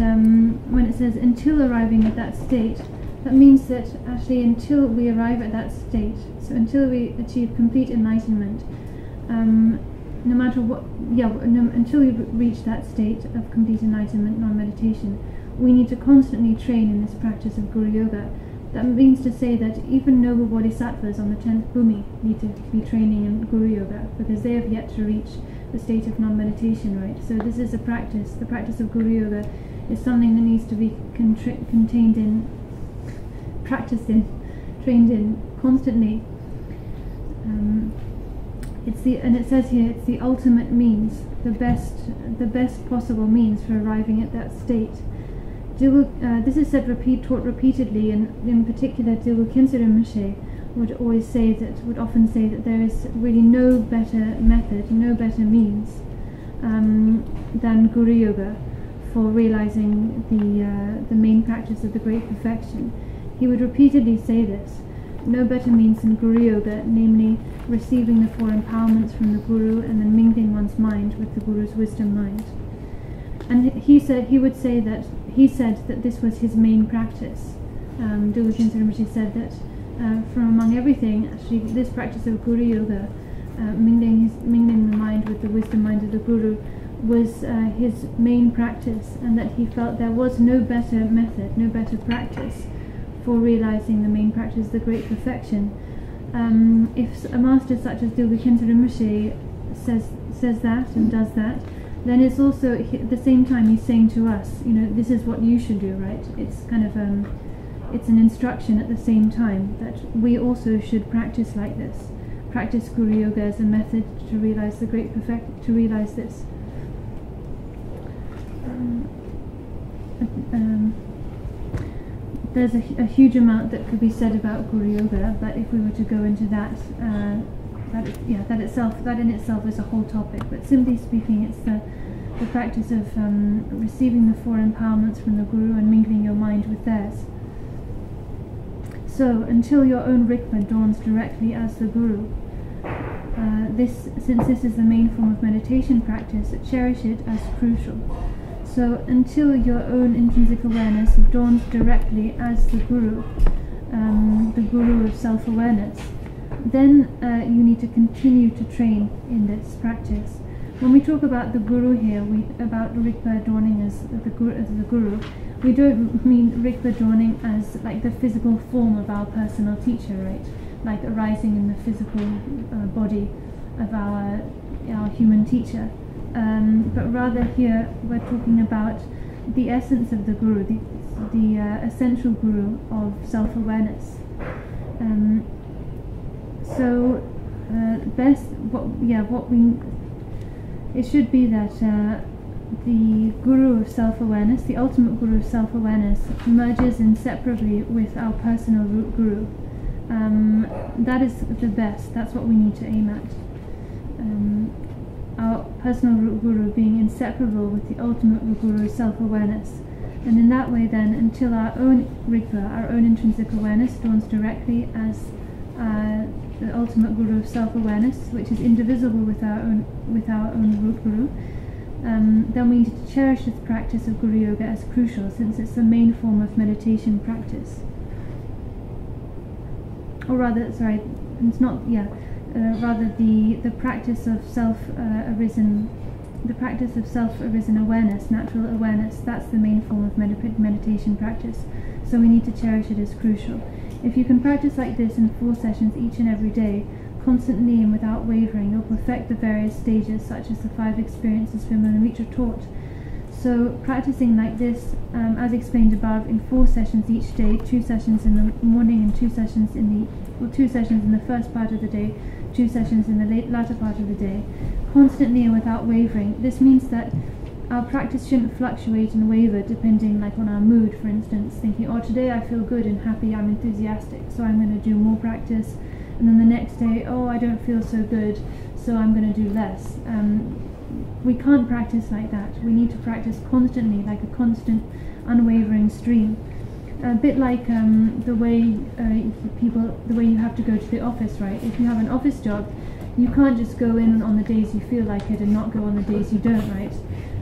when it says until arriving at that state, that means that actually until we arrive at that state, so until we achieve complete enlightenment, no matter what, until we reach that state of complete enlightenment, non-meditation, we need to constantly train in this practice of Guru Yoga. That means to say that even noble bodhisattvas on the 10th bhumi need to be training in Guru Yoga, because they have yet to reach the state of non-meditation, right? So this is a practice. The practice of Guru Yoga is something that needs to be contained in, practiced in, trained in constantly. And it says here, it's the ultimate means, the best possible means for arriving at that state. This is taught repeatedly, and in particular, Dilgo Khyentse Rinpoche would often say that there is really no better method, no better means than Guru Yoga for realizing the main practice of the Great Perfection. He would repeatedly say this: no better means than Guru Yoga, namely receiving the 4 empowerments from the Guru and then mingling one's mind with the Guru's wisdom mind. And he said that this was his main practice. Dilgo Khyentse Rinpoche said that from among everything, actually, this practice of Guru Yoga, mingling the mind with the wisdom mind of the Guru, was his main practice, and that he felt there was no better method, no better practice for realizing the main practice, the Great Perfection. If a master such as Dilgo Khyentse Rinpoche says that and does that, then it's also at the same time he's saying to us, this is what you should do, right? It's kind of it's an instruction at the same time that we also should practice like this. Practice Guru Yoga as a method to realize the Great Perfection, to realize this. There's a huge amount that could be said about Guru Yoga, but if we were to go into that, that in itself is a whole topic. But simply speaking, it's the practice of receiving the 4 empowerments from the Guru and mingling your mind with theirs. So, until your own Rigpa dawns directly as the Guru, since this is the main form of meditation practice, cherish it as crucial. So, until your own intrinsic awareness dawns directly as the Guru of self-awareness, then you need to continue to train in this practice. When we talk about the Guru here, about Rigpa dawning as the Guru, we don't mean Rigpa dawning as like the physical form of our personal teacher, right? Like arising in the physical body of our human teacher. But rather here we're talking about the essence of the Guru, the essential Guru of self-awareness. It should be that the Guru of self-awareness, the ultimate Guru of self-awareness, merges inseparably with our personal root Guru. That is the best. That's what we need to aim at. Our personal root Guru being inseparable with the ultimate root Guru of self-awareness. And in that way then, until our own Rigpa, our own intrinsic awareness, dawns directly as the ultimate Guru of self-awareness, which is indivisible with our own root Guru, then we need to cherish this practice of Guru Yoga as crucial, since it's the main form of meditation practice. Or rather, sorry, it's not, rather the practice of self-arisen awareness, natural awareness, that's the main form of meditation practice. So we need to cherish it as crucial. If you can practice like this in 4 sessions each and every day, constantly and without wavering, you'll perfect the various stages, such as the 5 experiences Vimalamitra taught. So practicing like this, as explained above, in 4 sessions each day, 2 sessions in the morning and 2 sessions in the first part of the day, 2 sessions in the latter part of the day, constantly and without wavering. This means that our practice shouldn't fluctuate and waver depending on our mood, for instance, thinking, oh, today I feel good and happy, I'm enthusiastic, so I'm going to do more practice, and then the next day, oh, I don't feel so good, so I'm going to do less. We can't practice like that. We need to practice constantly, like a constant, unwavering stream. A bit like the way you have to go to the office, right? If you have an office job, you can't just go in on the days you feel like it and not go on the days you don't, right?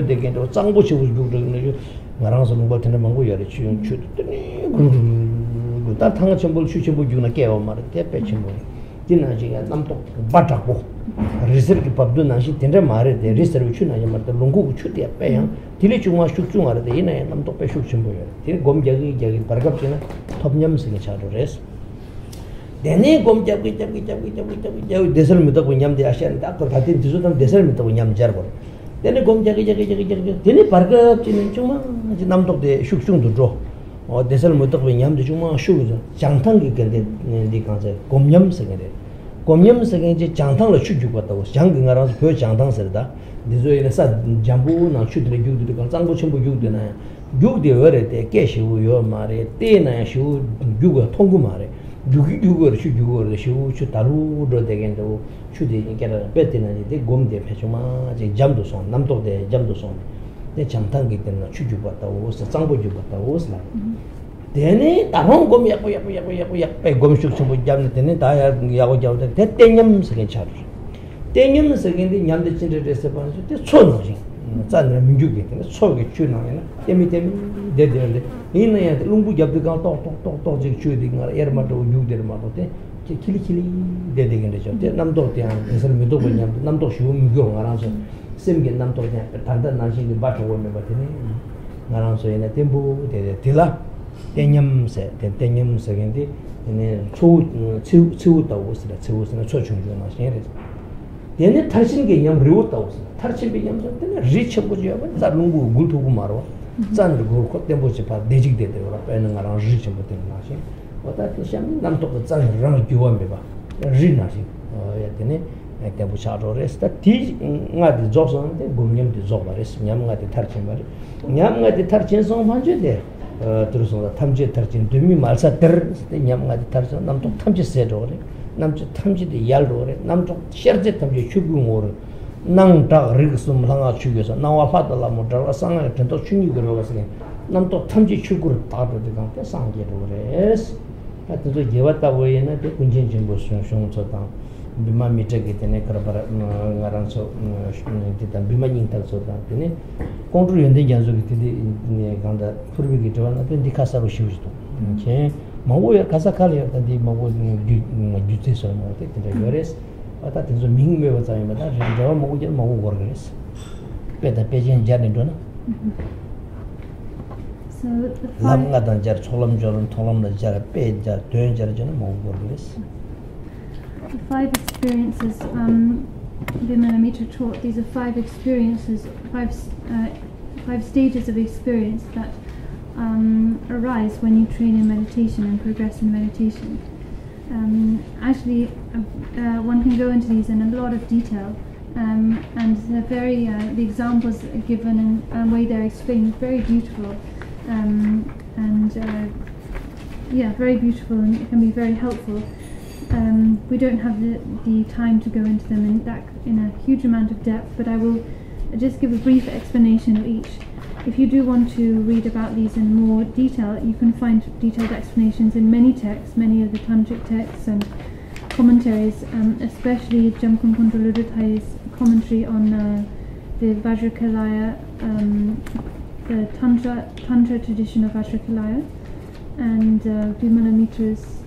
왜 되겠는데 짱고 치고 죽는 나랑서 뭐 되는 방법 여러 주용 주더니 다 당한 전부 추치부 죽나 깨워 말에 대패치 뭐 디나지가 남도 바닥고 리서치 밥도 나시 된다 말에 대 리서치 추나지 말도 롱고 추대 빼야 딜이 중화 숙중하래 돼 이내 남도 빼 숙중 보여 딜 곰자기 자기 바르갑지나 톱냠스게 차도레스 내내 곰자기 자기 대설 못하고 냠대 아시안 딱 같은 뒤서도 대설 못하고 냠자고 내내 곰자기 되네 바르갑지는 정말 남도대 숙중도 줘 대설 못하고 냠대 정말 숙죠 장탕기 근데 니가서 곰냠스게 곰냠스게 이제 장탕을 추주고 왔다고 장근가라서 그 장탕스다 니조에는 사 잠부나 추들이 죽들이 장 장부 전부 죽되나 육대 어레데 깨시우요 말에 때나 슈 육어 통구 말에 육을 슈 다루로 되겠는데 슈디 깨라 배때는 이제 곰대 패주마 제 잠도 손 남도대 잠도 손 내 잠탄기 때문에 추주 봤다 오스 장보주 봤다 오스라 대네 다른 곰 야고 곰식 좀 잡는 데는 다 야고 잡는데 대땡염스게 차로 땡염스게인데 냠데 진짜에서 봐서 때 촌노지 짠을 민주기 때문에 속에 주나는 때문에 되는데 이내야 룽부 잡다가 똑똑똑 저 주디가 에르마도 유데르마도 때 킬킬이 되게 되죠. 남도 때 그래서 믿어 보면 남도 쉬운 거 알아서 셈게 남도 때 단단 나시기 바쳐 오면 받더니 알아서 얘네 템포 되라 땡염세 땡염세인데 얘네 치우다고 쓰라 치우스는 초중중 나시에 얘네 탈신 개념 리우다고 쓰라 탈신 개념 때문에 리치 보지요. 자lungu 굴토고 말어 짠을 그거 템포지 봐 내직되더라 빼는 거랑 리치 못 되는 나시 어떻게 참 남도 짠을 교환해 봐 리나시 얘네 내가 부차로레스다 티 나디 조선데 곰념디 조바레스 냠가디 탈친 말 냠가디 탈친 송반주데 들어서 탐지 탈친 되미 말사 들 냠가디 탈친 남도 탐지 세도레 남주 탐지데 yar로레 남주 셔제 탐지 추궁오레 낭다 리그숨 항아 추겨서 나와 파달라 모다라 상아 텐도 추니 그러가서 남도 탐지 추구를 따르드가 상게로레스 하여튼 제왔다 보이는 데 군진 정보 송송서다 비마 미터기 때문에 그러바라 나란서 일단 비마 닝탈서다 때문에 컨트롤 연대 연속이 되네 간다 프로비기 되는 펜디카사로 쉬우지도 이제 마고야 가사칼이야 단디 마고 주체서 뭐 되게 그래서 아다 된서 민매와 자이마다 저 마고지 마고 거르겠어 배다 배진 자는도나 So the 남가단 자 초람저런 통람나 자 배자 된자를 저는 마고 거르겠어. The 5 experiences Vimalamitra taught. These are 5 experiences, 5 stages of experience that arise when you train in meditation and progress in meditation. Actually, one can go into these in a lot of detail, and they're very the examples given and way they're explained very beautiful, very beautiful, and it can be very helpful. We don't have the time to go into them in a huge amount of depth, but I will just give a brief explanation of each. If you do want to read about these in more detail, you can find detailed explanations in many texts, many of the tantric texts and commentaries, especially Jamkun Kundaludutai's commentary on the Vajrakalaya, the Tantra tradition of Vajrakalaya, and Vimalamitra's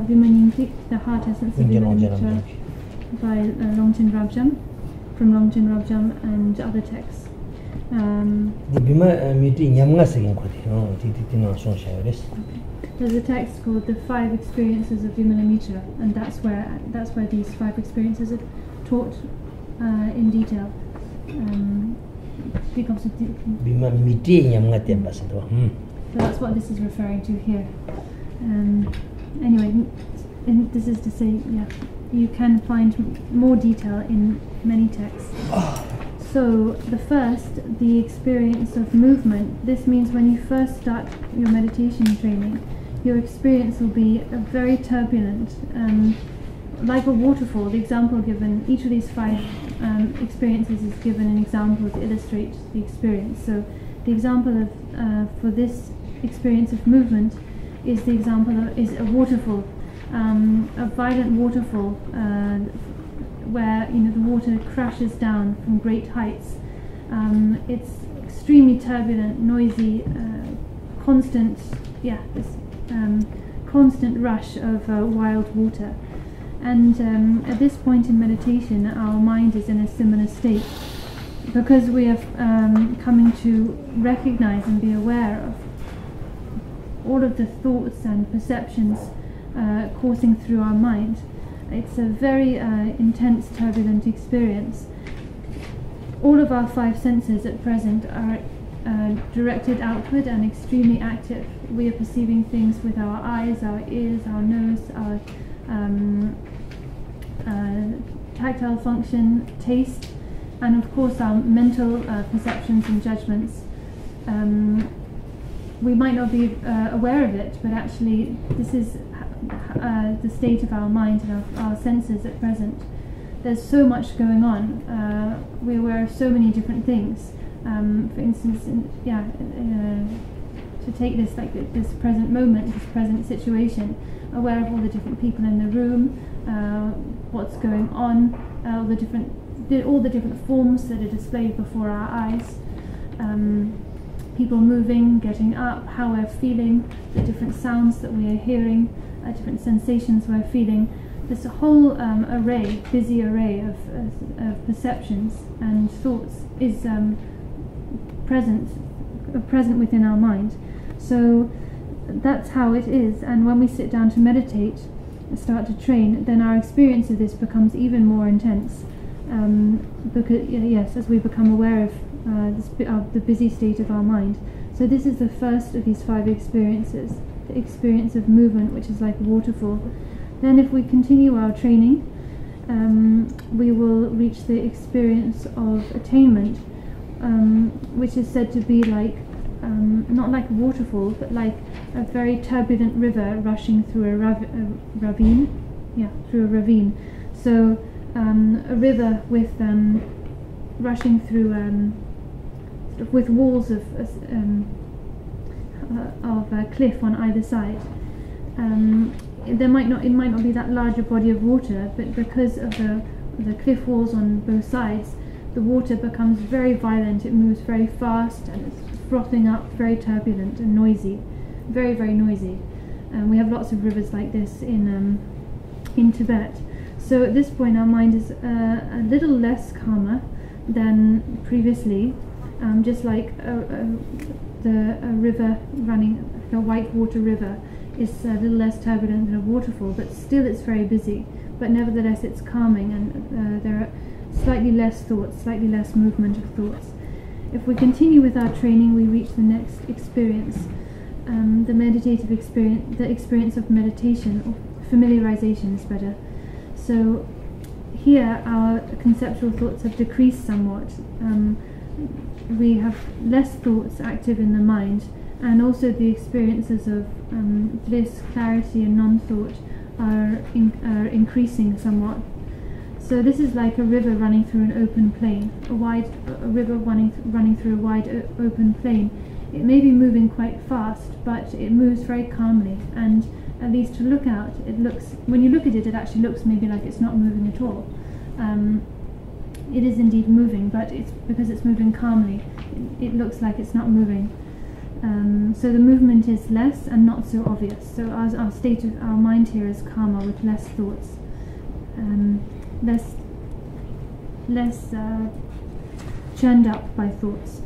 Vimanyingtik, the heart essence of Vimalamitra by Longchen Rabjam, from Longchen Rabjam and other texts. There's a text called The 5 Experiences of Vimalamitra, and that's where these 5 experiences are taught in detail. So that's what this is referring to here. Anyway, this is to say, you can find more detail in many texts. So the first, the experience of movement. This means when you first start your meditation training, your experience will be very turbulent, like a waterfall. The example given, each of these 5 experiences is given an example to illustrate the experience. So the example of for this experience of movement is a waterfall, a violent waterfall where the water crashes down from great heights. It's extremely turbulent, noisy, constant rush of wild water. And at this point in meditation, our mind is in a similar state, because we are coming to recognize and be aware of all of the thoughts and perceptions coursing through our mind. It's a very intense, turbulent experience. All of our 5 senses at present are directed outward and extremely active. We are perceiving things with our eyes, our ears, our nose, our tactile function, taste, and of course our mental perceptions and judgments. We might not be aware of it, but actually this is the state of our mind and our senses at present. There's so much going on. We're aware of so many different things. For instance, to take this this present moment, this present situation, aware of all the different people in the room, what's going on, all the different forms that are displayed before our eyes, people moving, getting up, how we're feeling, the different sounds that we are hearing, different sensations we're feeling. This whole busy array of perceptions and thoughts is present within our mind. So that's how it is, and when we sit down to meditate and start to train, then our experience of this becomes even more intense, because as we become aware of the busy state of our mind. So this is the first of these 5 experiences, the experience of movement, which is like a waterfall. Then if we continue our training, we will reach the experience of attainment, which is said to be like, not like a waterfall, but like a very turbulent river rushing through a ravine. Yeah, through a ravine. So a river with rushing through with walls of a cliff on either side. It might not be that large a body of water, but because of the cliff walls on both sides, the water becomes very violent. It moves very fast and it's frothing up, very turbulent and noisy, very, very noisy. We have lots of rivers like this in Tibet. So at this point our mind is a little less calmer than previously, just like a river running, a white water river is a little less turbulent than a waterfall, but still it's very busy, but nevertheless it's calming, and there are slightly less thoughts, slightly less movement of thoughts. If we continue with our training, we reach the next experience, the meditative experience, the experience of meditation, or familiarization is better. So here our conceptual thoughts have decreased somewhat. We have less thoughts active in the mind, and also the experiences of bliss, clarity and non-thought are increasing somewhat. So this is like a river running through an open plain, a river running through a wide open plain. It may be moving quite fast, but it moves very calmly, and at least to look out, when you look at it, it actually looks maybe like it's not moving at all. It is indeed moving, but it's because it's moving calmly, it looks like it's not moving. So the movement is less and not so obvious. So our state of our mind here is calmer, with less thoughts, less churned up by thoughts.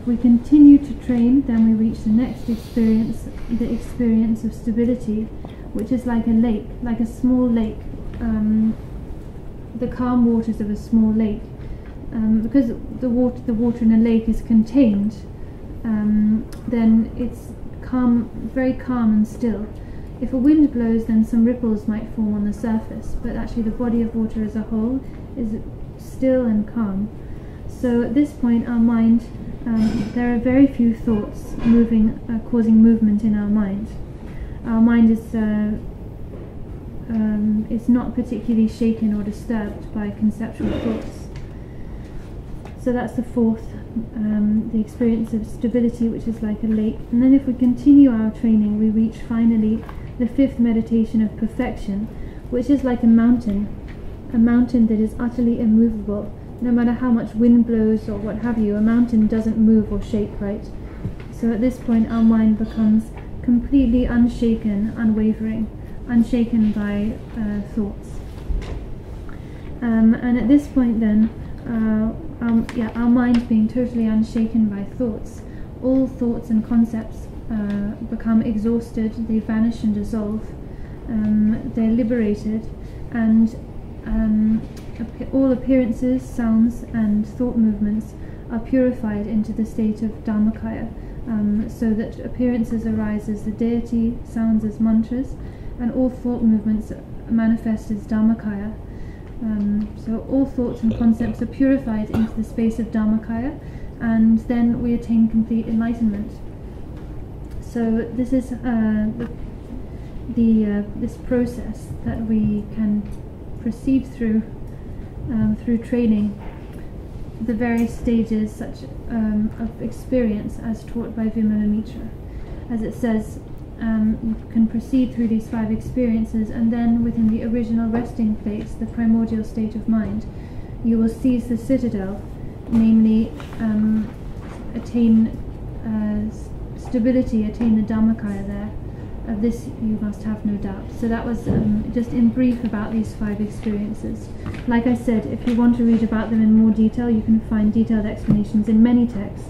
If we continue to train, then we reach the next experience, the experience of stability, which is like a lake, like a small lake, the calm waters of a small lake. Because the water in a lake is contained, then it's calm, very calm and still. If a wind blows, then some ripples might form on the surface, but actually the body of water as a whole is still and calm. So at this point our mind, there are very few thoughts causing movement in our mind. Our mind is not particularly shaken or disturbed by conceptual thoughts. So that's the fourth, the experience of stability, which is like a lake. And then if we continue our training, we reach finally the fifth meditation of perfection, which is like a mountain that is utterly immovable. No matter how much wind blows or what have you, a mountain doesn't move or shake, right? So at this point our mind becomes completely unshaken, unwavering, unshaken by thoughts. And at this point then, our mind being totally unshaken by thoughts, all thoughts and concepts become exhausted, they vanish and dissolve, they're liberated, and all appearances, sounds and thought movements are purified into the state of Dharmakaya, so that appearances arise as the deity, sounds as mantras, and all thought movements manifest as Dharmakaya. So all thoughts and concepts are purified into the space of Dharmakaya, and then we attain complete enlightenment. So this is this process that we can proceed through through training the various stages such of experience as taught by Vimalamitra. As it says, you can proceed through these 5 experiences, and then within the original resting place, the primordial state of mind, you will seize the citadel, namely attain stability, attain the Dhammakaya there. Of this you must have no doubt. So that was just in brief about these 5 experiences. Like I said, if you want to read about them in more detail, you can find detailed explanations in many texts.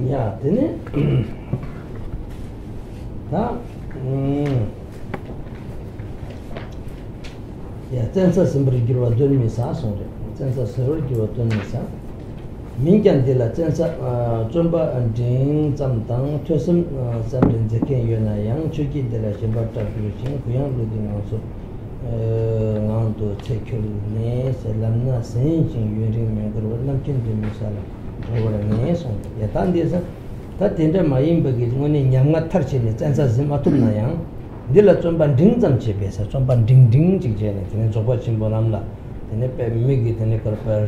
Yeah, didn't it? Yeah, tensa simbri girwa dun mi sa songre. Tensa simbri girwa dun mi sa. Mingyan de la tensa zomba ding zam dang tosum zam den zeken yona yang chuki de la jimba ta gyujin kuyang lu ding so ngang do chekyul ne selamna sen jin yuring me gro lam kin de mi sa la. ne song ya tan de sa ta den de ma yin ba gi ngone nyam nga thar che ne tensa sim atum na yang de la zomba ding zam che be sa zomba ding ding ji je ne ne zoba chim bo nam la ne pe mi gi ne kar pa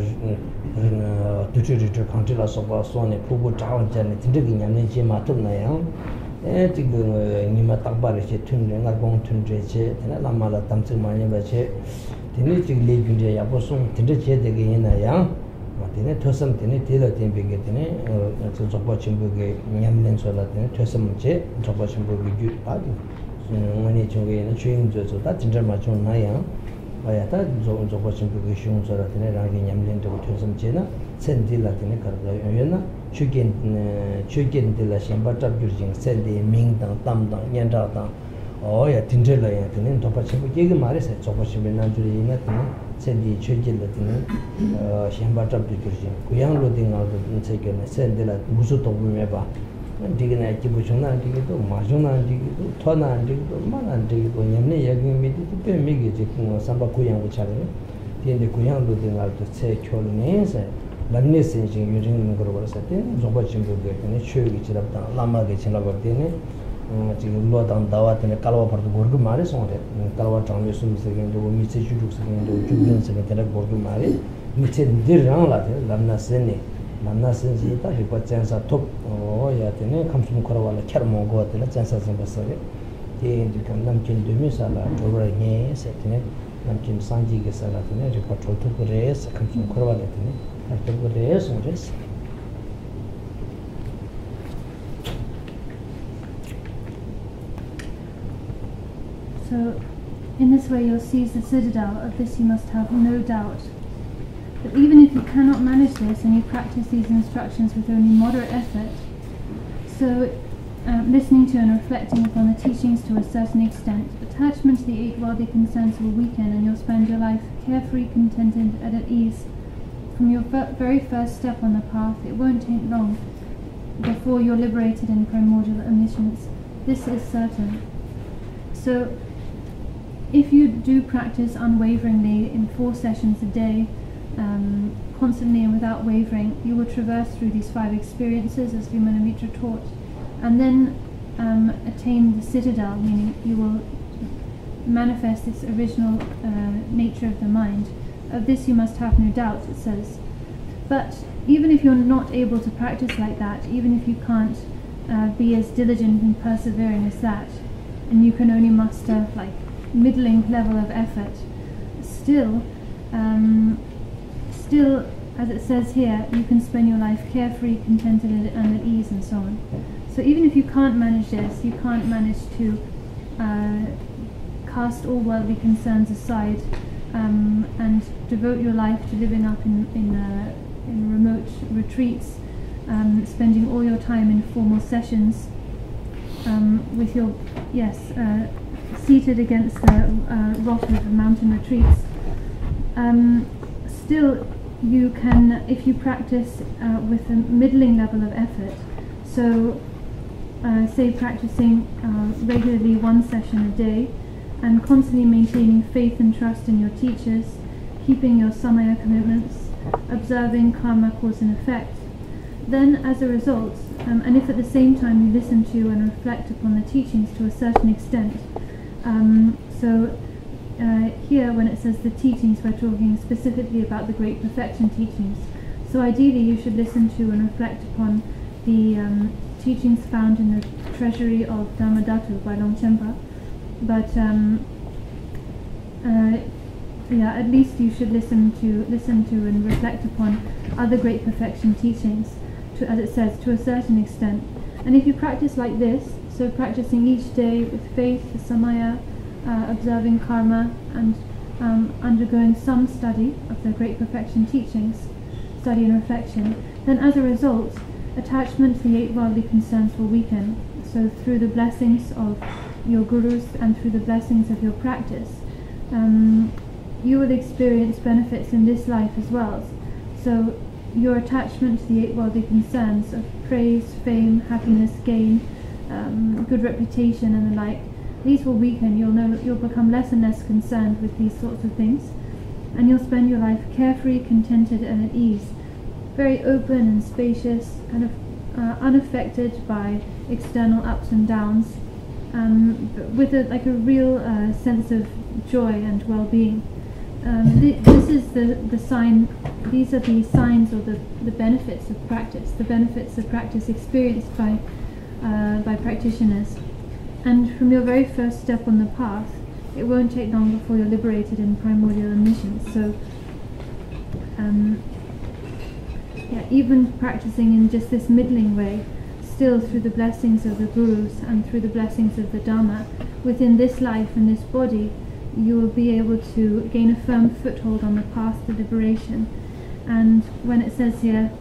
tutu country soba sone pubu tawn jane tindigi nyane je matum na yang tigu ni ma takbar che tunre nga gong tunre che tena lama la tamse manye ba che tene tig le gunde ya bosung tinde che de ge na yang ma tene thosam tene tela tembe ge tene soba chimbu ge nyamlen so la tene thosam che soba chimbu ge ju ta ngani chunge na chuing jo so ta tindra ma chung na yang ayata zogo chimbu ge shung so la tene rangi nyamlen de thosam che na sendila tene karga yona chugen de la shamba tab gyurjing sendi ming dang tam dang nyan da dang oya tindela ya tene topa chimbu ge ge mare se zogo chimbu nan juri ina tene sendi chugen la tene shamba tab gyurjing kuyang lo ding al de se ge ne sendila musu to bu me ba digina ki bu chung na digi to ma chung na digi to to na digi to ma na digi to nyamne ya ge me ti pe me ge je samba kuyang bu chare tiende kuyang lo ding al de se kyol ne se lamne senjing yuring ngoro wala sate zoba chimbu ge ne chögi chirapta lama ge chilaba de ne ji lo dang dawa de kalwa par gorgu mare sonde kalwa changme sum se ge do mi se ju se ge do jubin se ge de gorgu mare mi che dir rang la de lamna sen ji ta ri pa chen sa top o ya de ne kamsum koro wala kyar mo go de la chen sa sem basare de ji kam nam kin de mi sa la jobra ne se de nam kin sanji ge sa la de ne ri pa chol tu re se kamsum koro wala de ne So, in this way you'll seize the citadel. Of this you must have no doubt. But even if you cannot manage this and you practice these instructions with only moderate effort, so listening to and reflecting upon the teachings to a certain extent, attachment to the 8 worldly concerns will weaken and you'll spend your life carefree, contented, and at ease. From your very first step on the path, it won't take long before you're liberated in primordial omniscience. This is certain. So, if you do practice unwaveringly in 4 sessions a day, constantly and without wavering, you will traverse through these 5 experiences as Vimalamitra taught, and then attain the citadel, meaning you will manifest this original nature of the mind. Of this you must have no doubt, it says. But even if you're not able to practice like that, even if you can't be as diligent and persevering as that, and you can only muster like middling level of effort, still, as it says here, you can spend your life carefree, contented, and at ease, and so on. So even if you can't manage this, you can't manage to cast all worldly concerns aside, and devote your life to living up in remote retreats, spending all your time in formal sessions, with your seated against the rock of mountain retreats. Still, you can, if you practice with a middling level of effort, so say practicing regularly one session a day, and constantly maintaining faith and trust in your teachers, keeping your samaya commitments, observing karma cause and effect, then as a result, and if at the same time you listen to and reflect upon the teachings to a certain extent, here when it says the teachings, we're talking specifically about the Great Perfection teachings. So ideally you should listen to and reflect upon the teachings found in the treasury of Dhammadhatu by Longchenpa. But at least you should listen to and reflect upon other Great Perfection teachings, as it says, to a certain extent. And if you practice like this, so practicing each day with faith, samaya, observing karma, and undergoing some study of the Great Perfection teachings, study and reflection, then as a result, attachment to the 8 worldly concerns will weaken. So through the blessings of your gurus and through the blessings of your practice, you will experience benefits in this life as well. So your attachment to the 8 worldly concerns of praise, fame, happiness, gain, good reputation and the like, these will weaken. You'll become less and less concerned with these sorts of things, and you'll spend your life carefree, contented and at ease, very open and spacious, kind of unaffected by external ups and downs, with a real sense of joy and well-being. This is the sign. These are the signs or the benefits of practice. The benefits of practice experienced by practitioners. And from your very first step on the path, it won't take long before you're liberated in primordial emissions. So, even practicing in just this middling way, still through the blessings of the gurus and through the blessings of the Dharma, within this life and this body, you will be able to gain a firm foothold on the path to liberation. And when it says here,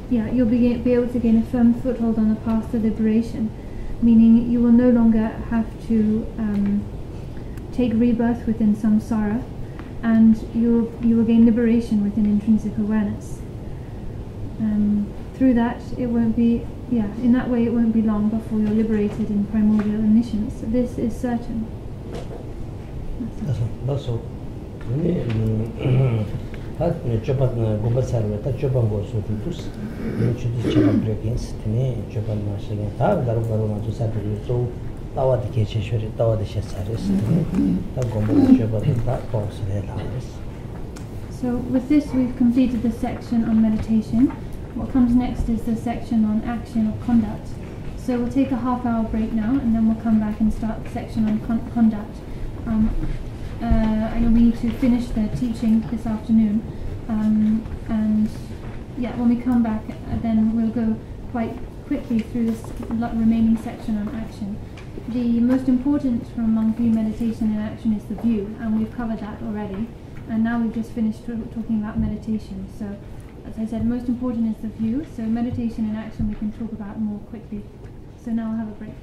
you'll be able to gain a firm foothold on the path to liberation, meaning you will no longer have to take rebirth within samsara, and you will gain liberation within intrinsic awareness. Through that, it won't be, in that way it won't be long before you're liberated in primordial emissions. So this is certain. That's all. Jobat gomba sarve ta joban go so tutus chudis chaba breakings tine joban mashigen ta garu ma to sarve so tawa de ke cheshore tawa de shesares ta gomba jobat ta pause le laves. So with this we've completed the section on meditation. What comes next is the section on action or conduct. So we'll take a half-hour break now, and then we'll come back and start the section on conduct. I know we need to finish the teaching this afternoon, and when we come back, then we'll go quite quickly through this remaining section on action. The most important from among view, meditation and action is the view, and we've covered that already, and now we've just finished talking about meditation. So as I said, most important is the view, so meditation and action we can talk about more quickly. So now I'll have a break.